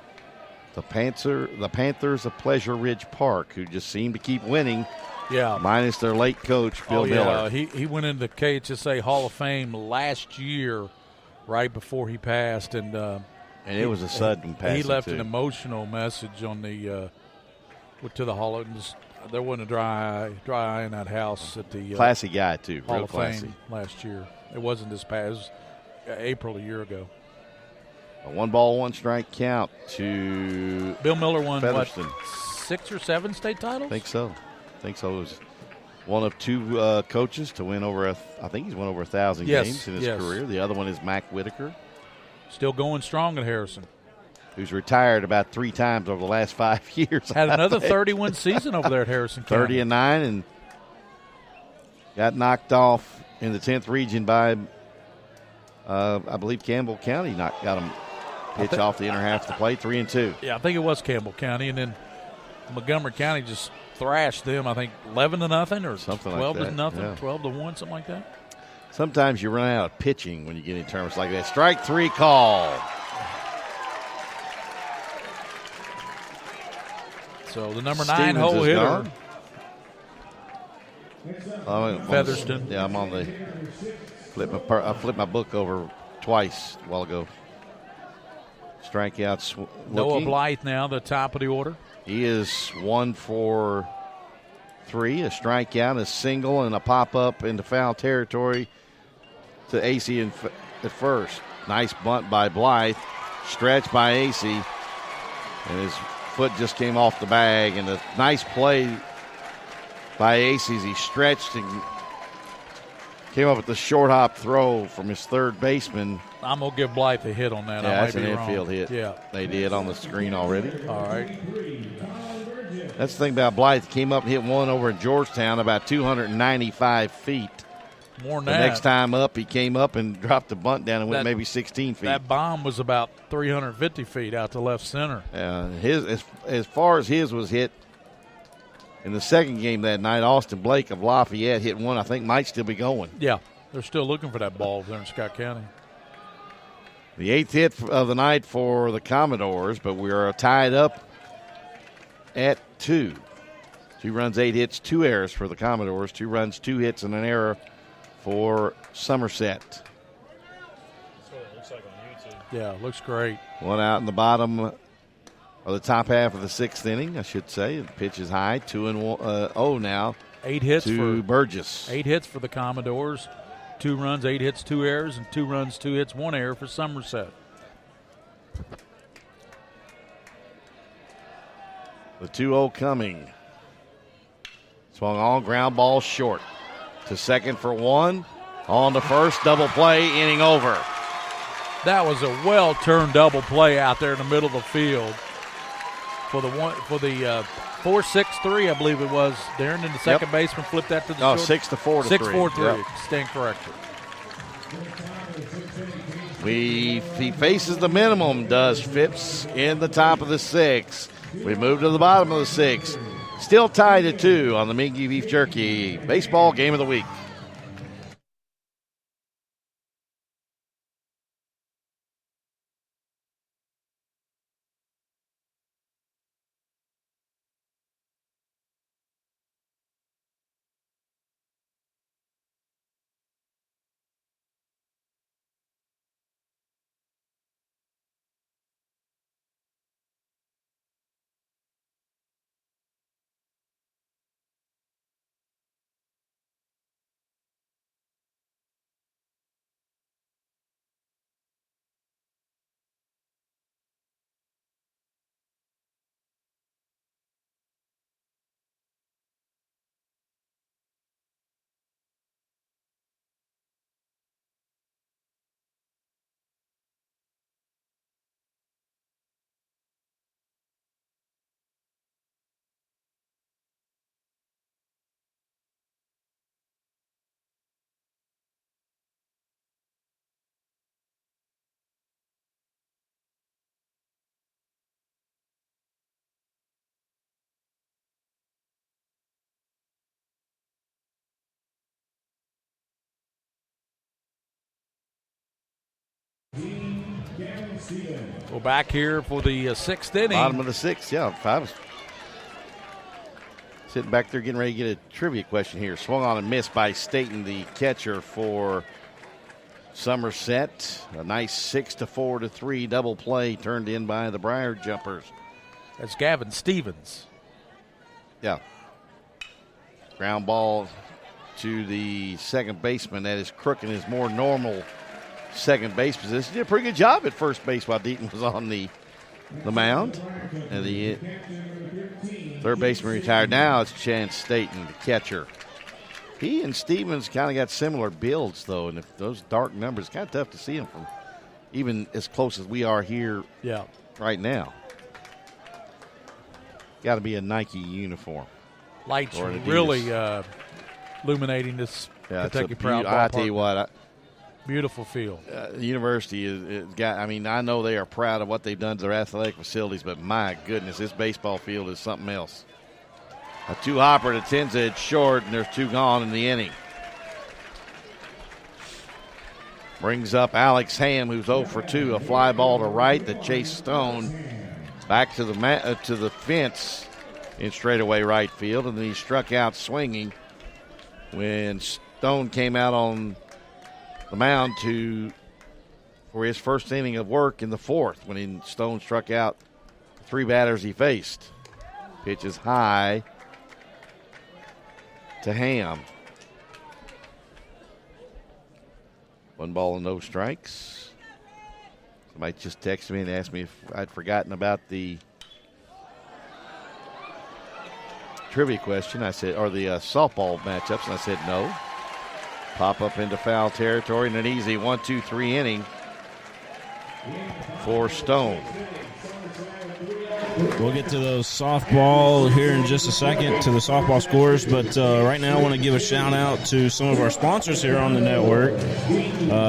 Speaker 2: the Panthers of Pleasure Ridge Park, who just seem to keep winning.
Speaker 1: Yeah.
Speaker 2: Minus their late coach, Bill Miller.
Speaker 1: He went into the KHSAA Hall of Fame last year, right before he passed. And
Speaker 2: it was a sudden passing,
Speaker 1: he left
Speaker 2: too.
Speaker 1: an emotional message on the to the Hall of Fame. There wasn't a dry eye in that house at the
Speaker 2: classy guy too,
Speaker 1: Hall
Speaker 2: real
Speaker 1: of
Speaker 2: classy.
Speaker 1: Fame last year. It wasn't this past. It was April a year ago.
Speaker 2: A 1-ball, 1-strike count to
Speaker 1: Bill Miller won
Speaker 2: Featherston.
Speaker 1: what, 6 or 7 state titles?
Speaker 2: I think so. It was one of 2 coaches to win over I think he's won over 1,000 games in his career. The other one is Mac Whitaker.
Speaker 1: Still going strong at Harrison.
Speaker 2: Who's retired about 3 times over the last 5 years.
Speaker 1: Had another 30-win season over there at Harrison County.
Speaker 2: 30-9, and got knocked off in the 10th region by, I believe, Campbell County. Got him pitch off the inner half of the plate, 3-2.
Speaker 1: Yeah, I think it was Campbell County, and then Montgomery County just thrashed them. I think 11-0 or
Speaker 2: something
Speaker 1: 12-0,
Speaker 2: yeah.
Speaker 1: 12-1, something like that.
Speaker 2: Sometimes you run out of pitching when you get in tournaments like that. Strike 3 call.
Speaker 1: So the number 9 hole hitter, Featherston.
Speaker 2: Yeah, I'm on the I flipped my book over twice a while ago. Strikeouts.
Speaker 1: Noah Blythe now the top of the order.
Speaker 2: He is 1 for 3, a strikeout, a single, and a pop-up into foul territory to AC at first. Nice bunt by Blythe, stretch by AC, and his foot just came off the bag, and a nice play by AC as he stretched and came up with the short hop throw from his third baseman.
Speaker 1: I'm going to give Blythe a hit on that.
Speaker 2: Yeah,
Speaker 1: I
Speaker 2: that's
Speaker 1: might
Speaker 2: an
Speaker 1: be
Speaker 2: infield
Speaker 1: wrong.
Speaker 2: hit.
Speaker 1: Yeah.
Speaker 2: They did on the screen already.
Speaker 1: All right.
Speaker 2: That's the thing about Blythe. Came up and hit one over in Georgetown about 295 feet.
Speaker 1: More than
Speaker 2: the
Speaker 1: that.
Speaker 2: Next time up, he came up and dropped the bunt down and went maybe 16 feet.
Speaker 1: That bomb was about 350 feet out to left center.
Speaker 2: As far as his was hit, in the second game that night, Austin Blake of Lafayette hit one I think might still be going.
Speaker 1: Yeah, they're still looking for that ball there in Scott County.
Speaker 2: The 8th hit of the night for the Commodores, but we are tied up at 2. 2 runs, 8 hits, 2 errors for the Commodores. 2 runs, 2 hits, and an error for Somerset.
Speaker 4: That's what it looks like on YouTube.
Speaker 1: Yeah, looks great.
Speaker 2: 1 out in the bottom of the top half of the 6th inning, I should say. The pitch is high, 2-0 now.
Speaker 1: 8 hits
Speaker 2: to
Speaker 1: for
Speaker 2: Burgess.
Speaker 1: 8 hits for the Commodores. 2 runs, 8 hits, 2 errors, and 2 runs, 2 hits, 1 error for Somerset.
Speaker 2: The 2-0 coming. Swung on, ground ball short. To second for 1. On to first, double play, inning over.
Speaker 1: That was a well-turned double play out there in the middle of the field for the 4-6-3, I believe it was. Darrin, and the second baseman flipped that to the short.
Speaker 2: 6-4 to 3.
Speaker 1: 6-4-3.
Speaker 2: Yep.
Speaker 1: Stand corrected.
Speaker 2: He faces the minimum, does Phipps, in the top of the 6th. We move to the bottom of the 6th. Still tied at 2 on the Minky Beef Jerky Baseball Game of the Week.
Speaker 1: Well, back here for the 6th inning.
Speaker 2: Bottom of the 6th, yeah. 5. Sitting back there getting ready to get a trivia question here. Swung on and missed by Staten, the catcher for Somerset. A nice 6-4 to 3 double play turned in by the Briar Jumpers.
Speaker 1: That's Gavin Stevens.
Speaker 2: Yeah. Ground ball to the second baseman. That is Crook in his more normal second base position. Did a pretty good job at first base while Deaton was on the mound. And the third baseman retired. Now it's Chance Staten, the catcher. He and Stevens kind of got similar builds, though, and if those dark numbers, kind of tough to see them from even as close as we are here right now. Got to be a Nike uniform.
Speaker 1: Lights really illuminating this Kentucky Proud ballpark.
Speaker 2: I tell you what,
Speaker 1: beautiful field.
Speaker 2: The university is got. I mean, I know they are proud of what they've done to their athletic facilities, but my goodness, this baseball field is something else. A 2-hopper to Tenza, it's short, and there's 2 gone in the inning. Brings up Alex Ham, who's 0 for 2. A fly ball to right that Chase Stone back to the fence in straightaway right field, and then he struck out swinging when Stone came out on the mound for his first inning of work in the 4th when Stone struck out the 3 batters he faced. Pitch is high to Ham. 1 ball and no strikes. Somebody just texted me and asked me if I'd forgotten about the trivia question. I said, or the softball matchups, and I said no. Pop up into foul territory and an easy 1-2-3 inning for Stone.
Speaker 3: We'll get to those softball here in just a second, to the softball scores, but right now I want to give a shout out to some of our sponsors here on the network.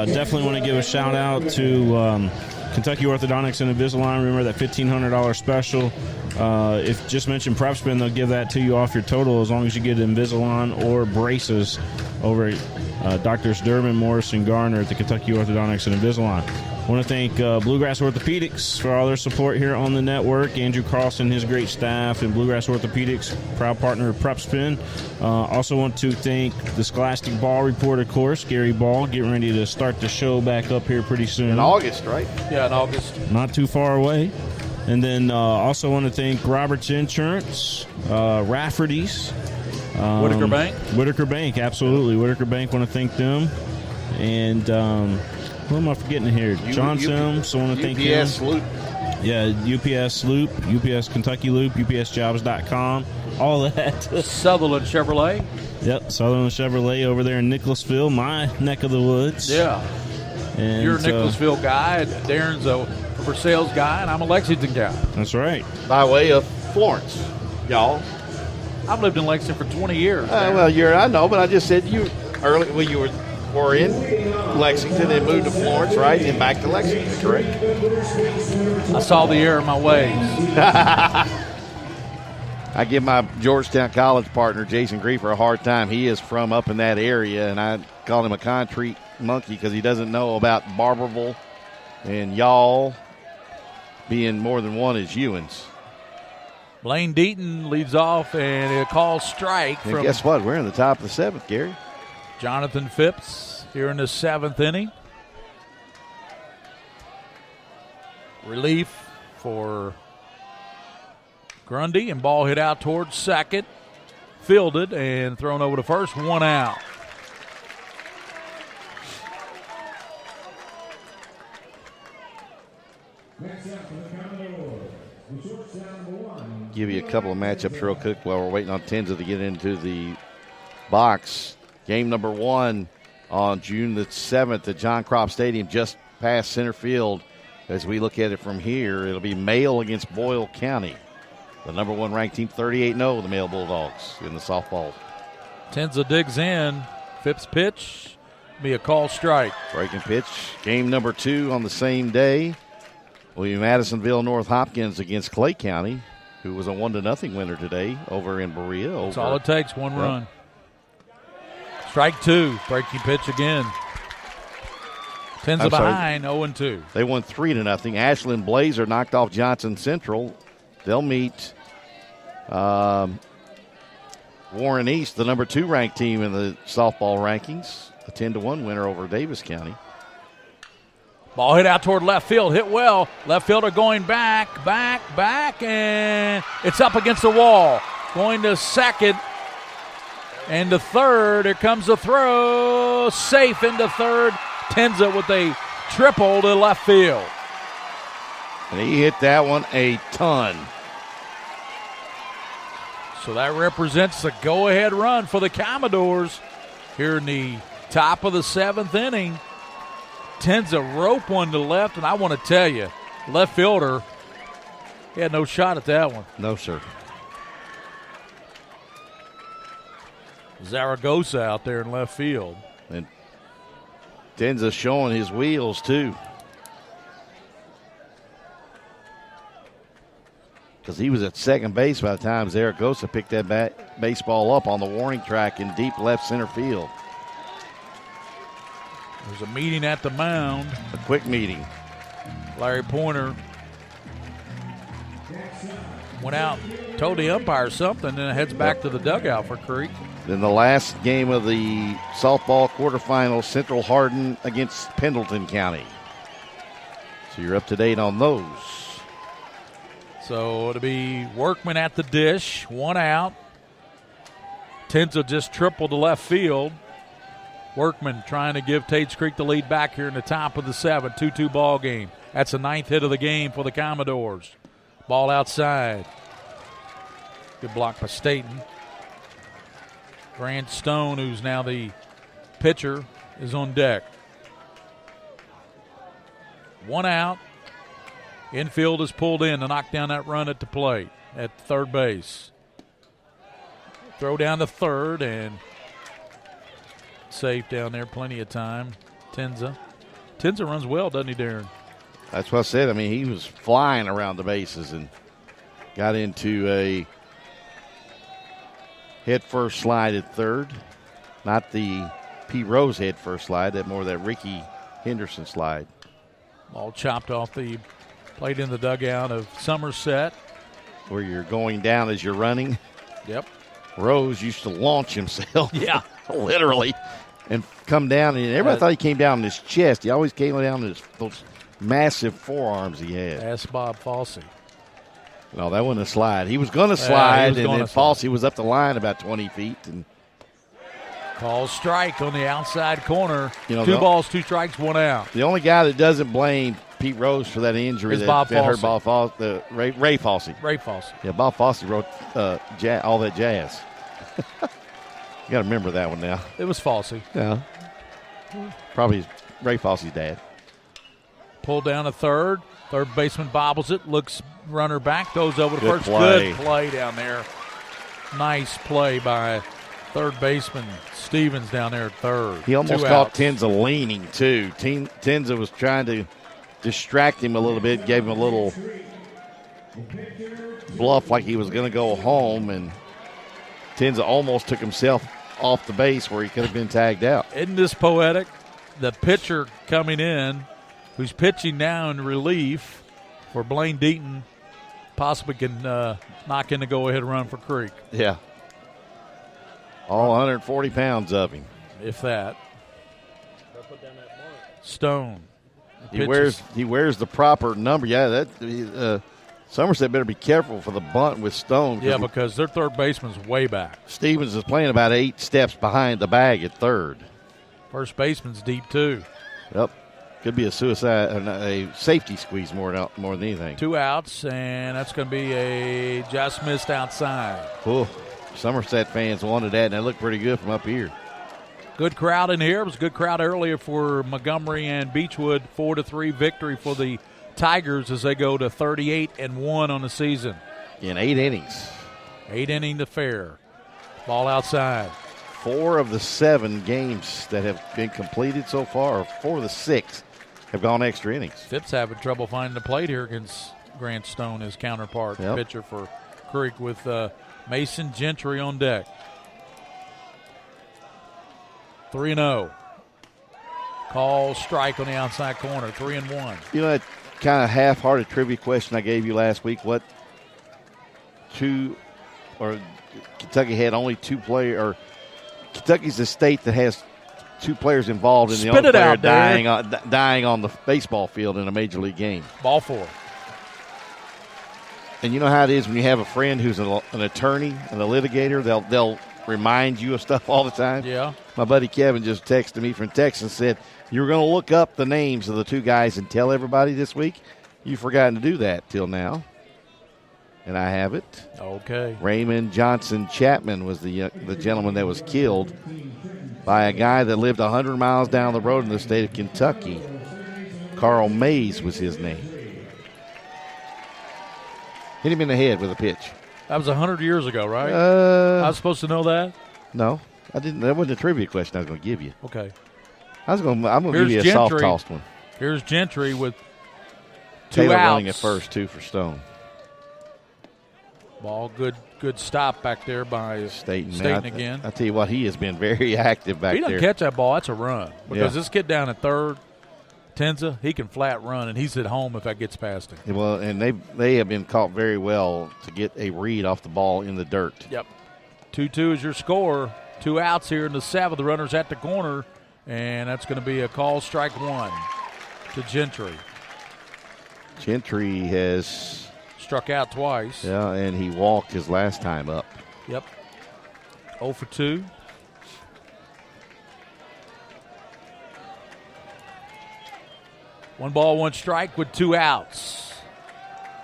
Speaker 3: Definitely want to give a shout out to Kentucky Orthodontics and Invisalign. Remember that $1,500 special. If just mention PrepSpin, they'll give that to you off your total as long as you get Invisalign or braces over Doctors Durbin, Morris, and Garner at the Kentucky Orthodontics and Invisalign. I want to thank Bluegrass Orthopedics for all their support here on the network. Andrew Carlson, his great staff, and Bluegrass Orthopedics, proud partner of PrepSpin. Also want to thank the Scholastic Ball Report, of course, Gary Ball, getting ready to start the show back up here pretty soon.
Speaker 2: In August, right?
Speaker 1: Yeah, in August.
Speaker 3: Not too far away. And then also want to thank Roberts Insurance, Rafferty's.
Speaker 1: Whitaker Bank?
Speaker 3: Whitaker Bank, absolutely. Whitaker Bank, want to thank them. And who am I forgetting here? John Sims, I want to thank him.
Speaker 2: UPS Loop.
Speaker 3: Yeah, UPS Loop, UPS Kentucky Loop, UPSjobs.com, all that.
Speaker 1: Sutherland Chevrolet.
Speaker 3: Yep, Sutherland Chevrolet over there in Nicholasville, my neck of the woods.
Speaker 1: Yeah.
Speaker 3: And,
Speaker 1: You're a Nicholasville guy, and Darren's a for sales guy, and I'm a Lexington guy.
Speaker 3: That's right.
Speaker 5: By way of Florence, y'all.
Speaker 1: I've lived in Lexington for 20 years.
Speaker 2: Well, I know, but I just said you early when you were in Lexington and moved to Florence, right, and back to Lexington, correct?
Speaker 1: I saw the error in my ways.
Speaker 2: I give my Georgetown College partner, Jason Griefer, a hard time. He is from up in that area, and I call him a concrete monkey because he doesn't know about Barberville and y'all being more than one as Ewans.
Speaker 1: Blaine Deaton leads off, and a call strike
Speaker 2: And
Speaker 1: from
Speaker 2: guess what? We're in the top of the seventh, Gary.
Speaker 1: Jonathan Phipps here in the seventh inning. Relief for Grundy, and ball hit out towards second. Fielded and thrown over to first. One out.
Speaker 2: Give you a couple of matchups real quick while we're waiting on Tenza to get into the box. Game number one on June the 7th at John Crop Stadium, just past center field. As we look at it from here, it'll be Mail against Boyle County. The number one ranked team, 38-0, the Mail Bulldogs in the softball.
Speaker 1: Tenza digs in. Phipps pitch. Be a call strike.
Speaker 2: Breaking pitch. Game number two on the same day will be Madisonville North Hopkins against Clay County, who was a 1-0 winner today over in Berea.
Speaker 1: That's all it takes, one run. Strike two. Breaking pitch again. Tenza behind, 0-2.
Speaker 2: They won 3-0. Ashland Blazer knocked off Johnson Central. They'll meet Warren East, the number two ranked team in the softball rankings. A 10-1 winner over Davis County.
Speaker 1: Ball hit out toward left field. Hit well. Left fielder going back, and it's up against the wall. Going to second and to third. Here comes the throw. Safe into third. Tenza with a triple to left field.
Speaker 2: And he hit that one a ton.
Speaker 1: So that represents the go-ahead run for the Commodores here in the top of the seventh inning. Tenza rope one to left, and I want to tell you, left fielder, he had no shot at that one.
Speaker 2: No, sir.
Speaker 1: Zaragoza out there in left field.
Speaker 2: And Tenza showing his wheels, too. Because he was at second base by the time Zaragoza picked that baseball up on the warning track in deep left center field.
Speaker 1: There's a meeting at the mound.
Speaker 2: A quick meeting.
Speaker 1: Larry Pointer went out, told the umpire something, then heads back to the dugout for Creek.
Speaker 2: Then the last game of the softball quarterfinals, Central Hardin against Pendleton County. So you're up to date on those.
Speaker 1: So it'll be Workman at the dish, one out. Tenza just tripled to left field. Workman trying to give Tates Creek the lead back here in the top of the seventh, 2-2 ball game. That's the ninth hit of the game for the Commodores. Ball outside. Good block by Staten. Grant Stone, who's now the pitcher, is on deck. One out. Infield is pulled in to knock down that run at the plate at third base. Throw down to third and safe down there, plenty of time. Tenza runs well, doesn't he, Darrin?
Speaker 2: That's what I said. I mean, he was flying around the bases and got into a head-first slide at third. Not the Pete Rose head first slide, that more of that Ricky Henderson slide.
Speaker 1: Ball chopped off the plate in the dugout of Somerset.
Speaker 2: Where you're going down as you're running.
Speaker 1: Yep.
Speaker 2: Rose used to launch himself.
Speaker 1: Yeah.
Speaker 2: Literally. And come down, and everybody thought he came down on his chest. He always came down on those massive forearms he had.
Speaker 1: Ask Bob Fossey.
Speaker 2: No, that wasn't a slide. He was going to slide, and then
Speaker 1: slide.
Speaker 2: Fossey was up the line about 20 feet. And
Speaker 1: Call strike on the outside corner.
Speaker 2: You know,
Speaker 1: 2 balls, 2 strikes, 1 out.
Speaker 2: the only guy that doesn't blame Pete Rose for that injury
Speaker 1: It's Bob
Speaker 2: that hurt
Speaker 1: Fossey.
Speaker 2: Bob Fossey, Ray Fossey.
Speaker 1: Ray Fossey.
Speaker 2: Yeah, Bob Fossey wrote all that jazz. You got to remember that one now.
Speaker 1: It was Fossey.
Speaker 2: Yeah. Probably Ray Fossey's dad.
Speaker 1: Pulled down to third. Third baseman bobbles it. Looks runner back. Goes over to
Speaker 2: Good
Speaker 1: first.
Speaker 2: play.
Speaker 1: Good play down there. Nice play by third baseman Stevens down there at third.
Speaker 2: He almost
Speaker 1: 2
Speaker 2: caught
Speaker 1: outs.
Speaker 2: Tenza leaning, too. Tenza was trying to distract him a little bit, gave him a little bluff like he was going to go home, and Tenza almost took himself off the base where he could have been tagged out.
Speaker 1: Isn't this poetic? The pitcher coming in, who's pitching now in relief for Blaine Deaton, possibly can knock in the go-ahead run for Creek,
Speaker 2: Yeah. All 140 pounds of him.
Speaker 1: if that.
Speaker 4: They'll put down that mark.
Speaker 1: Stone.
Speaker 2: He wears the proper number. Yeah, that Somerset better be careful for the bunt with Stone.
Speaker 1: Yeah, because their third baseman's way back.
Speaker 2: Stevens is playing about 8 steps behind the bag at third.
Speaker 1: First baseman's deep, too.
Speaker 2: Yep. Could be a safety squeeze more than anything.
Speaker 1: 2 outs, and that's going to be a just missed outside.
Speaker 2: Ooh, Somerset fans wanted that, and that looked pretty good from up here.
Speaker 1: Good crowd in here. It was a good crowd earlier for Montgomery and Beechwood. 4-3 victory for the Tigers as they go to 38-1 on the season.
Speaker 2: In 8 innings.
Speaker 1: 8-inning affair. Ball outside.
Speaker 2: 4 of the 7 games that have been completed so far, or 4 of the 6, have gone extra innings.
Speaker 1: Phipps having trouble finding the plate here against Grant Stone, his counterpart,
Speaker 2: Yep.
Speaker 1: pitcher for Creek, with Mason Gentry on deck. 3-0. Call strike on the outside corner. 3-1.
Speaker 2: You know that kind of half-hearted trivia question I gave you last week? Kentucky had only 2 players, or Kentucky's the state that has 2 players involved in the
Speaker 1: Spit
Speaker 2: only
Speaker 1: it
Speaker 2: player
Speaker 1: out,
Speaker 2: dying on the baseball field in a major league game.
Speaker 1: Ball 4.
Speaker 2: And you know how it is when you have a friend who's an attorney and a litigator, they'll remind you of stuff all the time.
Speaker 1: Yeah.
Speaker 2: My buddy Kevin just texted me from Texas and said, you were going to look up the names of the 2 guys and tell everybody this week. You've forgotten to do that till now. And I have it.
Speaker 1: Okay.
Speaker 2: Raymond Johnson Chapman was the gentleman that was killed by a guy that lived 100 miles down the road in the state of Kentucky. Carl Mays was his name. Hit him in the head with a pitch.
Speaker 1: That was 100 years ago, right? I was supposed to know that?
Speaker 2: No, I didn't. That wasn't a trivia question I was going to give you.
Speaker 1: Okay.
Speaker 2: I'm going to give you a
Speaker 1: Gentry.
Speaker 2: soft-tossed one.
Speaker 1: Here's Gentry with 2
Speaker 2: Taylor
Speaker 1: outs.
Speaker 2: running at first, 2 for Stone.
Speaker 1: Ball, good stop back there by
Speaker 2: Staten
Speaker 1: again.
Speaker 2: I tell you what, he has been very active back
Speaker 1: He doesn't
Speaker 2: there.
Speaker 1: catch that ball, that's a run. Because
Speaker 2: Yeah.
Speaker 1: this kid down at third, Tenza, he can flat run, and he's at home if that gets past him.
Speaker 2: Well, and they have been caught very well to get a read off the ball in the dirt.
Speaker 1: Yep. 2-2 is your score. 2 outs here in the 7th. The runner's at the corner, and that's going to be a call strike 1 to Gentry.
Speaker 2: Gentry has,
Speaker 1: Struck out twice.
Speaker 2: and he walked his last time up.
Speaker 1: Yep. 0 for 2. One ball, 1 strike with 2 outs.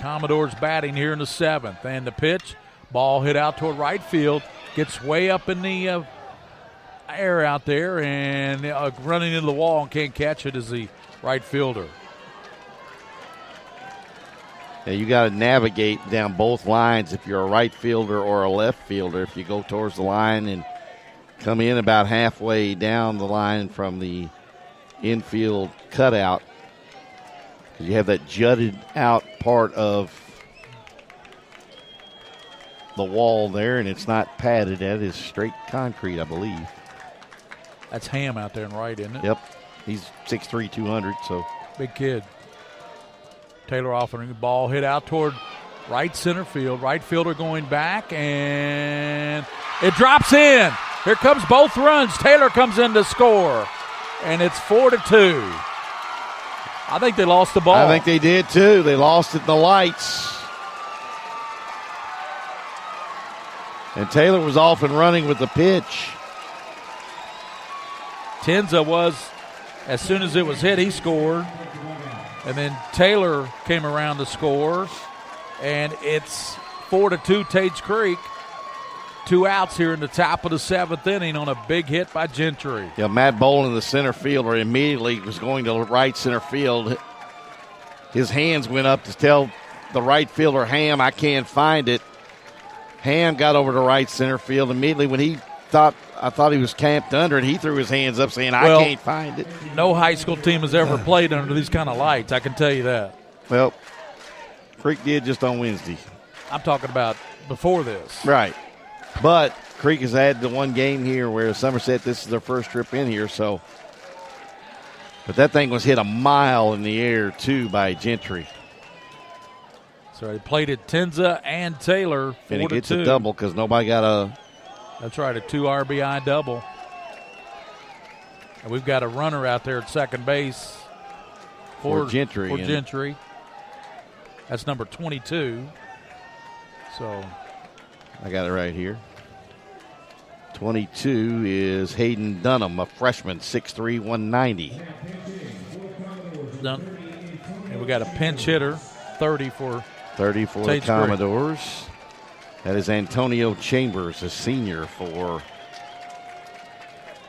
Speaker 1: Commodores batting here in the 7th. And the pitch, ball hit out toward right field. Gets way up in the air out there and running into the wall and can't catch it is the right fielder.
Speaker 2: Yeah, you got to navigate down both lines if you're a right fielder or a left fielder. If you go towards the line and come in about halfway down the line from the infield cutout, because you have that jutted out part of the wall there, and it's not padded. That is straight concrete, I believe.
Speaker 1: That's Ham out there in right, isn't it?
Speaker 2: Yep. He's 6'3", 200, so.
Speaker 1: Big kid. Taylor offering the ball hit out toward right center field. Right fielder going back, and it drops in. Here comes both runs. Taylor comes in to score, and it's 4-2. I think they lost the ball.
Speaker 2: I think they did, too. They lost it in the lights. And Taylor was off and running with the pitch.
Speaker 1: Tenza was, as soon as it was hit, he scored. And then Taylor came around to score. And it's 4-2 Tates Creek. 2 outs here in the top of the 7th inning on a big hit by Gentry.
Speaker 2: Yeah, Matt Boland, the center fielder, immediately was going to right center field. His hands went up to tell the right fielder, Ham, I can't find it. Ham got over to right center field immediately when I thought he was camped under it. He threw his hands up saying, I can't find it.
Speaker 1: No high school team has ever played under these kind of lights, I can tell you that.
Speaker 2: Well, Creek did just on Wednesday.
Speaker 1: I'm talking about before this.
Speaker 2: Right. But Creek has had the one game here where Somerset, this is their first trip in here, so. But that thing was hit a mile in the air, too, by Gentry.
Speaker 1: So they played it Tenza and Taylor. 4-2.
Speaker 2: And he gets a double because nobody got a.
Speaker 1: That's right, a 2 RBI double. And we've got a runner out there at second base
Speaker 2: for Gentry.
Speaker 1: For Gentry. That's number 22. So
Speaker 2: I got it right here. 22 is Hayden Dunham, a freshman, 6'3", 190.
Speaker 1: And we got a pinch hitter, 30 for
Speaker 2: the Commodores. That is Antonio Chambers, a senior for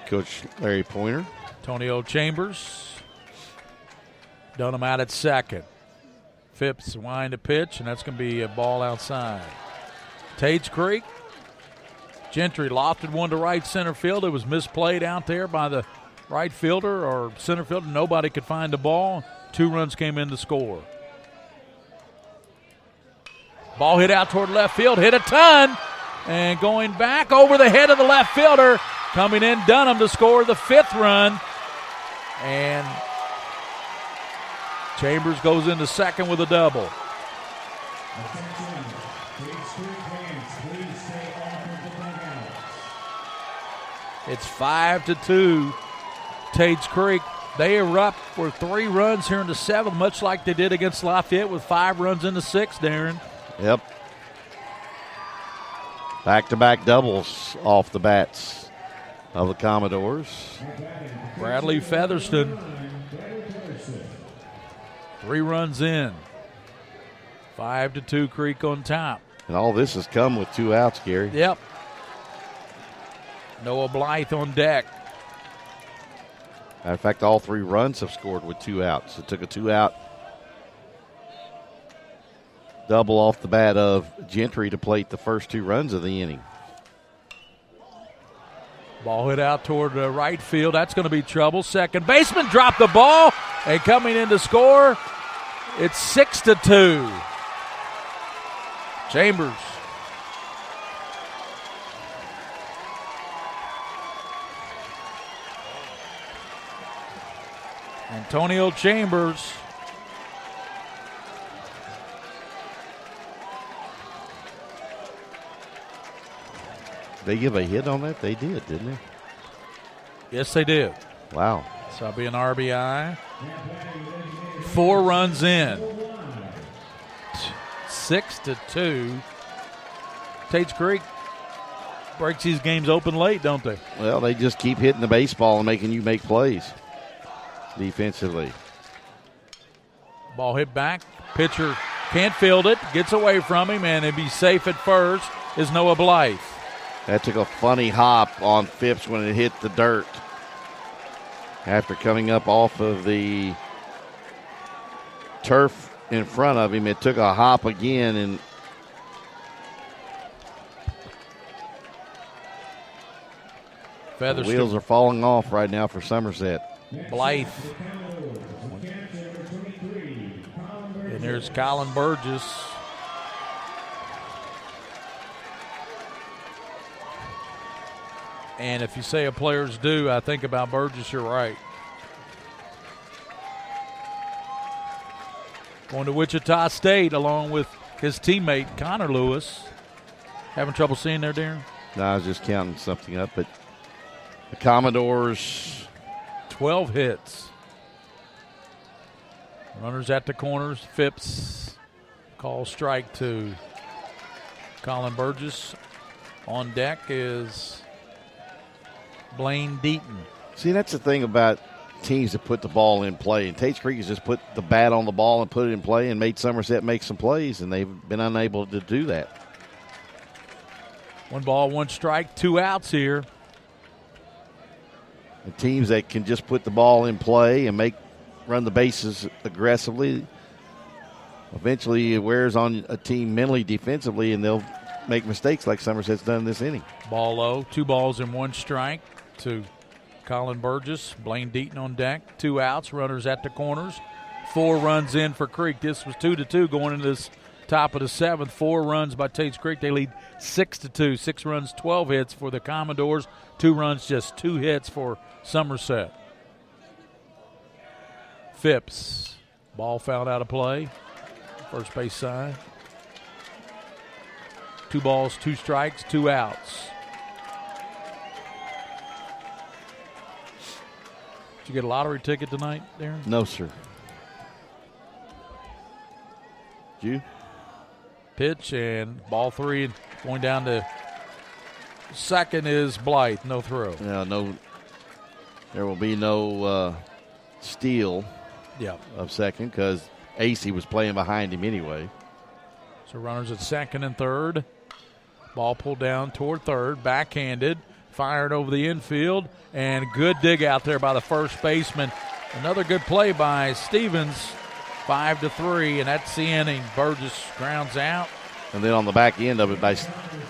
Speaker 2: Coach Larry Pointer.
Speaker 1: Antonio Chambers. Dunham out at second. Phipps wind to pitch, and that's going to be a ball outside. Tates Creek. Gentry lofted one to right center field. It was misplayed out there by the right fielder or center fielder. Nobody could find the ball. 2 runs came in to score. Ball hit out toward left field, hit a ton, and going back over the head of the left fielder. Coming in, Dunham to score the 5th run. And Chambers goes into second with a double. It's 5-2. Tates Creek. They are up for 3 runs here in the 7th, much like they did against Lafayette with 5 runs in the 6th, Darrin.
Speaker 2: Yep. Back-to-back doubles off the bats of the Commodores.
Speaker 1: Bradley Featherston. 3 runs in. 5-2 Creek on top.
Speaker 2: And all this has come with 2 outs, Gary.
Speaker 1: Yep. Noah Blythe on deck.
Speaker 2: Matter of fact, all 3 runs have scored with 2 outs. It took a 2-out double off the bat of Gentry to plate the first 2 runs of the inning.
Speaker 1: Ball hit out toward right field. That's going to be trouble. Second baseman dropped the ball, and coming in to score, it's 6-2. Chambers. Antonio Chambers.
Speaker 2: They give a hit on that? They did, didn't they?
Speaker 1: Yes, they did.
Speaker 2: Wow.
Speaker 1: So that'll be an RBI. 4 runs in. 6-2. Tates Creek breaks these games open late, don't they?
Speaker 2: Well, they just keep hitting the baseball and making you make plays defensively.
Speaker 1: Ball hit back. Pitcher can't field it. Gets away from him, and it'd be safe at first is Noah Blythe.
Speaker 2: That took a funny hop on Phipps when it hit the dirt. After coming up off of the turf in front of him, it took a hop again, and the wheels are falling off right now for Somerset.
Speaker 1: Blythe. And there's Colin Burgess. And if you say a player's due, I think about Burgess, you're right. Going to Wichita State along with his teammate, Connor Lewis. Having trouble seeing there, Darrin?
Speaker 2: No, I was just counting something up, but the Commodores.
Speaker 1: 12 hits. Runners at the corners. Phipps calls strike to Colin Burgess. On deck is Blaine Deaton.
Speaker 2: See, that's the thing about teams that put the ball in play. And Tates Creek has just put the bat on the ball and put it in play and made Somerset make some plays, and they've been unable to do that.
Speaker 1: 1 ball, 1 strike, 2 outs here.
Speaker 2: The teams that can just put the ball in play and run the bases aggressively, eventually it wears on a team mentally, defensively, and they'll make mistakes like Somerset's done this inning.
Speaker 1: Ball low, 2 balls and 1 strike to Colin Burgess. Blaine Deaton on deck, 2 outs, runners at the corners. 4 runs in for Creek. This was 2-2 going into this top of the 7th. 4 runs by Tates Creek. They lead 6-2. 6 runs, 12 hits for the Commodores. 2 runs, just 2 hits for Somerset. Phipps, ball fouled out of play. First base side. 2 balls, 2 strikes, 2 outs. Did you get a lottery ticket tonight, Darrin?
Speaker 2: No, sir. Did you?
Speaker 1: Pitch and ball 3 going down to second is Blythe. No throw.
Speaker 2: Yeah, no. There will be no steal of second because AC was playing behind him anyway.
Speaker 1: So runners at second and third. Ball pulled down toward third, backhanded, fired over the infield, and good dig out there by the first baseman. Another good play by Stevens, 5-3, and that's the inning. Burgess grounds out.
Speaker 2: And then on the back end of it by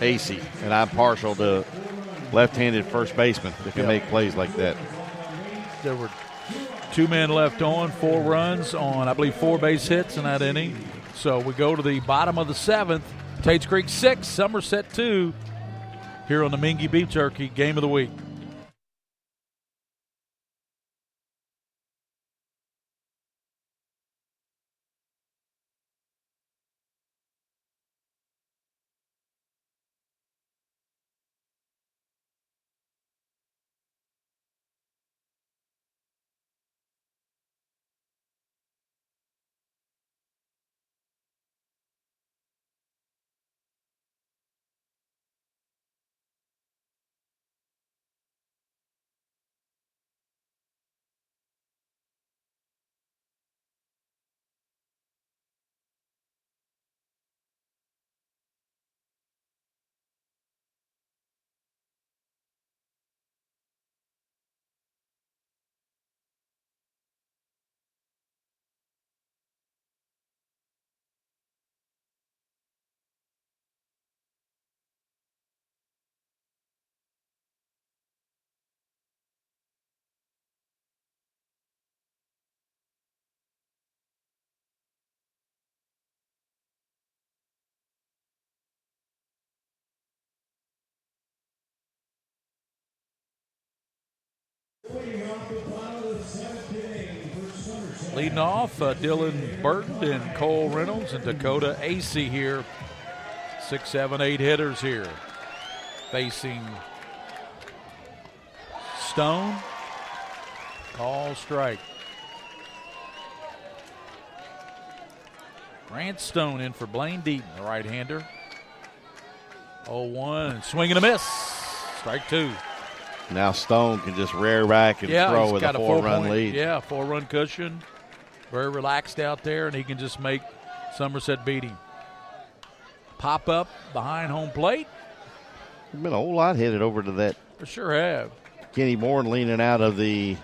Speaker 2: AC, and I'm partial to left-handed first baseman that can make plays like that.
Speaker 1: There were 2 men left on, 4 runs on, I believe, 4 base hits in that inning. So we go to the bottom of the 7th. Tates Creek 6, Somerset 2, here on the Mingy Beef Jerky Game of the Week. Leading off, Dylan Burton and Cole Reynolds and Dakota Acey here. 6, 7, 8 hitters here. Facing Stone. Call strike. Grant Stone in for Blaine Deaton, the right-hander. 0-1, swing and a miss. Strike 2.
Speaker 2: Now Stone can just rear back and throw with a 4-run lead.
Speaker 1: Yeah, 4-run cushion. Very relaxed out there, and he can just make Somerset beat him. Pop up behind home plate.
Speaker 2: There's been a whole lot headed over to that.
Speaker 1: For sure have.
Speaker 2: Kenny Bourne leaning out of the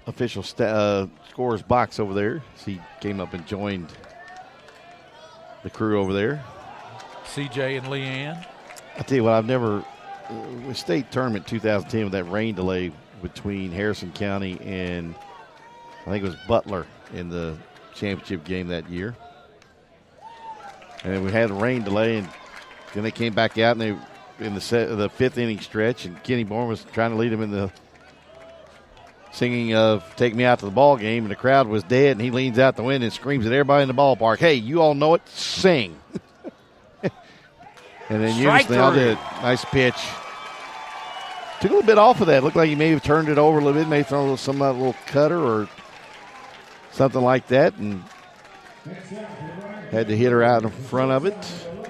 Speaker 2: official scorer's box over there. So he came up and joined the crew over there.
Speaker 1: CJ and Leanne.
Speaker 2: I tell you what, I've never state tournament 2010 with that rain delay between Harrison County and I think it was Butler in the championship game that year. And we had a rain delay, and Then they came back out and in the fifth inning stretch, and Kenny Bourne was trying to lead them in the singing of "Take Me Out to the Ball Game," and the crowd was dead, and he leans out the window and screams at everybody in the ballpark, "Hey, you all know it, sing." And then Eunice nailed it. Nice pitch. Took a little bit off of that. Looked like he may have turned it over a little bit, maybe thrown some little cutter or something like that, and had to hit her out in front of it.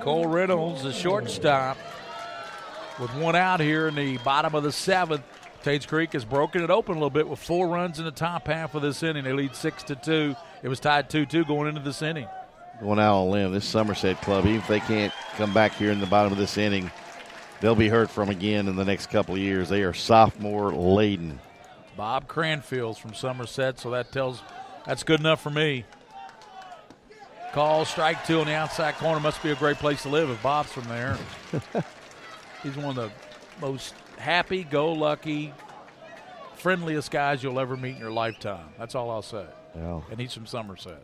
Speaker 1: Cole Reynolds, the shortstop, with one out here in the bottom of the seventh. Tates Creek has broken it open a little bit with 4 runs in the top half of this inning. They lead 6-2. It was tied 2-2 going into this inning.
Speaker 2: Going out on a limb, this Somerset club, even if they can't come back here in the bottom of this inning, they'll be heard from again in the next couple of years. They are sophomore laden.
Speaker 1: Bob Cranfield's from Somerset, so that's good enough for me. Call, strike 2 on the outside corner. Must be a great place to live if Bob's from there. He's one of the most happy-go-lucky, friendliest guys you'll ever meet in your lifetime. That's all I'll say.
Speaker 2: Yeah.
Speaker 1: And he's from Somerset.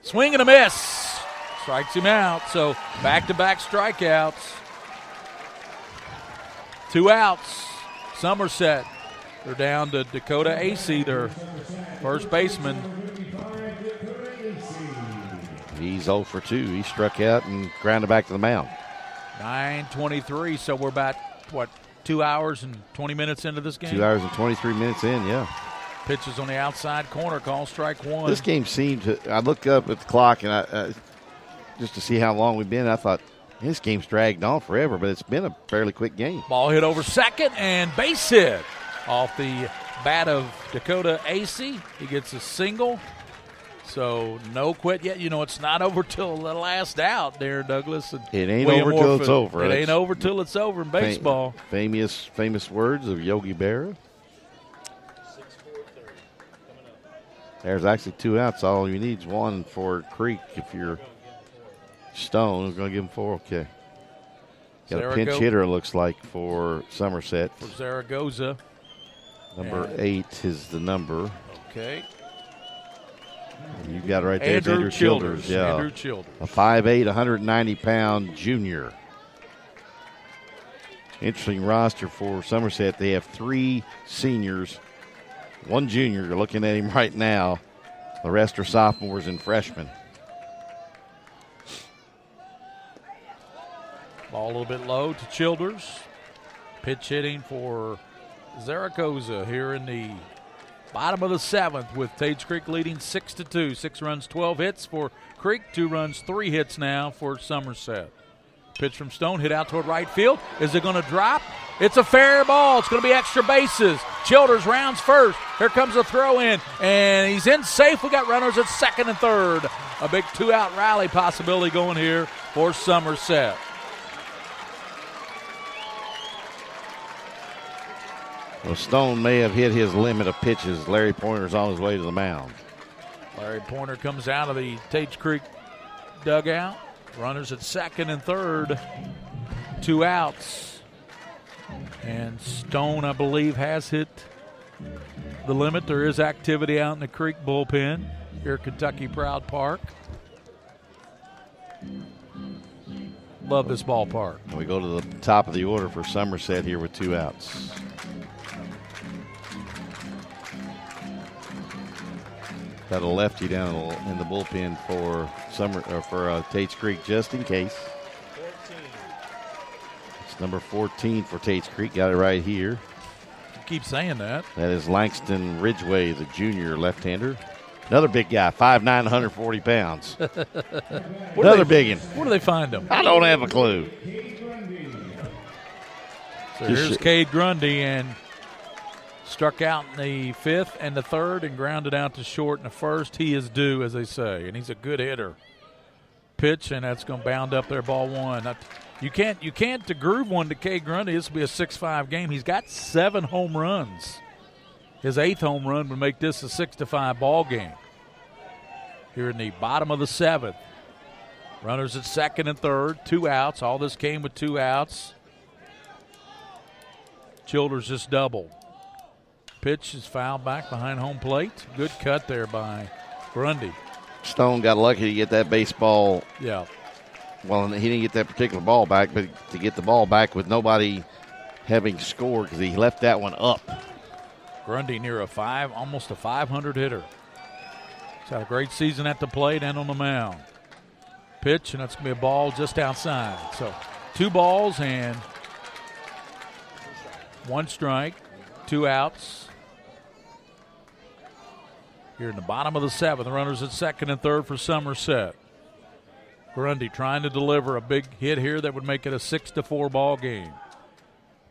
Speaker 1: Swing and a miss. Strikes him out. So back-to-back strikeouts. 2 outs. Somerset. They're down to Dakota AC, their first baseman.
Speaker 2: He's 0 for 2. He struck out and grounded back to the mound.
Speaker 1: 9:23, so we're about, 2 hours and 20 minutes into this game?
Speaker 2: 2 hours and 23 minutes in, yeah.
Speaker 1: Pitches on the outside corner, call strike 1.
Speaker 2: This game seemed to, I looked up at the clock and I just to see how long we've been, I thought, this game's dragged on forever, but it's been a fairly quick game.
Speaker 1: Ball hit over second and base hit off the bat of Dakota AC. He gets a single. So no quit yet. You know, it's not over till the last out there, Douglas. And
Speaker 2: it ain't
Speaker 1: William
Speaker 2: over till
Speaker 1: Orford.
Speaker 2: it's over.
Speaker 1: It ain't over till it's over in baseball.
Speaker 2: Famous words of Yogi Berra.
Speaker 4: 6-4-30 coming up.
Speaker 2: There's actually 2 outs. All you need is 1 for Creek if you're Stone. We're going to give him 4. Okay. Got a pinch hitter, it looks like, for Somerset.
Speaker 1: For Zaragoza.
Speaker 2: Number 8 is the number.
Speaker 1: Okay.
Speaker 2: You got it right there.
Speaker 1: Andrew Childers.
Speaker 2: Yeah.
Speaker 1: Andrew Childers.
Speaker 2: A 5'8", 190-pound junior. Interesting roster for Somerset. They have 3 seniors, 1 junior. You're looking at him right now. The rest are sophomores and freshmen.
Speaker 1: Ball a little bit low to Childers. Pitch hitting for Zaragoza here in the bottom of the 7th with Tates Creek leading 6-2. 6 runs, 12 hits for Creek. 2 runs, 3 hits now for Somerset. Pitch from Stone, hit out toward right field. Is it going to drop? It's a fair ball. It's going to be extra bases. Childers rounds first. Here comes a throw in, and he's in safe. We got runners at second and third. A big 2-out rally possibility going here for Somerset.
Speaker 2: Well, Stone may have hit his limit of pitches. Larry Pointer's on his way to the mound.
Speaker 1: Larry Pointer comes out of the Tates Creek dugout. Runners at second and third. 2 outs. And Stone, I believe, has hit the limit. There is activity out in the Creek bullpen here at Kentucky Proud Park. Love this ballpark.
Speaker 2: And we go to the top of the order for Somerset here with 2 outs. Got a lefty down in the bullpen for Tates Creek, just in case.
Speaker 4: 14.
Speaker 2: It's number 14 for Tates Creek. Got it right here.
Speaker 1: You keep saying that.
Speaker 2: That is Langston Ridgway, the junior left-hander. Another big guy, 5'9", 140 pounds. Another big one.
Speaker 1: Where do they find him?
Speaker 2: I don't have a clue.
Speaker 1: So here's Cade Grundy, and struck out in the 5th and the 3rd and grounded out to short in the 1st. He is due, as they say, and he's a good hitter. Pitch, and that's going to bound up there, ball 1. You can't groove one to Cade Grundy. This will be a 6-5 game. He's got 7 home runs. His 8th home run would make this a 6-5 ball game. Here in the bottom of the 7th. Runners at second and third, 2 outs. All this came with 2 outs. Childers just doubled. Pitch is fouled back behind home plate. Good cut there by Grundy.
Speaker 2: Stone got lucky to get that baseball Well, he didn't get that particular ball back, but to get the ball back with nobody having scored because he left that one up.
Speaker 1: Grundy near almost a 500 hitter. He's had a great season at the plate and on the mound. Pitch, and that's going to be a ball just outside. So 2 balls and 1 strike, 2 outs. Here in the bottom of the 7th, runners at second and third for Somerset. Grundy trying to deliver a big hit here that would make it a 6-4 ball game.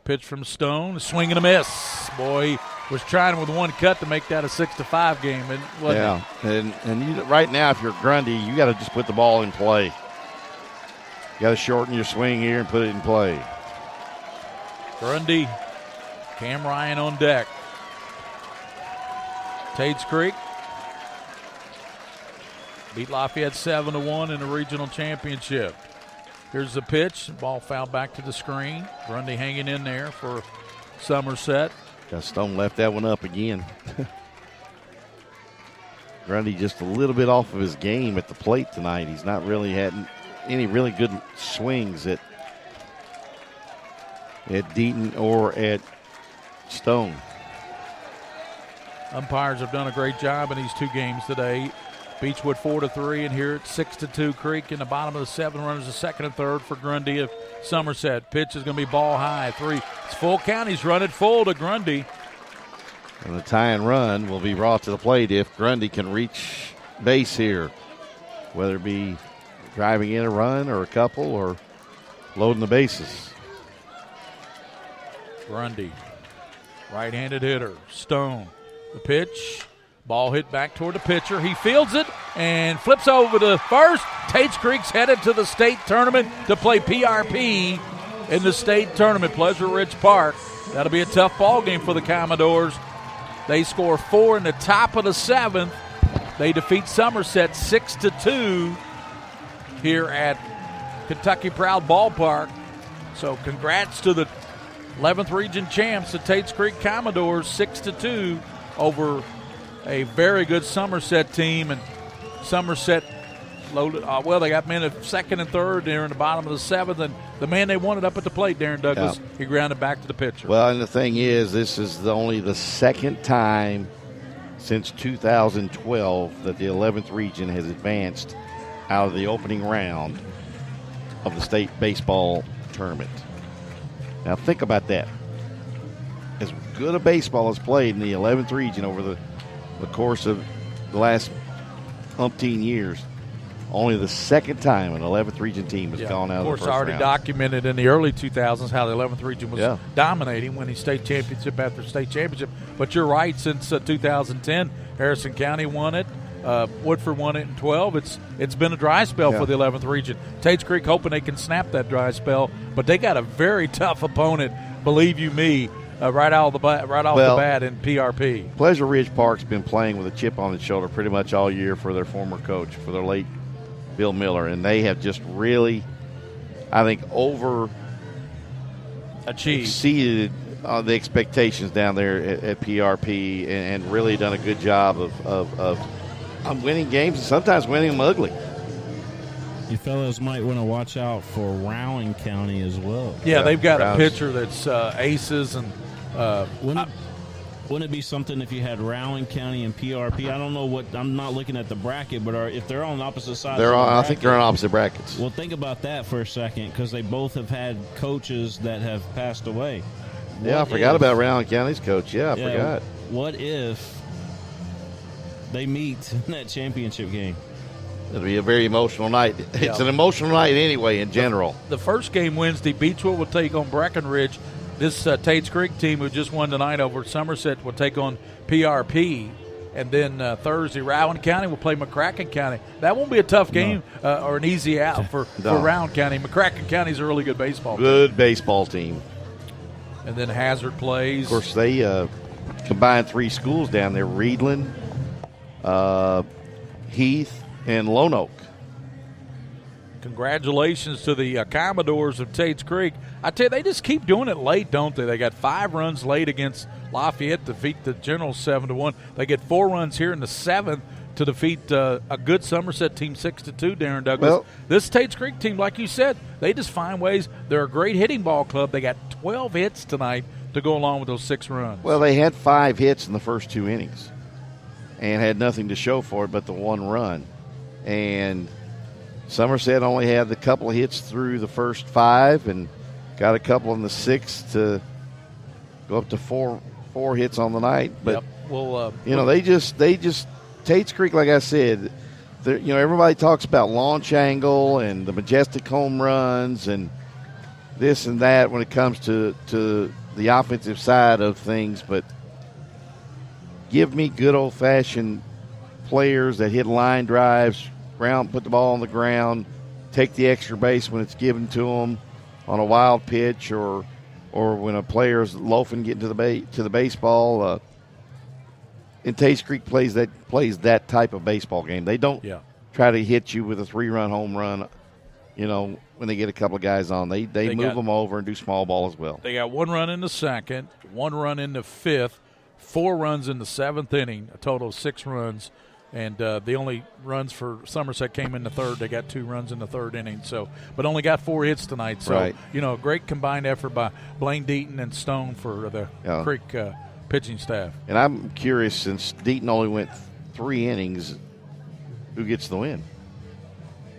Speaker 1: Pitch from Stone, swing and a miss. Boy, was trying with 1 cut to make that a 6-5 game.
Speaker 2: Yeah, and you, right now, if you're Grundy, you got to just put the ball in play. You got to shorten your swing here and put it in play.
Speaker 1: Grundy, Cam Ryan on deck. Tates Creek beat Lafayette 7-1 in the regional championship. Here's the pitch. Ball fouled back to the screen. Grundy hanging in there for Somerset.
Speaker 2: Stone left that one up again. Grundy just a little bit off of his game at the plate tonight. He's not really had any really good swings at Deaton or at Stone.
Speaker 1: Umpires have done a great job in these 2 games today. Beechwood 4-3, and here it's 6-2 Creek in the bottom of the 7th. Runners at second and third for Grundy of Somerset. Pitch is going to be ball high. 3. It's full count. He's running full to Grundy.
Speaker 2: And the tying run will be brought to the plate if Grundy can reach base here, whether it be driving in a run or a couple or loading the bases.
Speaker 1: Grundy, right-handed hitter. Stone, the pitch. Ball hit back toward the pitcher. He fields it and flips over to first. Tates Creek's headed to the state tournament to play PRP in the state tournament, Pleasure Ridge Park. That'll be a tough ball game for the Commodores. They score 4 in the top of the 7th. They defeat Somerset 6-2 here at Kentucky Proud Ballpark. So congrats to the 11th region champs, the Tates Creek Commodores, 6-2 over a very good Somerset team. And Somerset loaded, they got men at second and third there in the bottom of the 7th, and the man they wanted up at the plate, Darrin Douglas, he grounded back to the pitcher.
Speaker 2: Well, and the thing is, this is only the 2nd time since 2012 that the 11th region has advanced out of the opening round of the state baseball tournament. Now think about that. As good a baseball is played in the 11th region over the course of the last umpteen years, only the 2nd time an 11th region team has gone out of the first round. Of course,
Speaker 1: already documented in the early 2000s how the 11th region was dominating, winning state championship after state championship. But you're right, since 2010, Harrison County won it. Woodford won it in 12. It's been a dry spell for the 11th region. Tates Creek hoping they can snap that dry spell, but they got a very tough opponent, believe you me, right off the bat in PRP.
Speaker 2: Pleasure Ridge Park's been playing with a chip on its shoulder pretty much all year for their former coach, for their late Bill Miller, and they have just really, I think, exceeded the expectations down there at PRP and really done a good job of winning games and sometimes winning them ugly.
Speaker 3: You fellows might want to watch out for Rowan County as well.
Speaker 1: Yeah, they've got a pitcher that's aces and.
Speaker 3: Wouldn't it be something if you had Rowan County and PRP? I don't know what. I'm not looking at the bracket, but if they're on opposite sides,
Speaker 2: I think they're on opposite brackets.
Speaker 3: Well, think about that for a second, because they both have had coaches that have passed away.
Speaker 2: I forgot about Rowan County's coach. I forgot.
Speaker 3: What if they meet in that championship game?
Speaker 2: It'll be a very emotional night. It's an emotional night anyway in general.
Speaker 1: The first game Wednesday, Beechwood will take on Breckenridge. This Tates Creek team who just won tonight over Somerset will take on PRP. And then Thursday, Rowan County will play McCracken County. That won't be a tough game or an easy out for Rowan County. McCracken County's a really good baseball team.
Speaker 2: Good baseball team.
Speaker 1: And then Hazard plays.
Speaker 2: Of course, they combined 3 schools down there, Reedland, Heath, and Lone Oak.
Speaker 1: Congratulations to the Commodores of Tates Creek. I tell you, they just keep doing it late, don't they? They got 5 runs late against Lafayette to defeat the Generals 7-1. They get 4 runs here in the 7th to defeat a good Somerset team 6-2, Darrin Douglas.
Speaker 2: Well,
Speaker 1: this Tates Creek team, like you said, they just find ways. They're a great hitting ball club. They got 12 hits tonight to go along with those 6 runs.
Speaker 2: Well, they had 5 hits in the first 2 innings and had nothing to show for it but the 1 run. And Somerset only had a couple of hits through the first 5 and got a couple in the 6th to go up to four hits on the night. But,
Speaker 1: yep. Well,
Speaker 2: they just Tates Creek, like I said, everybody talks about launch angle and the majestic home runs and this and that when it comes to the offensive side of things, but give me good old-fashioned players that hit line drives, put the ball on the ground, take the extra base when it's given to them on a wild pitch or when a player's loafing getting to the baseball. And Tates Creek plays that type of baseball game. They don't try to hit you with a 3-run home run, when they get a couple of guys on. They move them over and do small ball as well.
Speaker 1: They got 1 run in the 2nd, 1 run in the 5th, 4 runs in the 7th inning, a total of 6 runs. And the only runs for Somerset came in the 3rd. They got 2 runs in the 3rd inning, but only got 4 hits tonight. So,
Speaker 2: right.
Speaker 1: A great combined effort by Blaine Deaton and Stone for the Creek pitching staff.
Speaker 2: And I'm curious, since Deaton only went 3 innings, who gets the win?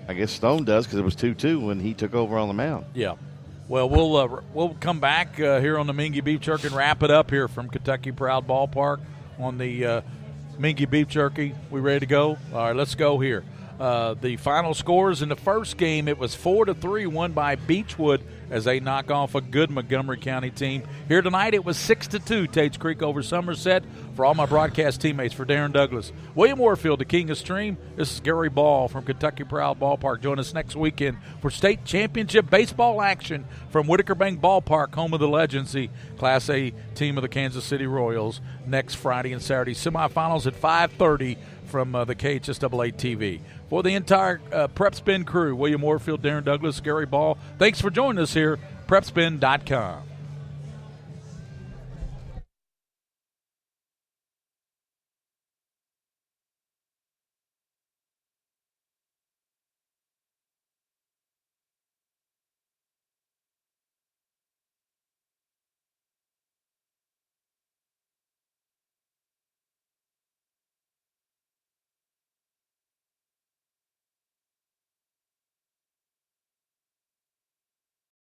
Speaker 2: I guess Stone does because it was 2-2 when he took over on the mound.
Speaker 1: Yeah. Well, we'll come back here on the Mingy Beef Jerky and wrap it up here from Kentucky Proud Ballpark on the Mingy Beef Jerky. We ready to go? All right, let's go here. The final scores in the first game, it was 4-3, won by Beechwood as they knock off a good Montgomery County team. Here tonight, it was 6-2, Tates Creek over Somerset. For all my broadcast teammates, for Darrin Douglas, William Warfield, the King of Stream, this is Gary Ball from Kentucky Proud Ballpark. Join us next weekend for state championship baseball action from Whitaker Bank Ballpark, home of the Legends, the Class A team of the Kansas City Royals, next Friday and Saturday. Semifinals at 5:30 from the KHSAA TV. For the entire PrepSpin crew, William Warfield, Darrin Douglas, Gary Ball, thanks for joining us here, PrepSpin.com.